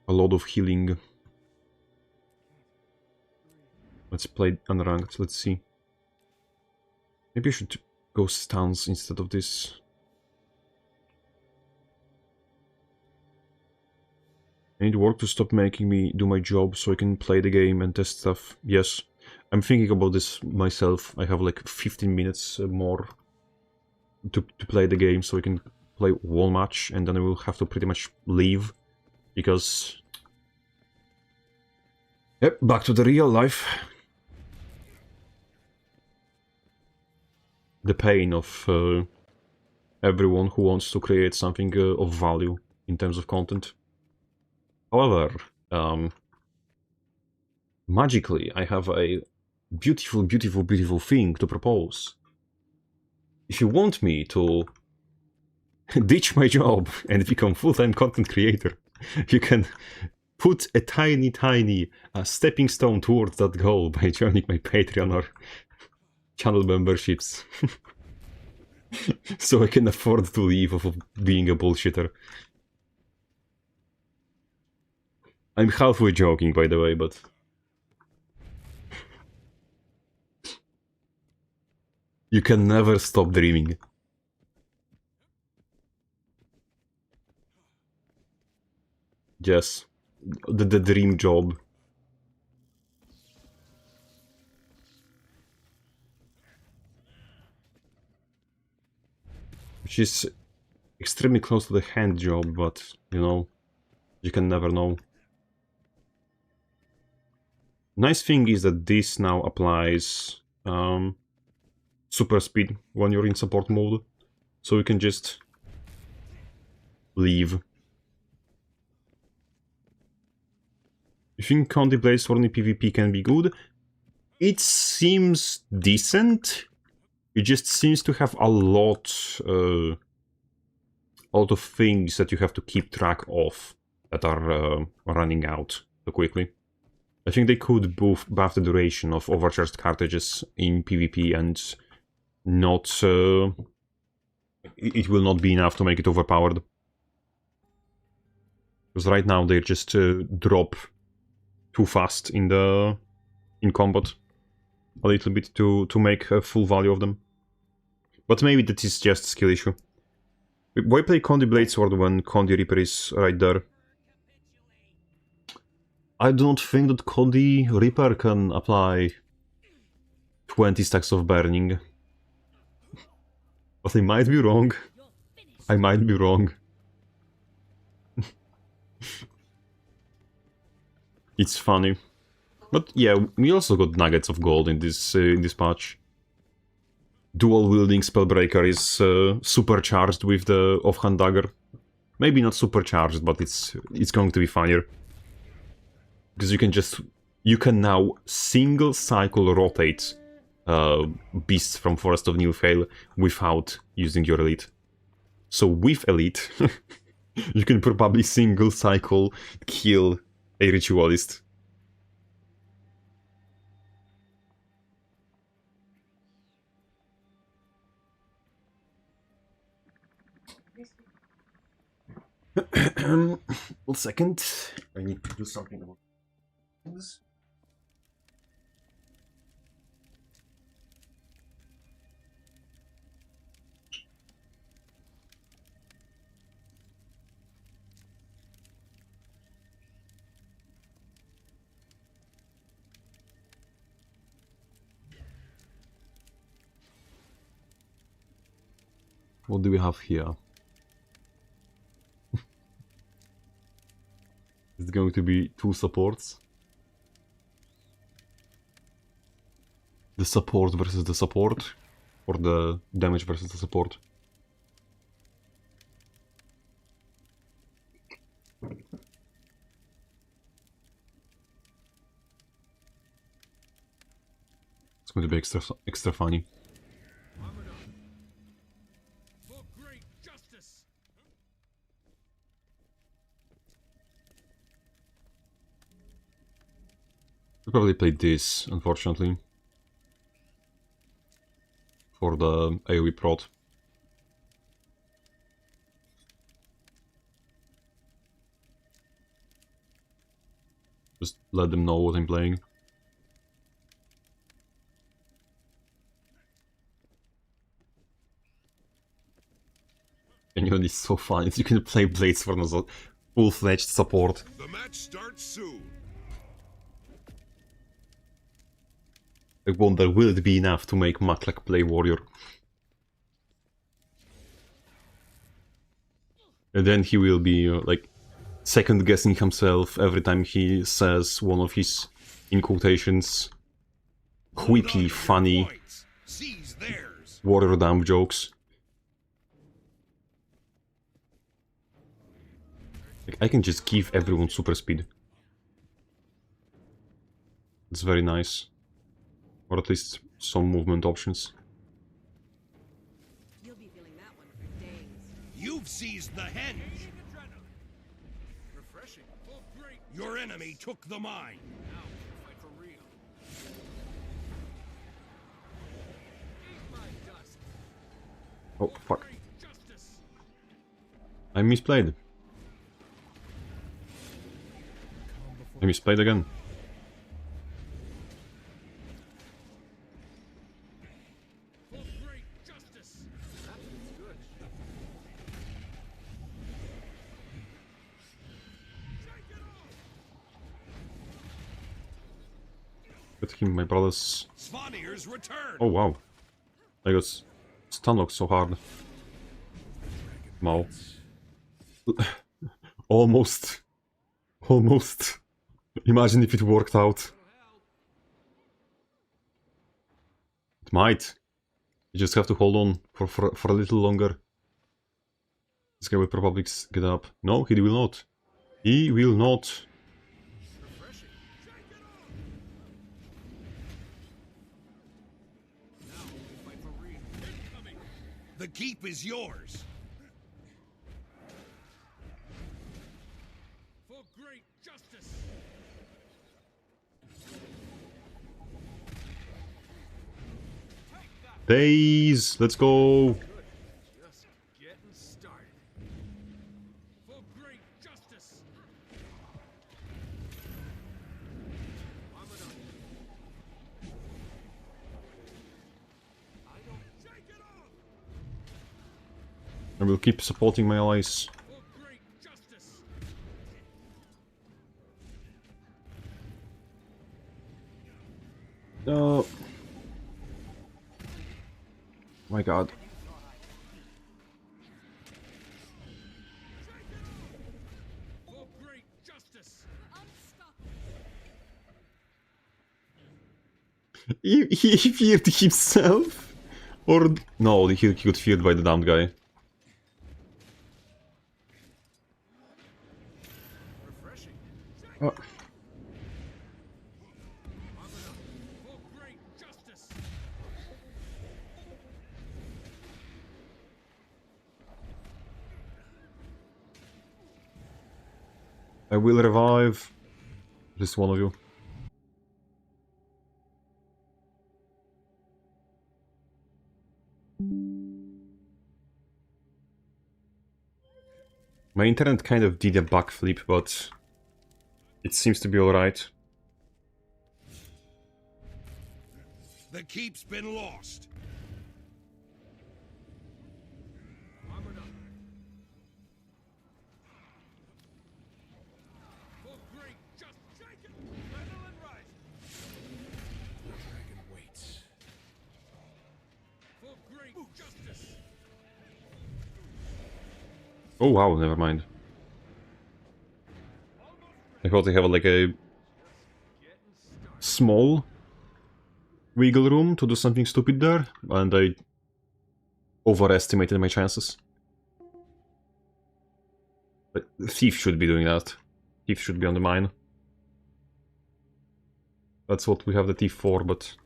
[SPEAKER 3] A lot of healing. Let's play unranked, let's see. Maybe I should go stance instead of this. I need work to stop making me do my job so I can play the game and test stuff. Yes, I'm thinking about this myself. I have like 15 minutes more to play the game so I can play one match and then I will have to pretty much leave. Because... Yep, back to the real life. The pain of everyone who wants to create something of value in terms of content. However, magically, I have a beautiful thing to propose. If you want me to ditch my job and become full-time content creator, you can put a tiny stepping stone towards that goal by joining my Patreon or channel memberships. So I can afford to leave of being a bullshitter. I'm halfway joking, by the way, but... You can never stop dreaming. Yes, the dream job. Which is extremely close to the hand job, but, you know, you can never know. Nice thing is that this now applies super speed when you're in support mode, so you can just leave. You think County Bladesworn in PvP can be good? It seems decent. It just seems to have a lot of things that you have to keep track of that are running out so quickly. I think they could buff the duration of overcharged cartridges in PvP and not... it will not be enough to make it overpowered. Because right now they just drop too fast in combat. A little bit to make a full value of them. But maybe that is just skill issue. Why play Condi Bladesworn when Condi Reaper is right there? I don't think that Condi Reaper can apply 20 stacks of burning. But I might be wrong. I might be wrong. It's funny. But yeah, we also got nuggets of gold in this patch. Dual wielding Spellbreaker is supercharged with the offhand dagger. Maybe not supercharged, but it's going to be fire. Because you can now single cycle rotate beasts from Forest of Nilfgaard without using your elite. So with elite, you can probably single cycle kill a ritualist. One second. I need to do something about this. What do we have here? It's going to be 2 supports. The support versus the support, or the damage versus the support. It's going to be extra funny.
[SPEAKER 2] For great justice.
[SPEAKER 3] We probably played this, unfortunately, for the AoE prot. Just let them know what I'm playing. And you know, it's so fun. You can play Bladesworn as a full-fledged support.
[SPEAKER 5] The match starts soon.
[SPEAKER 3] I wonder, will it be enough to make Maklak play warrior? And then he will be, like, second-guessing himself every time he says one of his, in quotations, quippy, funny,
[SPEAKER 5] Seize theirs.
[SPEAKER 3] warrior dump jokes. Like, I can just give everyone super speed. It's very nice. Or at least some movement options.
[SPEAKER 4] You'll be feeling that one for days.
[SPEAKER 5] You've seized the hens.
[SPEAKER 2] Refreshing. For great.
[SPEAKER 5] Your enemy took the mine.
[SPEAKER 2] Now we can fight for real. Eat my dust.
[SPEAKER 3] Oh, fuck.
[SPEAKER 2] Great justice.
[SPEAKER 3] I misplayed. I misplayed again.
[SPEAKER 2] For great justice. That feels good. Shake it off.
[SPEAKER 3] Get him, my brothers.
[SPEAKER 5] Svanir's return.
[SPEAKER 3] Oh wow. I got stunlocked so hard. Wow. Almost. Almost. Imagine if it worked out. It might. You just have to hold on for a little longer. This guy will probably get up. No, he will not. He will not.
[SPEAKER 2] Refreshing. Shake it off. Now we can fight for real. Incoming.
[SPEAKER 5] The keep is yours.
[SPEAKER 2] For great justice.
[SPEAKER 3] Days! Let's go!
[SPEAKER 2] Just getting started. For great justice. Armored up. I don't shake it off.
[SPEAKER 3] I will keep supporting my allies.
[SPEAKER 2] For great justice.
[SPEAKER 3] No. My god.
[SPEAKER 2] For great justice.
[SPEAKER 4] Unstoppable.
[SPEAKER 3] He feared himself? Or... No, he got feared by the damned guy.
[SPEAKER 2] Refreshing.
[SPEAKER 3] Oh.
[SPEAKER 2] Armored up. For great justice.
[SPEAKER 3] I will revive. Just one of you. My internet kind of did a backflip, but it seems to be alright.
[SPEAKER 5] The keep's been lost.
[SPEAKER 2] Armored up. For great justice. Shake it. Level and rise. The dragon waits. For great justice.
[SPEAKER 3] Oh wow, never mind. I thought they have like a
[SPEAKER 2] Getting started.
[SPEAKER 3] small wiggle room to do something stupid there, and I overestimated my chances. But Thief should be doing that. Thief should be on the mine. That's what we have the Thief for, but...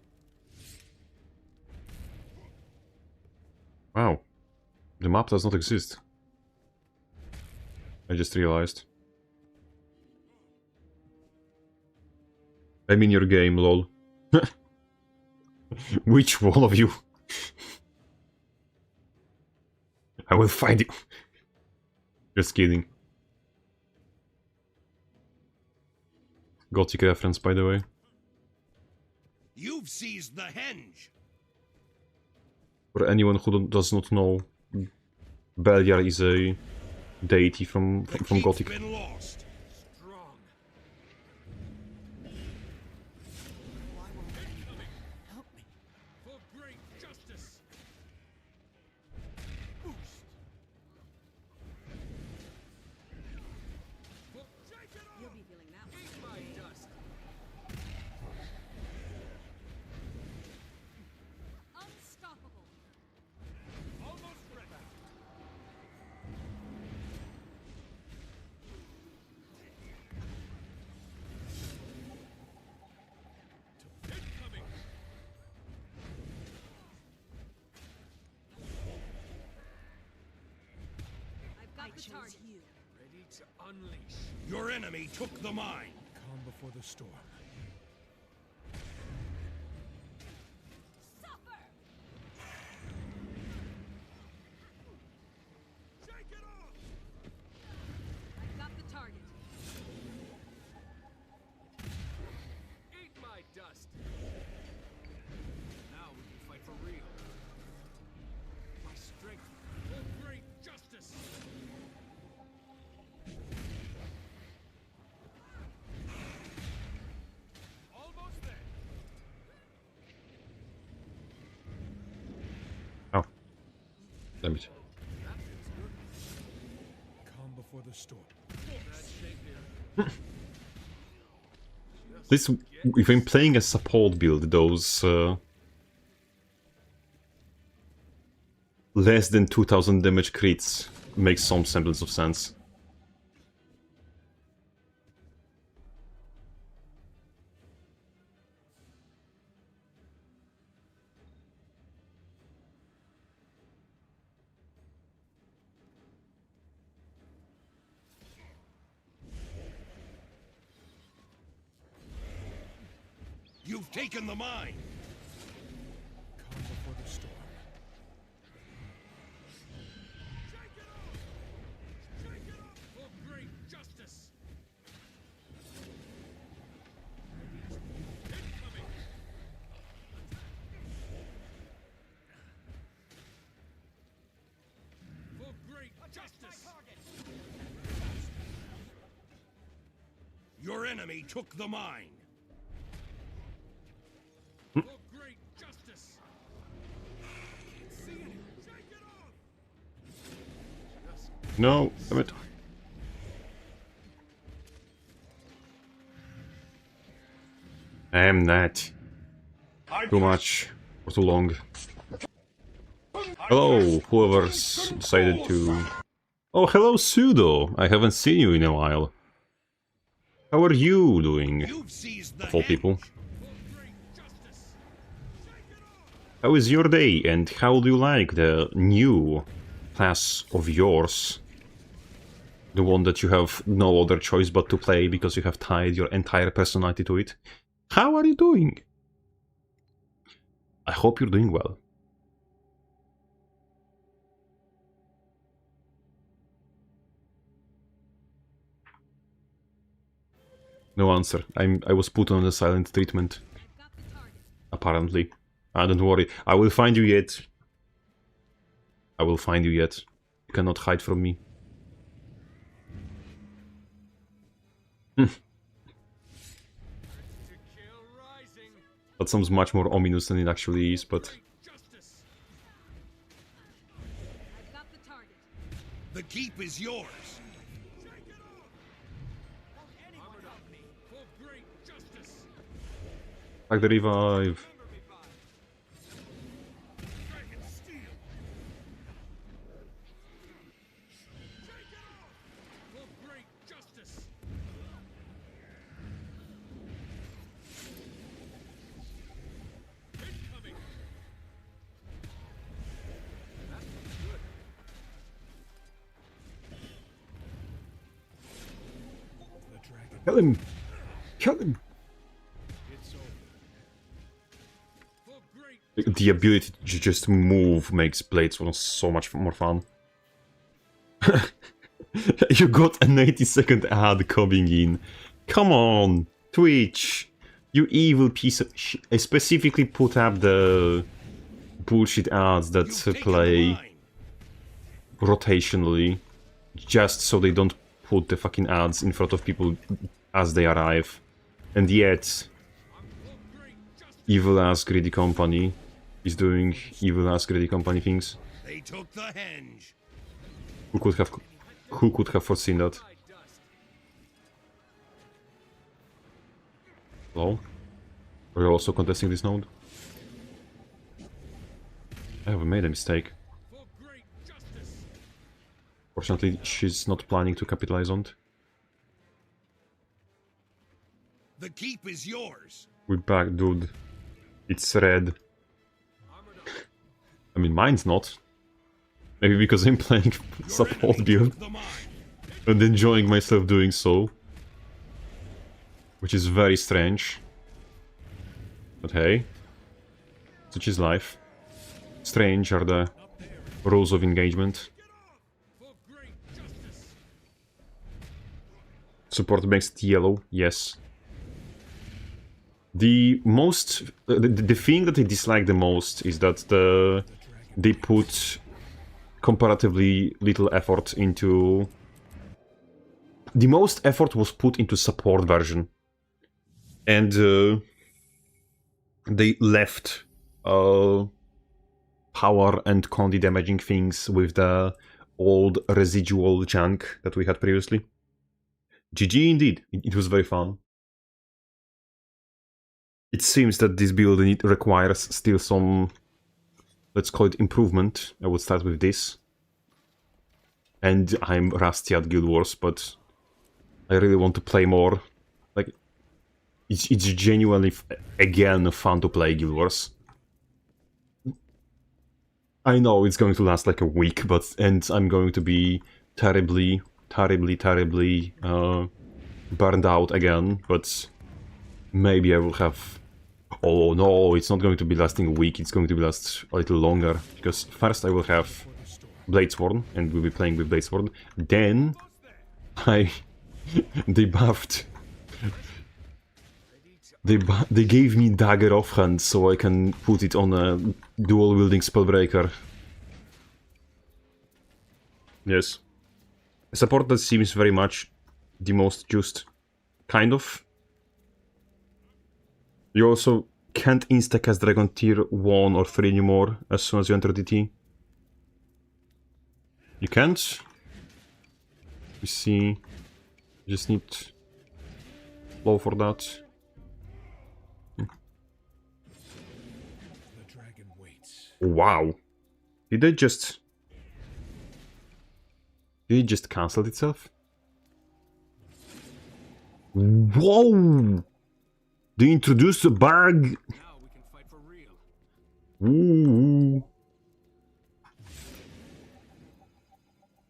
[SPEAKER 3] Wow. The map does not exist. I just realized. I'm in your game, lol. Which one of you? I will find you. Just kidding. Gothic reference, by the way.
[SPEAKER 5] You've seized the henge.
[SPEAKER 3] For anyone who does not know, Beliar is a deity from
[SPEAKER 5] The
[SPEAKER 3] from
[SPEAKER 5] keep's
[SPEAKER 3] Gothic.
[SPEAKER 5] been lost.
[SPEAKER 2] Strong.
[SPEAKER 4] Help me.
[SPEAKER 2] For great justice. Boost. For shake it
[SPEAKER 4] You'll
[SPEAKER 2] off.
[SPEAKER 4] be feeling that one.
[SPEAKER 2] Eat my dust.
[SPEAKER 4] Unstoppable.
[SPEAKER 2] Almost ready. Incoming.
[SPEAKER 4] I've got the target.
[SPEAKER 2] Ready to unleash.
[SPEAKER 5] Your enemy took the mine.
[SPEAKER 2] Calm before the storm.
[SPEAKER 4] Suffer.
[SPEAKER 2] Shake it off.
[SPEAKER 4] I've got the target.
[SPEAKER 2] Eat my dust. Now we can fight for real. My strength. For great justice. Almost there.
[SPEAKER 3] Oh. Damn it.
[SPEAKER 2] That feels good. Calm before the storm. Bad shape here.
[SPEAKER 3] This, if I'm playing a support build, those less than 2000 damage crits make some semblance of sense.
[SPEAKER 5] You've taken the mine.
[SPEAKER 2] Calm before the storm.
[SPEAKER 5] Your enemy took the mine.
[SPEAKER 2] For great justice. Can't see any. Shake it off.
[SPEAKER 3] No, damn it. Damn that. Too much. For too long. Hello, whoever's decided to... Oh, hello, Pseudo! I haven't seen you in a while. How are you doing,
[SPEAKER 5] You've seized the
[SPEAKER 3] of all
[SPEAKER 5] henge.
[SPEAKER 3] people?
[SPEAKER 2] For great justice. Shake it off.
[SPEAKER 3] How is your day, and how do you like the new class of yours? The one that you have no other choice but to play because you have tied your entire personality to it. How are you doing? I hope you're doing well. No answer. I was put on the silent treatment,
[SPEAKER 4] Got the target.
[SPEAKER 3] apparently. Don't worry. I will find you yet. I will find you yet. You cannot hide from me.
[SPEAKER 2] To kill rising.
[SPEAKER 3] That sounds much more ominous than it actually is, but...
[SPEAKER 2] Great justice.
[SPEAKER 4] I've got the target.
[SPEAKER 5] The keep is yours.
[SPEAKER 2] Shake it off. Won't anyone help me? For great justice.
[SPEAKER 3] Like the revive.
[SPEAKER 2] Remember me by. Dragon steel. Shake it off. For great justice. Incoming. That looks good. The dragon.
[SPEAKER 3] Kill him! Kill him!
[SPEAKER 2] It's over. For great
[SPEAKER 3] The ability to just move makes Bladesworn so much more fun. You got an 80-second ad coming in. Come on, Twitch! You evil piece of sh... I specifically put up the bullshit ads that
[SPEAKER 5] You've taken the
[SPEAKER 3] play
[SPEAKER 5] mine.
[SPEAKER 3] rotationally, just so they don't put the fucking ads in front of people as they arrive. And yet, evil ass greedy company is doing evil ass greedy company things.
[SPEAKER 5] They took the henge.
[SPEAKER 3] Who could have foreseen that?
[SPEAKER 2] high dust.
[SPEAKER 3] Hello? Are you also contesting this node? I have made a mistake.
[SPEAKER 2] For great justice.
[SPEAKER 3] Fortunately, she's not planning to capitalize on it.
[SPEAKER 5] The keep is yours.
[SPEAKER 3] We're back, dude. It's red.
[SPEAKER 2] Armored up.
[SPEAKER 3] I mean, mine's not. Maybe because I'm playing
[SPEAKER 5] Your
[SPEAKER 3] support
[SPEAKER 5] enemy
[SPEAKER 3] build
[SPEAKER 5] took the mine.
[SPEAKER 3] and enjoying myself doing so. Which is very strange. But hey, such is life. Strange are the rules of engagement.
[SPEAKER 2] For great justice.
[SPEAKER 3] Support makes it yellow, yes. The most... the thing that I dislike the most is that they put comparatively little effort into... The most effort was put into support version. And they left power and condi damaging things with the old residual junk that we had previously. GG indeed, it was very fun. It seems that this build requires still some, let's call it improvement. I would start with this. And I'm rusty at Guild Wars, but I really want to play more. Like, it's genuinely, again, fun to play Guild Wars. I know it's going to last like a week, and I'm going to be terribly burned out again, but maybe I will have... Oh no, it's not going to be lasting a week, it's going to be last a little longer, because first I will have Bladesworn, and we'll be playing with Bladesworn, then they buffed... They gave me Dagger offhand, so I can put it on a dual-wielding Spellbreaker. Yes. A support that seems very much the most just. kind of. You also can't insta-cast Dragon tier 1 or 3 anymore as soon as you enter DT. You can't? You see, you just need flow for that.
[SPEAKER 2] The dragon waits.
[SPEAKER 3] Wow. Did it just cancel itself? Whoa! They introduced a bug!
[SPEAKER 2] Now we can fight for real.
[SPEAKER 3] Ooh.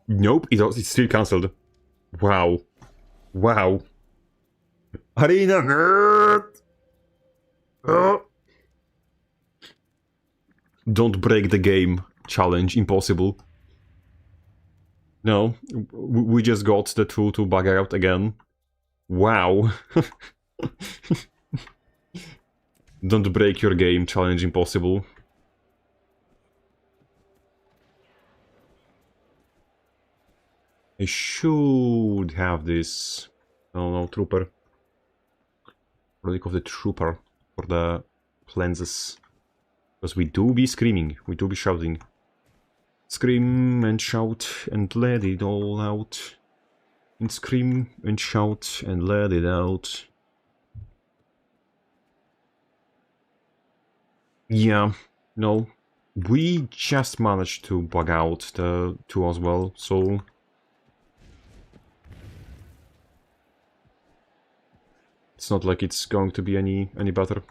[SPEAKER 3] Nope, it's still cancelled. Wow. Wow. Arena nerd! Don't break the game. Challenge. Impossible. No, we just got the tool to bug out again. Wow. Don't break your game. Challenge impossible. I should have this. No, trooper. Relic of the trooper for the lenses. Because we do be screaming, we do be shouting. Scream and shout and let it all out. And scream and shout and let it out. Yeah, no. We just managed to bug out the two as well, so... It's not like it's going to be any better.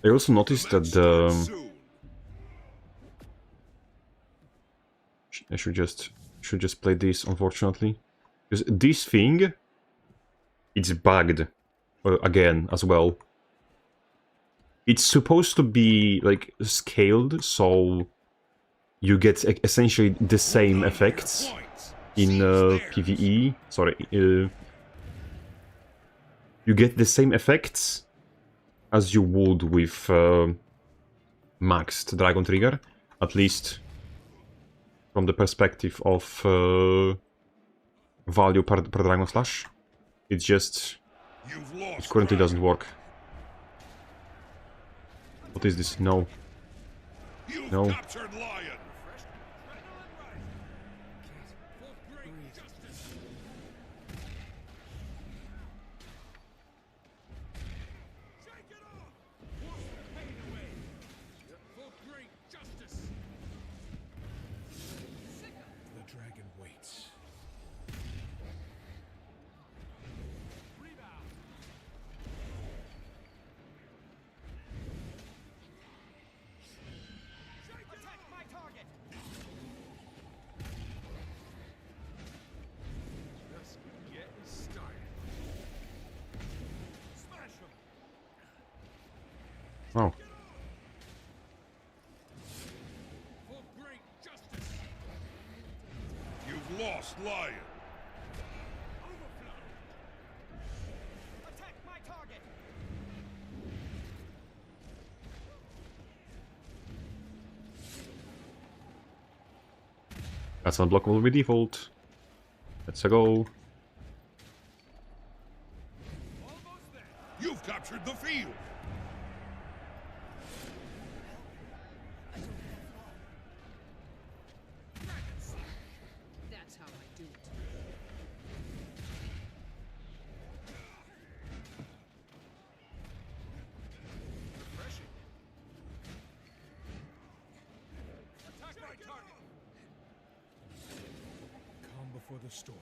[SPEAKER 3] I also noticed that the...
[SPEAKER 5] Soon.
[SPEAKER 3] I should just play this, unfortunately. Because this thing... It's bugged. Again, as well. It's supposed to be, like, scaled, so... You get essentially the same effects in PvE. Sorry, you get the same effects as you would with maxed Dragon Trigger, at least from the perspective of value per Dragon Slash. It's just...
[SPEAKER 5] You've
[SPEAKER 3] it
[SPEAKER 5] lost.
[SPEAKER 3] currently doesn't work. What is this? No.
[SPEAKER 5] You've
[SPEAKER 3] No.
[SPEAKER 5] captured Lion.
[SPEAKER 2] Shake it off! Wash the pain away! For great justice! The dragon waits. Rebound!
[SPEAKER 4] Attack my target!
[SPEAKER 2] Just getting started. Smash him!
[SPEAKER 3] Oh.
[SPEAKER 2] For great justice!
[SPEAKER 5] You've lost Lion.
[SPEAKER 2] Overflow!
[SPEAKER 4] Attack my target!
[SPEAKER 3] That's unblockable by default. Let's go.
[SPEAKER 2] Almost there!
[SPEAKER 5] You've captured the field.
[SPEAKER 2] Dragon slash!
[SPEAKER 4] That's how I do it.
[SPEAKER 2] Refreshing. Attack my target! Calm before the storm.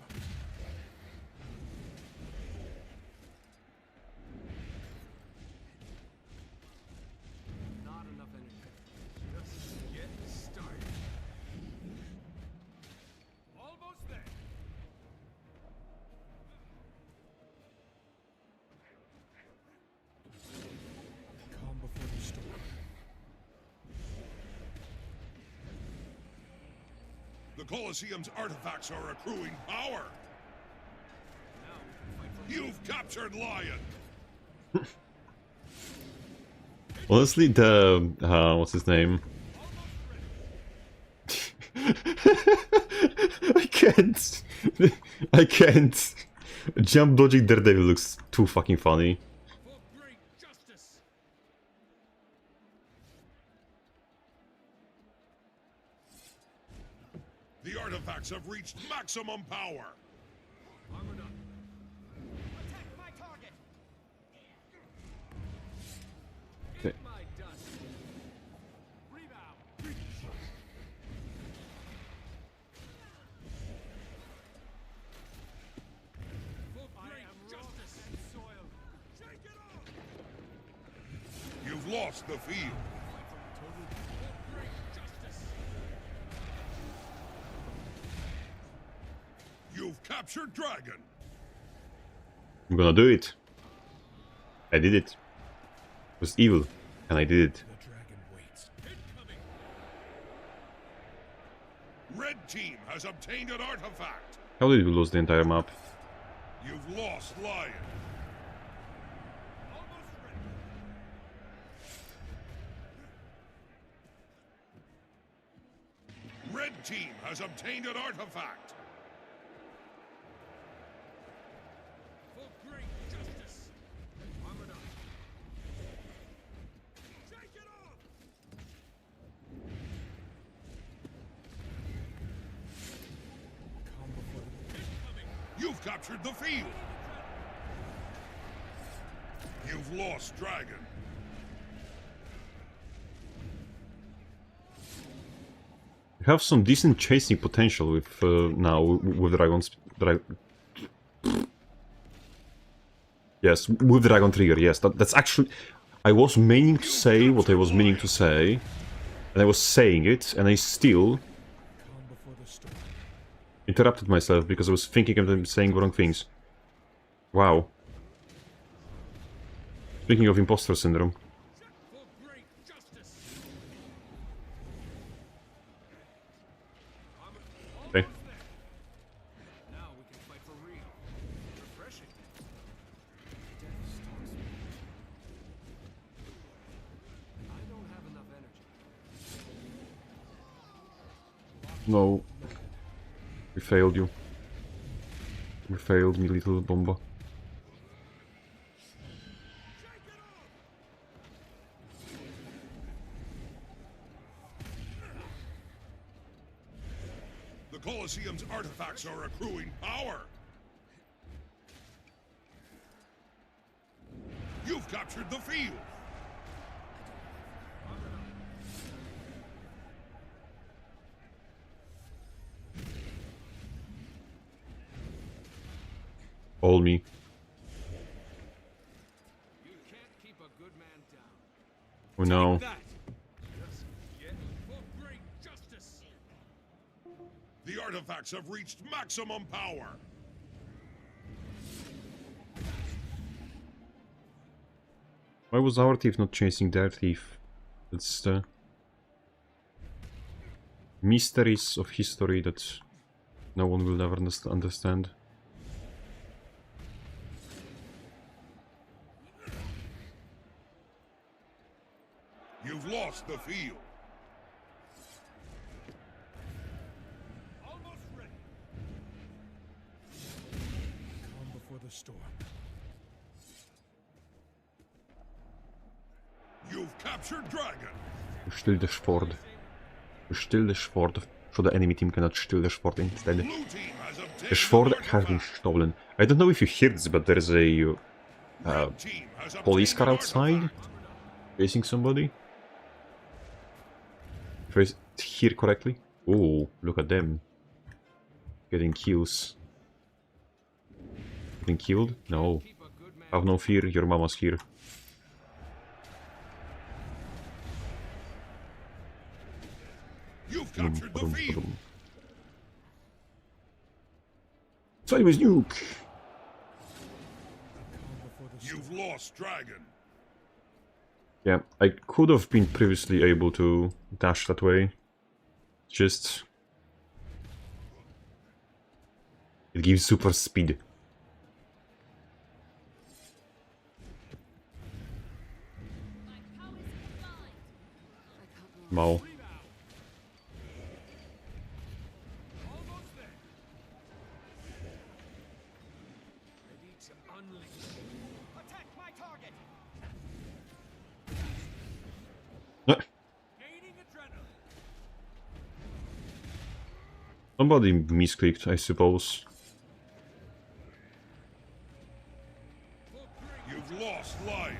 [SPEAKER 2] Not enough energy. Just getting started. Almost there. Calm before the storm.
[SPEAKER 5] The Colosseum's artifacts are accruing power.
[SPEAKER 2] Now we can fight for
[SPEAKER 5] You've captured Lion.
[SPEAKER 3] Honestly, the... what's his name? I can't. I can't. Jump dodging Daredevil looks too fucking funny.
[SPEAKER 2] For great justice.
[SPEAKER 5] The artifacts have reached maximum power.
[SPEAKER 2] Armored up.
[SPEAKER 4] Attack my target.
[SPEAKER 2] Eat my dust. Rebound. For great justice and soil. Take it off.
[SPEAKER 5] You've lost the field.
[SPEAKER 2] For great justice.
[SPEAKER 5] You've captured Dragon.
[SPEAKER 3] I'm gonna do it. I did it. It was evil, and I did it.
[SPEAKER 2] The dragon waits. Incoming.
[SPEAKER 5] Red team has obtained an artifact.
[SPEAKER 3] How did we lose the entire map?
[SPEAKER 5] You've lost Lion.
[SPEAKER 2] Almost ready.
[SPEAKER 5] Red team has obtained an artifact.
[SPEAKER 2] For great justice. Armored up. Take it off. Come before the incoming.
[SPEAKER 5] You've captured the field. You've lost Dragon.
[SPEAKER 3] We have some decent chasing potential with now with Dragon's yes, with Dragon Trigger. Yes, that's actually. I was meaning to say what I was meaning to say, and I was saying it, and I still
[SPEAKER 2] Come before the storm.
[SPEAKER 3] interrupted myself because I was thinking of them saying wrong things. Wow. Speaking of imposter syndrome.
[SPEAKER 2] For great justice.
[SPEAKER 3] Okay.
[SPEAKER 2] Almost there. Now we can fight for real. Refreshing. Death stalks me. I don't have enough energy.
[SPEAKER 3] No. We failed you. We failed me, little bomba.
[SPEAKER 5] The Colosseum's artifacts are accruing power. You've captured the field.
[SPEAKER 3] All me.
[SPEAKER 2] You can't keep a good man down.
[SPEAKER 3] Oh no.
[SPEAKER 2] That. Just get for great justice.
[SPEAKER 5] The artifacts have reached maximum power.
[SPEAKER 3] Why was our thief not chasing their thief? That's the mysteries of history that no one will ever understand.
[SPEAKER 5] You've lost the field.
[SPEAKER 2] Almost ready. Calm before the storm.
[SPEAKER 5] You've captured Dragon.
[SPEAKER 3] Still the sword. Still the sword. So the enemy team cannot steal the sword instead.
[SPEAKER 5] Blue team has obtained
[SPEAKER 3] The sword
[SPEAKER 5] an
[SPEAKER 3] has been
[SPEAKER 5] artifact.
[SPEAKER 3] stolen. I don't know if you heard this, but there's a
[SPEAKER 5] Red team has
[SPEAKER 3] police
[SPEAKER 5] obtained
[SPEAKER 3] car
[SPEAKER 5] an
[SPEAKER 3] outside
[SPEAKER 5] artifact.
[SPEAKER 3] chasing somebody. If I hear correctly. Oh, look at them. Getting kills. Getting killed? No.
[SPEAKER 2] Keep a good man.
[SPEAKER 3] Have no fear, your mama's here.
[SPEAKER 5] You've captured the field.
[SPEAKER 3] Sideways nuke!
[SPEAKER 2] Calm before the storm.
[SPEAKER 5] You've lost Dragon.
[SPEAKER 3] Yeah, I could have been previously able to dash that way. Just... It gives super speed.
[SPEAKER 4] My powers combined. I can't
[SPEAKER 3] Mau.
[SPEAKER 2] Rebound.
[SPEAKER 3] Somebody misclicked, I suppose.
[SPEAKER 5] You've lost Lion.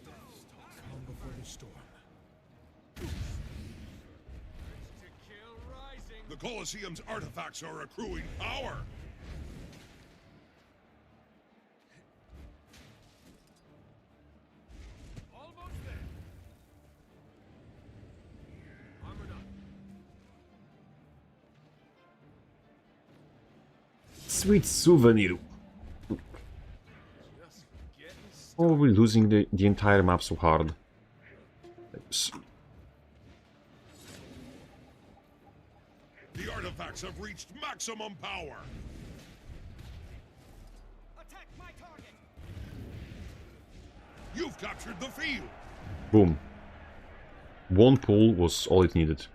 [SPEAKER 2] Calm before the storm.
[SPEAKER 5] The Colosseum's artifacts are accruing power.
[SPEAKER 2] Almost there. Armored up.
[SPEAKER 3] Sweet souvenir.
[SPEAKER 2] Just getting started.
[SPEAKER 3] Oh, we're losing the entire map so hard. Oops.
[SPEAKER 5] The artifacts have reached maximum power.
[SPEAKER 4] Attack my target.
[SPEAKER 5] You've captured the field.
[SPEAKER 3] Boom. One pull was all it needed.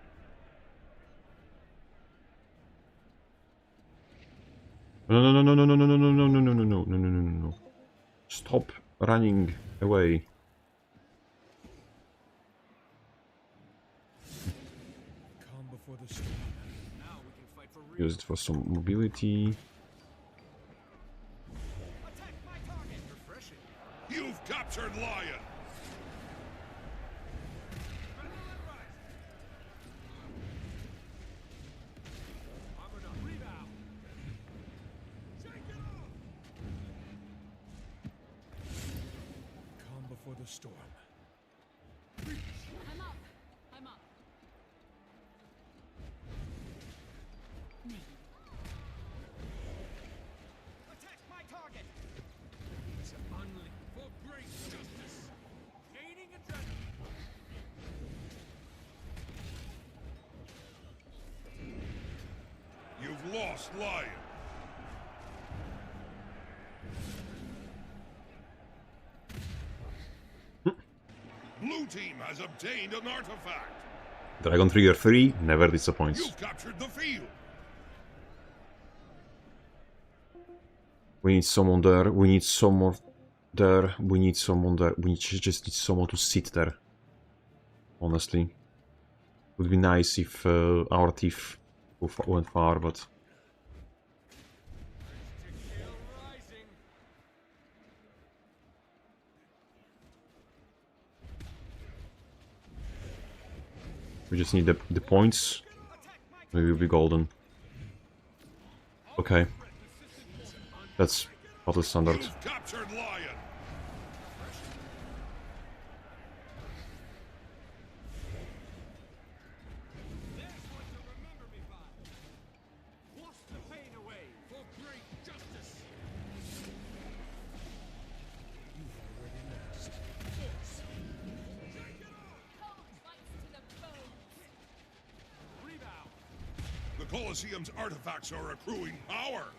[SPEAKER 3] No, no, no, no, no, no, no, no, no, no, no, no, no, no, no, no, no. Stop running away.
[SPEAKER 2] Calm before the storm. Now we can fight for real.
[SPEAKER 3] Use it for some mobility.
[SPEAKER 4] Attack my target.
[SPEAKER 2] Refreshing.
[SPEAKER 5] You've captured Lion.
[SPEAKER 2] Armored up. Rebound. Calm before the storm.
[SPEAKER 4] I'm up. I'm up. Attack my target.
[SPEAKER 2] It's unleashed for great justice. Gaining adrenaline.
[SPEAKER 5] You've lost Lion. Blue team has obtained an artifact.
[SPEAKER 3] Dragon Trigger 3 never disappoints.
[SPEAKER 5] You've captured the field.
[SPEAKER 3] We need someone there. We need someone there. We need someone there. We just need someone to sit there. Honestly. Would be nice if our thief went far, but...
[SPEAKER 2] To kill rising.
[SPEAKER 3] We just need the points. We will be golden. Okay. That's battle standard.
[SPEAKER 5] You've captured Lion.
[SPEAKER 2] There's what to remember me by. Wash the pain away for great justice. You've already lost. Force.
[SPEAKER 4] Cold bites to the bone.
[SPEAKER 2] Rebound.
[SPEAKER 5] The Colosseum's artifacts are accruing power.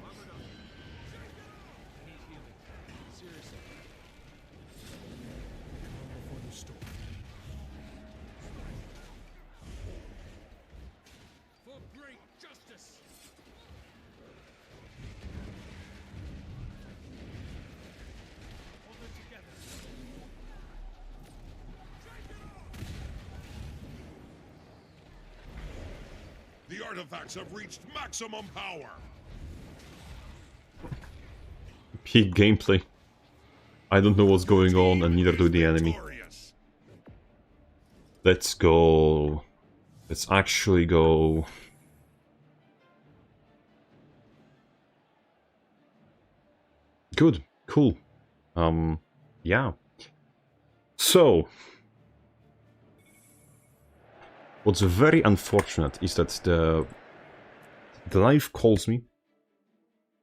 [SPEAKER 2] Armored up. Need healing. Seriously. Calm before the storm. For great justice. Hold it together.
[SPEAKER 5] The artifacts have reached maximum power.
[SPEAKER 3] Peak gameplay. I don't know what's going on, and neither do the enemy.
[SPEAKER 5] Victorious.
[SPEAKER 3] Let's go. Let's actually go. Good. Cool. Yeah. So, what's very unfortunate is that the life calls me,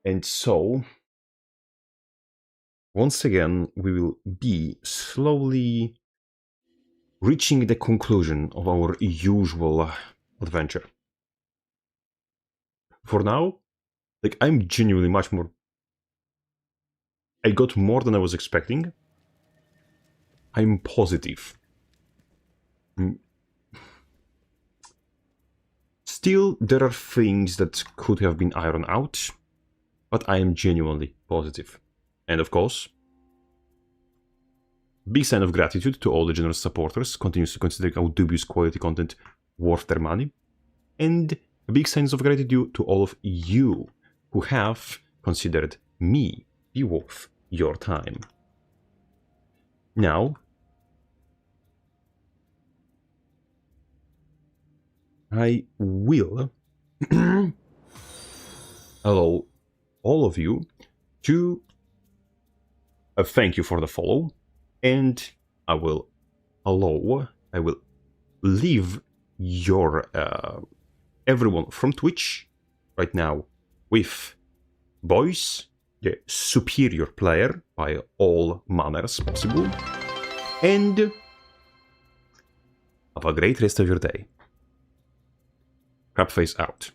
[SPEAKER 3] and so once again we will be slowly reaching the conclusion of our usual adventure. For now, like, I'm genuinely much more... I got more than I was expecting. I'm positive Still, there are things that could have been ironed out, but I am genuinely positive. And of course, big sign of gratitude to all the generous supporters, continues to consider our dubious quality content worth their money, and a big sign of gratitude to all of you who have considered me be worth your time. Now, I will allow all of you to thank you for the follow, and I will leave your everyone from Twitch right now with Boys, the superior player by all manners possible, and have a great rest of your day. Crabface out.